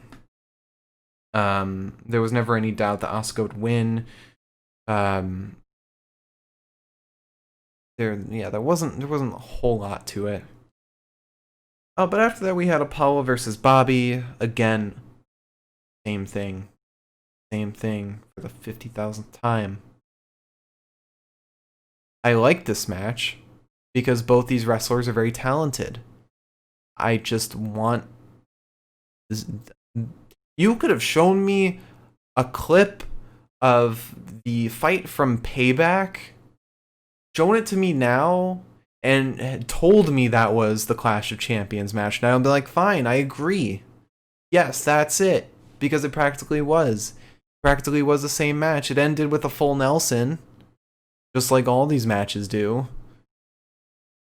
There was never any doubt that Asuka would win. There wasn't a whole lot to it. But after that we had Apollo versus Bobby. Again, same thing for the 50,000th time. I like this match because both these wrestlers are very talented. I just want this. You could have shown me a clip of the fight from Payback, shown it to me now, and had told me that was the Clash of Champions match. Now I'd be like, fine, I agree. Yes, that's it. Because it practically was. Practically was the same match. It ended with a full Nelson, just like all these matches do.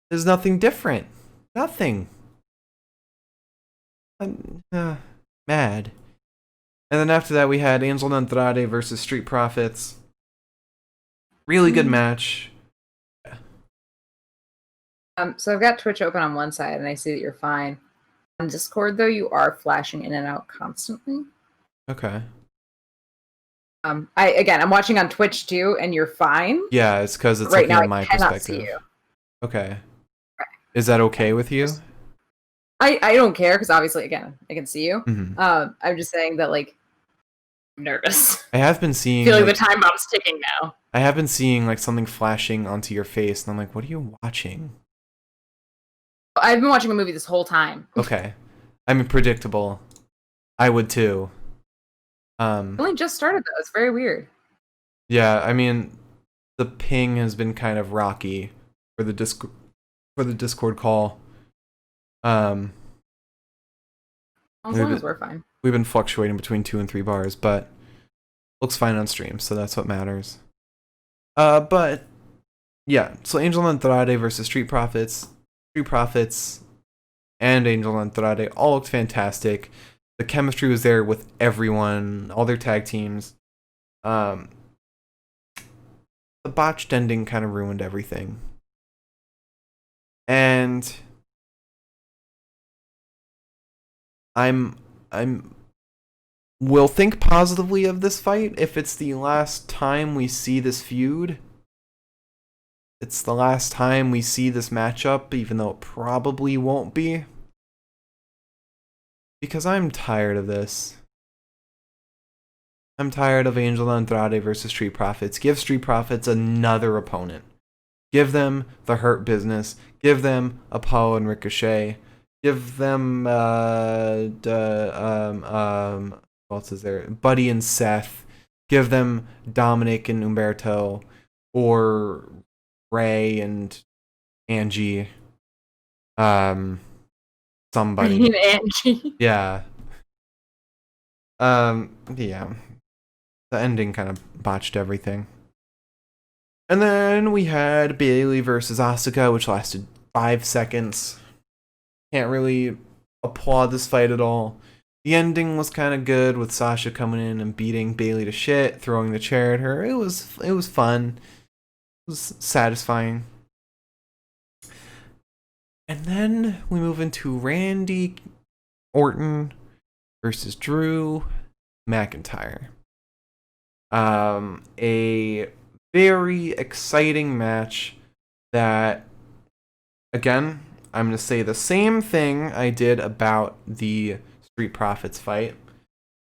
There's nothing different. Nothing. I'm mad. And then after that we had Angel and Andrade versus Street Profits. Really good match. So I've got Twitch open on one side and I see that you're fine. On Discord though, you are flashing in and out constantly. Okay. I'm watching on Twitch too, and you're fine. Yeah, it's because it's right now on my perspective. See you. Okay. Right. Is that okay with you? I don't care because obviously, again, I can see you. Mm-hmm. I'm just saying that like I'm nervous. I have been seeing. I feel like the time bomb's ticking now. I have been seeing like something flashing onto your face, and I'm like, "What are you watching?" I've been watching a movie this whole time. Okay, I mean, predictable. I would too. I only just started though. It's very weird. Yeah, I mean, the ping has been kind of rocky for the Discord call. As long as we're fine. We've been fluctuating between 2 and 3 bars, but looks fine on stream, so that's what matters. But yeah, so Angel and Andrade versus Street Profits. Street Profits and Angel and Andrade all looked fantastic. The chemistry was there with everyone, all their tag teams. the botched ending kind of ruined everything. And we'll think positively of this fight if it's the last time we see this feud. It's the last time we see this matchup, even though it probably won't be. Because I'm tired of this. I'm tired of Angel Andrade versus Street Profits. Give Street Profits another opponent. Give them the Hurt Business. Give them Apollo and Ricochet. Give them what else is there? Buddy and Seth. Give them Dominic and Umberto, or Ray and Angie. Somebody. Ray and Angie. Yeah. Yeah. The ending kind of botched everything. And then we had Bayley versus Asuka, which lasted 5 seconds. Can't really applaud this fight at all. The ending was kind of good, with Sasha coming in and beating Bayley to shit, throwing the chair at her. It was fun. It was satisfying. And then we move into Randy Orton versus Drew McIntyre. A very exciting match that, again, I'm going to say the same thing I did about the Street Profits fight,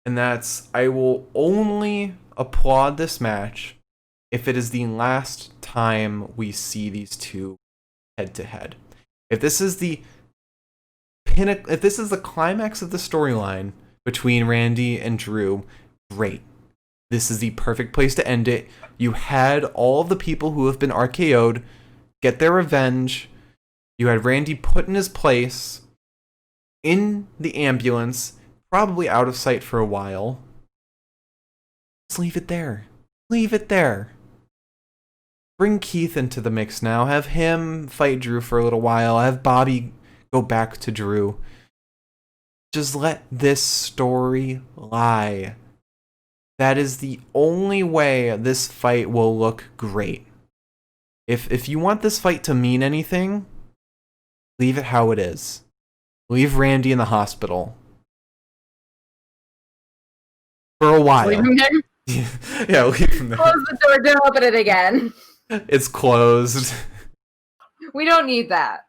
and that's, I will only applaud this match if it is the last time we see these two head to head. If this is the if this is the climax of the storyline between Randy and Drew, great. This is the perfect place to end it. You had all of the people who have been RKO'd get their revenge. You had Randy put in his place in the ambulance, probably out of sight for a while. Just leave it there. Leave it there. Bring Keith into the mix now. Have him fight Drew for a little while. Have Bobby go back to Drew. Just let this story lie. That is the only way this fight will look great. If you want this fight to mean anything, leave it how it is. Leave Randy in the hospital. For a while. Leave him there? Yeah, leave him there. Close the door, don't open it again. It's closed. We don't need that.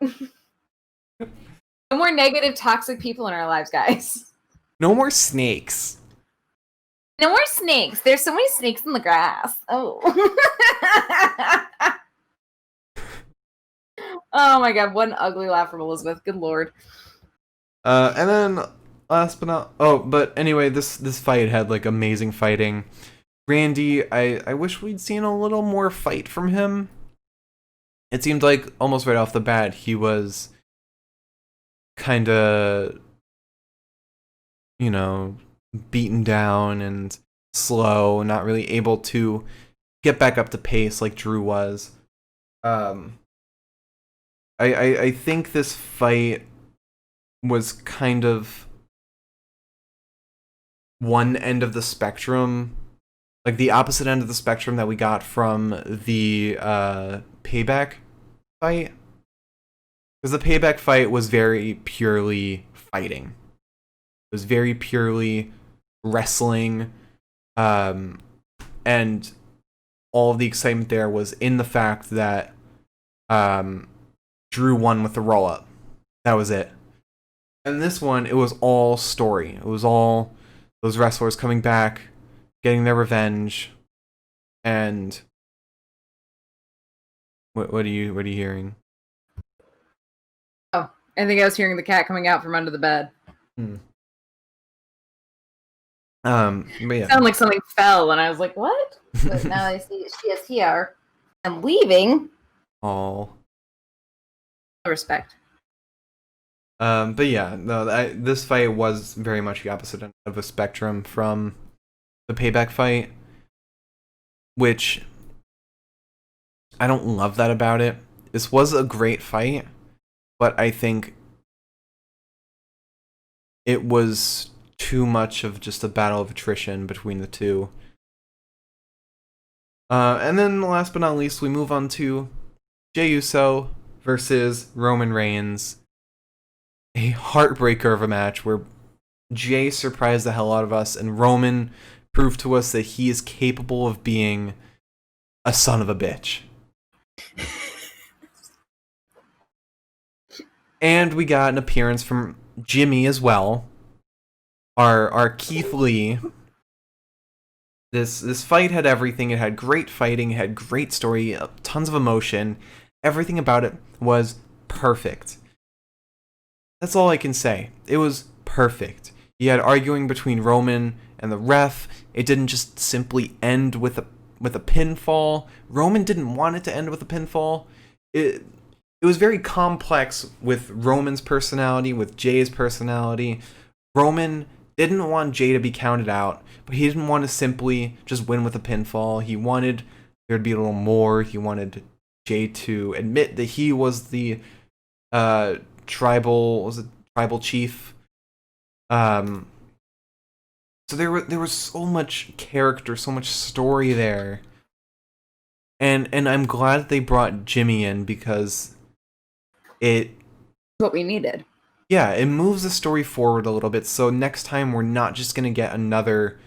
No more negative, toxic people in our lives, guys. No more snakes. No more snakes. There's so many snakes in the grass. Oh. Oh my god, what an ugly laugh from Elizabeth. Good lord. And then last but not but anyway, this fight had like amazing fighting. Randy, I wish we'd seen a little more fight from him. It seemed like almost right off the bat he was kinda, beaten down and slow, not really able to get back up to pace like Drew was. I think this fight was kind of one end of the spectrum, like the opposite end of the spectrum that we got from the Payback fight. Because the Payback fight was very purely fighting. It was very purely wrestling, and all of the excitement there was in the fact that Drew won with the roll-up. That was it. And this one, it was all story. It was all those wrestlers coming back, getting their revenge, and what are you hearing? Oh, I think I was hearing the cat coming out from under the bed. But yeah. It sounded like something fell, and I was like, "What?" But now I see she is here and leaving. Oh. Respect. But yeah, no, this fight was very much the opposite end of a spectrum from the Payback fight, which I don't love that about it. This was a great fight, but I think it was too much of just a battle of attrition between the two. And then last but not least, we move on to Jey Uso versus Roman Reigns. A heartbreaker of a match where Jey surprised the hell out of us, and Roman proved to us that he is capable of being a son of a bitch. And we got an appearance from Jimmy as well. Our Keith Lee. This fight had everything. It had great fighting, it had great story, tons of emotion. Everything about it was perfect. That's all I can say. It was perfect. You had arguing between Roman and the ref. It didn't just simply end with a pinfall. Roman didn't want it to end with a pinfall. It was very complex with Roman's personality, with Jey's personality. Roman didn't want Jey to be counted out, but he didn't want to simply just win with a pinfall. He wanted there to be a little more. He wanted Jey to admit that he was the tribal chief. So there was so much character, so much story there. And I'm glad they brought Jimmy in because it what we needed. Yeah, it moves the story forward a little bit. So next time we're not just gonna get another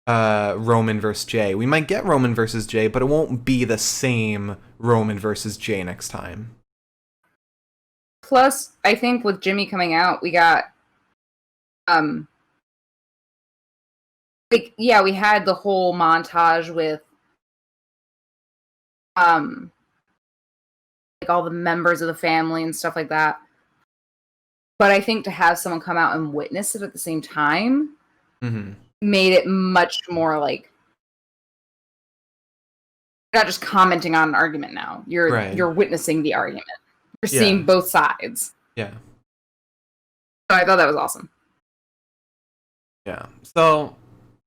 Roman versus Jey. We might get Roman versus Jey, but it won't be the same Roman versus Jey next time. Plus, I think with Jimmy coming out, we got we had the whole montage with all the members of the family and stuff like that. But I think to have someone come out and witness it at the same time made it much more like you're not just commenting on an argument now. You're witnessing the argument. You're seeing both sides. Yeah. So I thought that was awesome. Yeah. So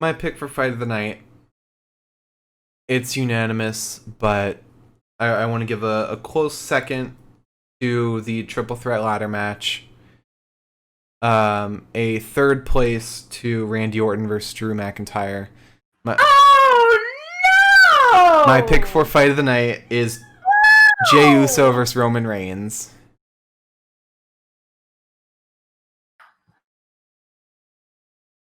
my pick for fight of the night, it's unanimous, but I want to give a close second to the triple threat ladder match. A third place to Randy Orton versus Drew McIntyre. Oh no! My pick for fight of the night is Jey Uso versus Roman Reigns.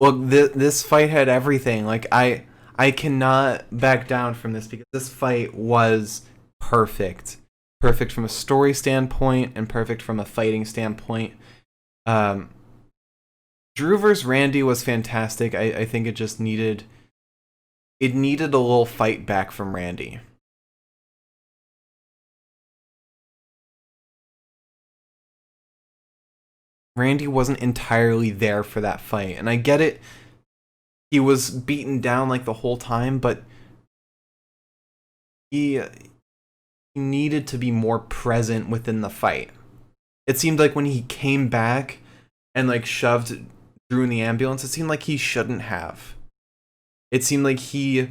Well, this fight had everything. Like I cannot back down from this because this fight was perfect. Perfect from a story standpoint and perfect from a fighting standpoint. Drew vs. Randy was fantastic. I think it just needed a little fight back from Randy. Randy wasn't entirely there for that fight, and I get it. He was beaten down like the whole time, but he needed to be more present within the fight. It seemed like when he came back and like shoved Drew in the ambulance, it seemed like he shouldn't have. It seemed like he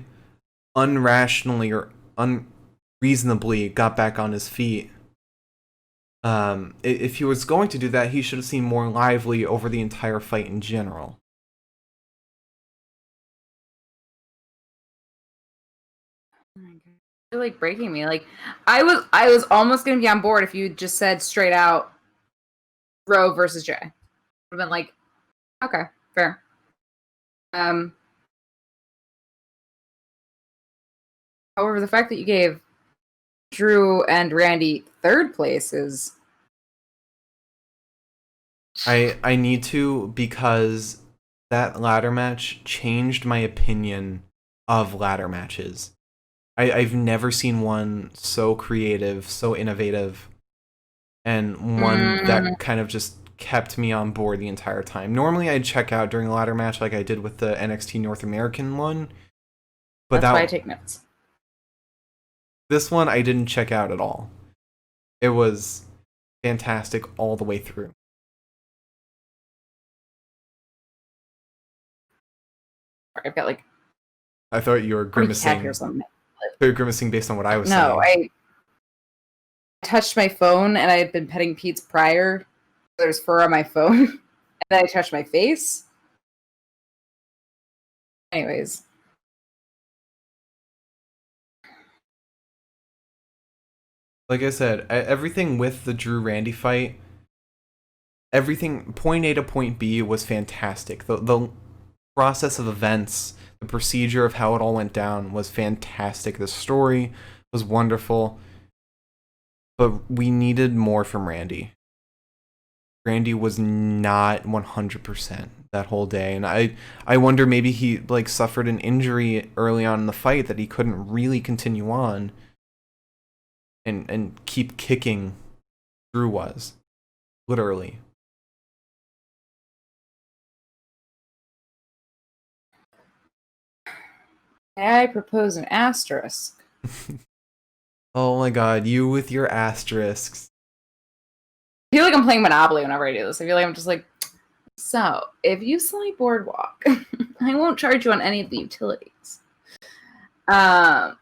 unrationally or unreasonably got back on his feet. If he was going to do that, he should have seemed more lively over the entire fight in general. Oh my God. You're like breaking me. Like I was almost gonna be on board if you just said straight out Roe versus Jey. Would have been like, okay, fair. However, the fact that you gave Drew and Randy third place is I need to, because that ladder match changed my opinion of ladder matches. I've never seen one so creative, so innovative, and one that kind of just kept me on board the entire time. Normally I'd check out during a ladder match like I did with the NXT North American one. But that's why I take notes. This one I didn't check out at all. It was fantastic all the way through. I've got like I thought you were grimacing. You're grimacing based on what I was saying. No, I touched my phone and I had been petting Pete's prior. There's fur on my phone. And then I touched my face. Anyways. Like I said, everything with the Drew Randy fight, everything point A to point B was fantastic. The process of events, the procedure of how it all went down was fantastic. The story was wonderful. But we needed more from Randy. Randy was not 100% that whole day, and I wonder maybe he like suffered an injury early on in the fight that he couldn't really continue on and keep kicking. Drew was literally. I propose an asterisk. Oh my god, you with your asterisks. I feel like I'm playing Monopoly whenever I do this. I feel like I'm just like, so if you sell me Boardwalk, I won't charge you on any of the utilities. But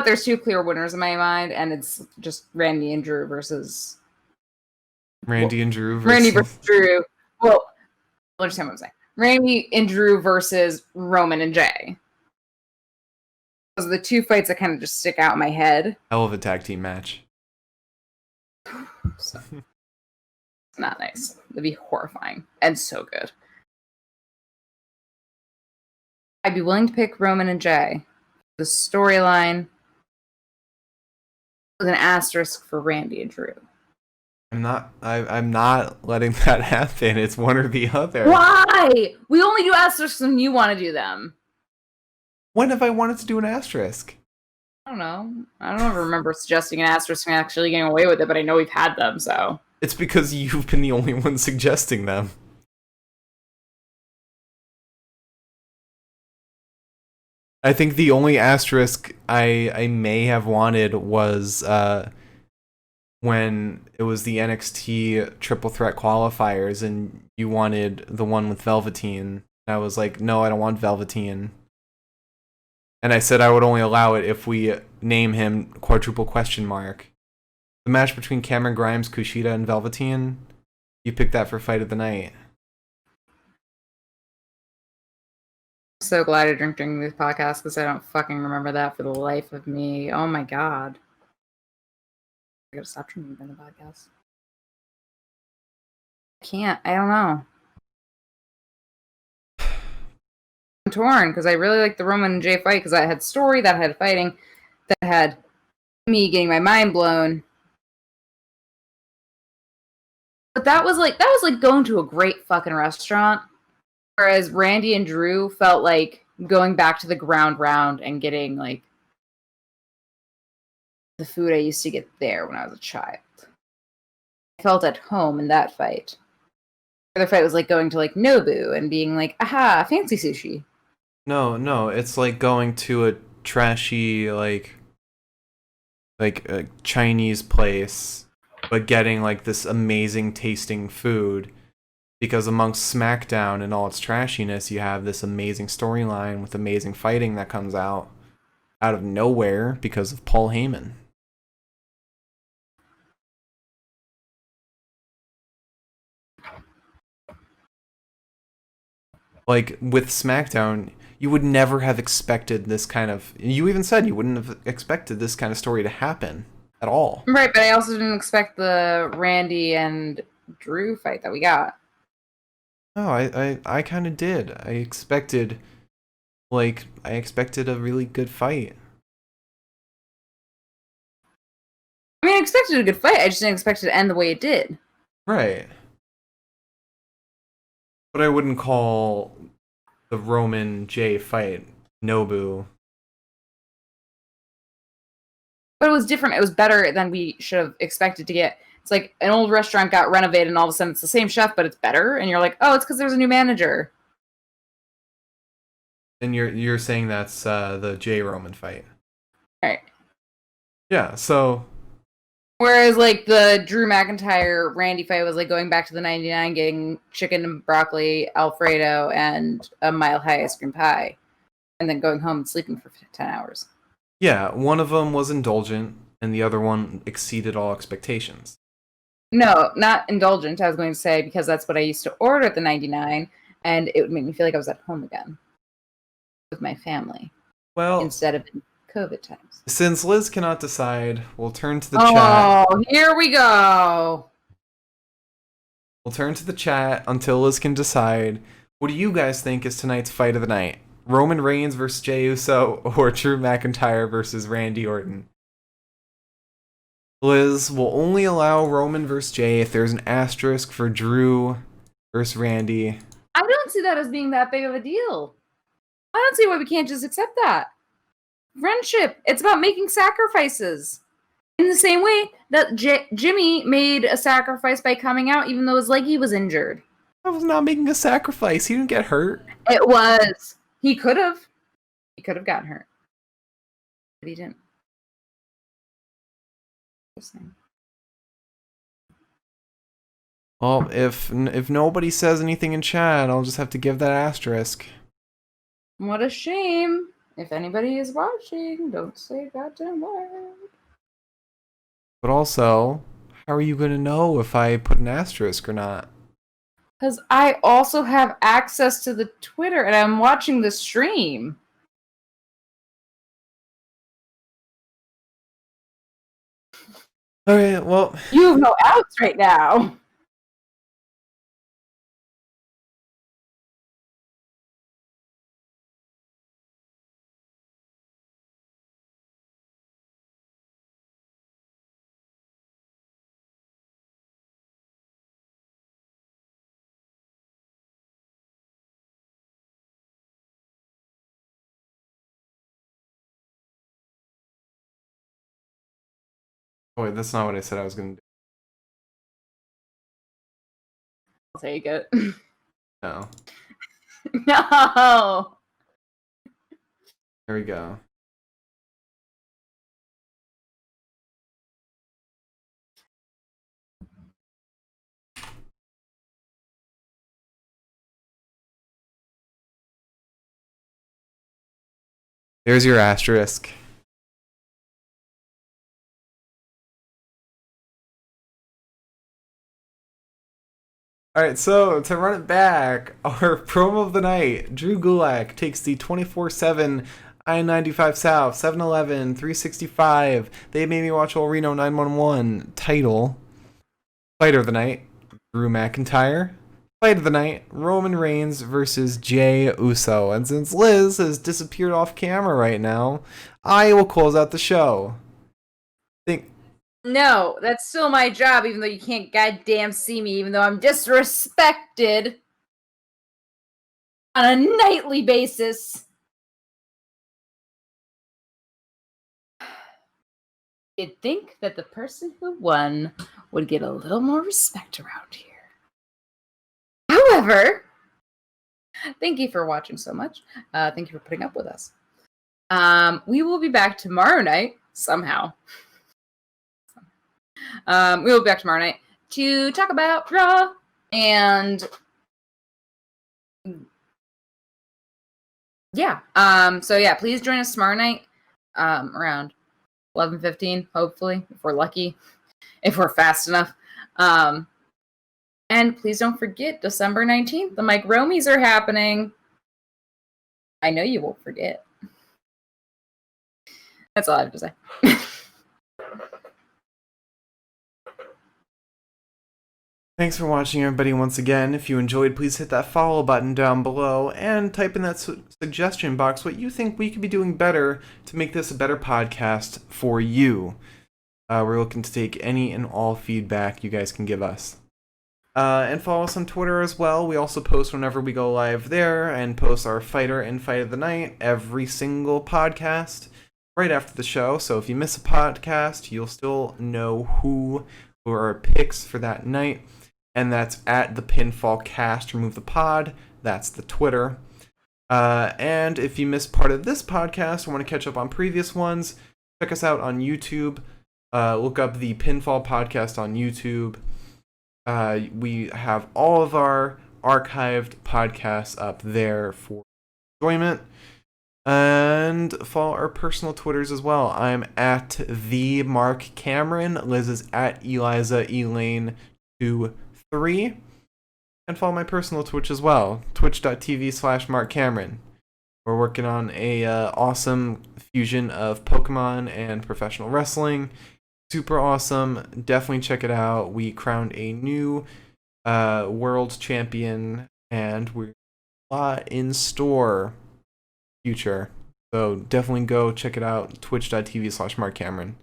there's two clear winners in my mind, and it's just Randy and Drew versus Randy and Drew versus... Randy versus Drew. Well, understand what I'm saying. Randy and Drew versus Roman and Jay. Those are the two fights that kind of just stick out in my head. Hell of a tag team match. So, it's not nice. It'd be horrifying and so good. I'd be willing to pick Roman and Jay. The storyline with an asterisk for Randy and Drew. I'm not letting that happen. It's one or the other. Why? We only do asterisks when you want to do them. When have I wanted to do an asterisk? I don't know. I don't ever remember suggesting an asterisk and actually getting away with it, but I know we've had them, so. It's because you've been the only one suggesting them. I think the only asterisk I may have wanted was when it was the NXT Triple Threat qualifiers and you wanted the one with Velveteen. I was like, no, I don't want Velveteen. And I said I would only allow it if we name him quadruple question mark. The match between Cameron Grimes, Kushida, and Velveteen, you picked that for Fight of the Night. I'm so glad I drink during this podcast because I don't fucking remember that for the life of me. Oh my god. I gotta stop drinking during the podcast. I can't. I don't know. I'm torn because I really like the Roman and Jay fight because that had story, that had fighting, that had me getting my mind blown. But that was like going to a great fucking restaurant. Whereas Randy and Drew felt like going back to the ground round and getting like the food I used to get there when I was a child. I felt at home in that fight. The other fight was like going to like Nobu and being like, aha, fancy sushi. No, it's like going to a trashy like a Chinese place, but getting like this amazing tasting food. Because amongst Smackdown and all its trashiness, you have this amazing storyline with amazing fighting that comes out of nowhere because of Paul Heyman. Like, with Smackdown, you would never have expected this kind of... You even said you wouldn't have expected this kind of story to happen at all. Right, but I also didn't expect the Randy and Drew fight that we got. No, I kind of did. I expected a really good fight. I mean, I expected a good fight. I just didn't expect it to end the way it did. Right. But I wouldn't call the Roman Jay fight Nobu. But it was different. It was better than we should have expected to get. It's like an old restaurant got renovated and all of a sudden it's the same chef, but it's better. And you're like, oh, it's because there's a new manager. And you're saying that's the Jay Roman fight. Right. Yeah, so... Whereas, like, the Drew McIntyre Randy fight was like going back to the 99, getting chicken and broccoli, Alfredo, and a mile high ice cream pie. And then going home and sleeping for 10 hours. Yeah, one of them was indulgent, and the other one exceeded all expectations. No, not indulgent, I was going to say, because that's what I used to order at the 99, and it would make me feel like I was at home again. with my family Well, instead of in COVID times. Since Liz cannot decide, we'll turn to the chat. Oh, here we go. We'll turn to the chat until Liz can decide. What do you guys think is tonight's fight of the night? Roman Reigns versus Jey Uso or Drew McIntyre versus Randy Orton? Liz will only allow Roman versus Jey if there's an asterisk for Drew versus Randy. I don't see that as being that big of a deal. I don't see why we can't just accept that. Friendship. It's about making sacrifices. In the same way that Jimmy made a sacrifice by coming out even though his leggy was injured. I was not making a sacrifice. He didn't get hurt. It was. He could have. He could have gotten hurt. But he didn't. Well, if nobody says anything in chat, I'll just have to give that asterisk. What a shame. If anybody is watching, don't say a goddamn word. But also, how are you going to know if I put an asterisk or not? Because I also have access to the Twitter and I'm watching the stream. Alright, well... You have no outs right now. Oh, wait, that's not what I said I was going to do. I'll take it. No. No. There we go. There's your asterisk. Alright, so to run it back, our promo of the night, Drew Gulak takes the 24/7 I-95 South, 7-Eleven, 365, They Made Me Watch All Reno 911 title. Fighter of the night, Drew McIntyre. Fight of the night, Roman Reigns versus Jey Uso. And since Liz has disappeared off camera right now, I will close out the show. No, that's still my job, even though you can't goddamn see me, even though I'm disrespected on a nightly basis. You'd think that the person who won would get a little more respect around here. However, thank you for watching so much. Thank you for putting up with us. We will be back tomorrow night, somehow. We will be back tomorrow night to talk about Raw and yeah. So yeah, please join us tomorrow night around 11:15, hopefully, if we're lucky, if we're fast enough. And please don't forget December 19th, the Mike Romies are happening. I know you won't forget. That's all I have to say. Thanks for watching, everybody, once again. If you enjoyed, please hit that follow button down below and type in that suggestion box what you think we could be doing better to make this a better podcast for you. We're looking to take any and all feedback you guys can give us. And follow us on Twitter as well. We also post whenever we go live there and post our Fighter and Fight of the Night every single podcast right after the show. So if you miss a podcast, you'll still know who are our picks for that night. And that's at the Pinfall Cast. Remove the pod. That's the Twitter. And if you missed part of this podcast or want to catch up on previous ones, check us out on YouTube. Look up the Pinfall Podcast on YouTube. We have all of our archived podcasts up there for enjoyment. And follow our personal Twitters as well. I'm at the Mark Cameron. Liz is at Eliza Elaine 23. And follow my personal Twitch as well. Twitch.tv/Mark Cameron. We're working on a awesome fusion of Pokemon and professional wrestling. Super awesome. Definitely check it out. We crowned a new world champion, and we're a lot in store future. So definitely go check it out. Twitch.tv/MarkCameron.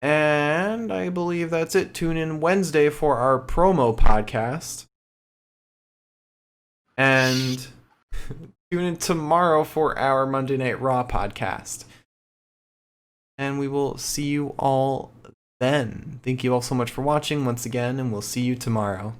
And I believe that's it. Tune in Wednesday for our promo podcast. And tune in tomorrow for our Monday Night Raw podcast. And we will see you all then. Thank you all so much for watching once again, and we'll see you tomorrow.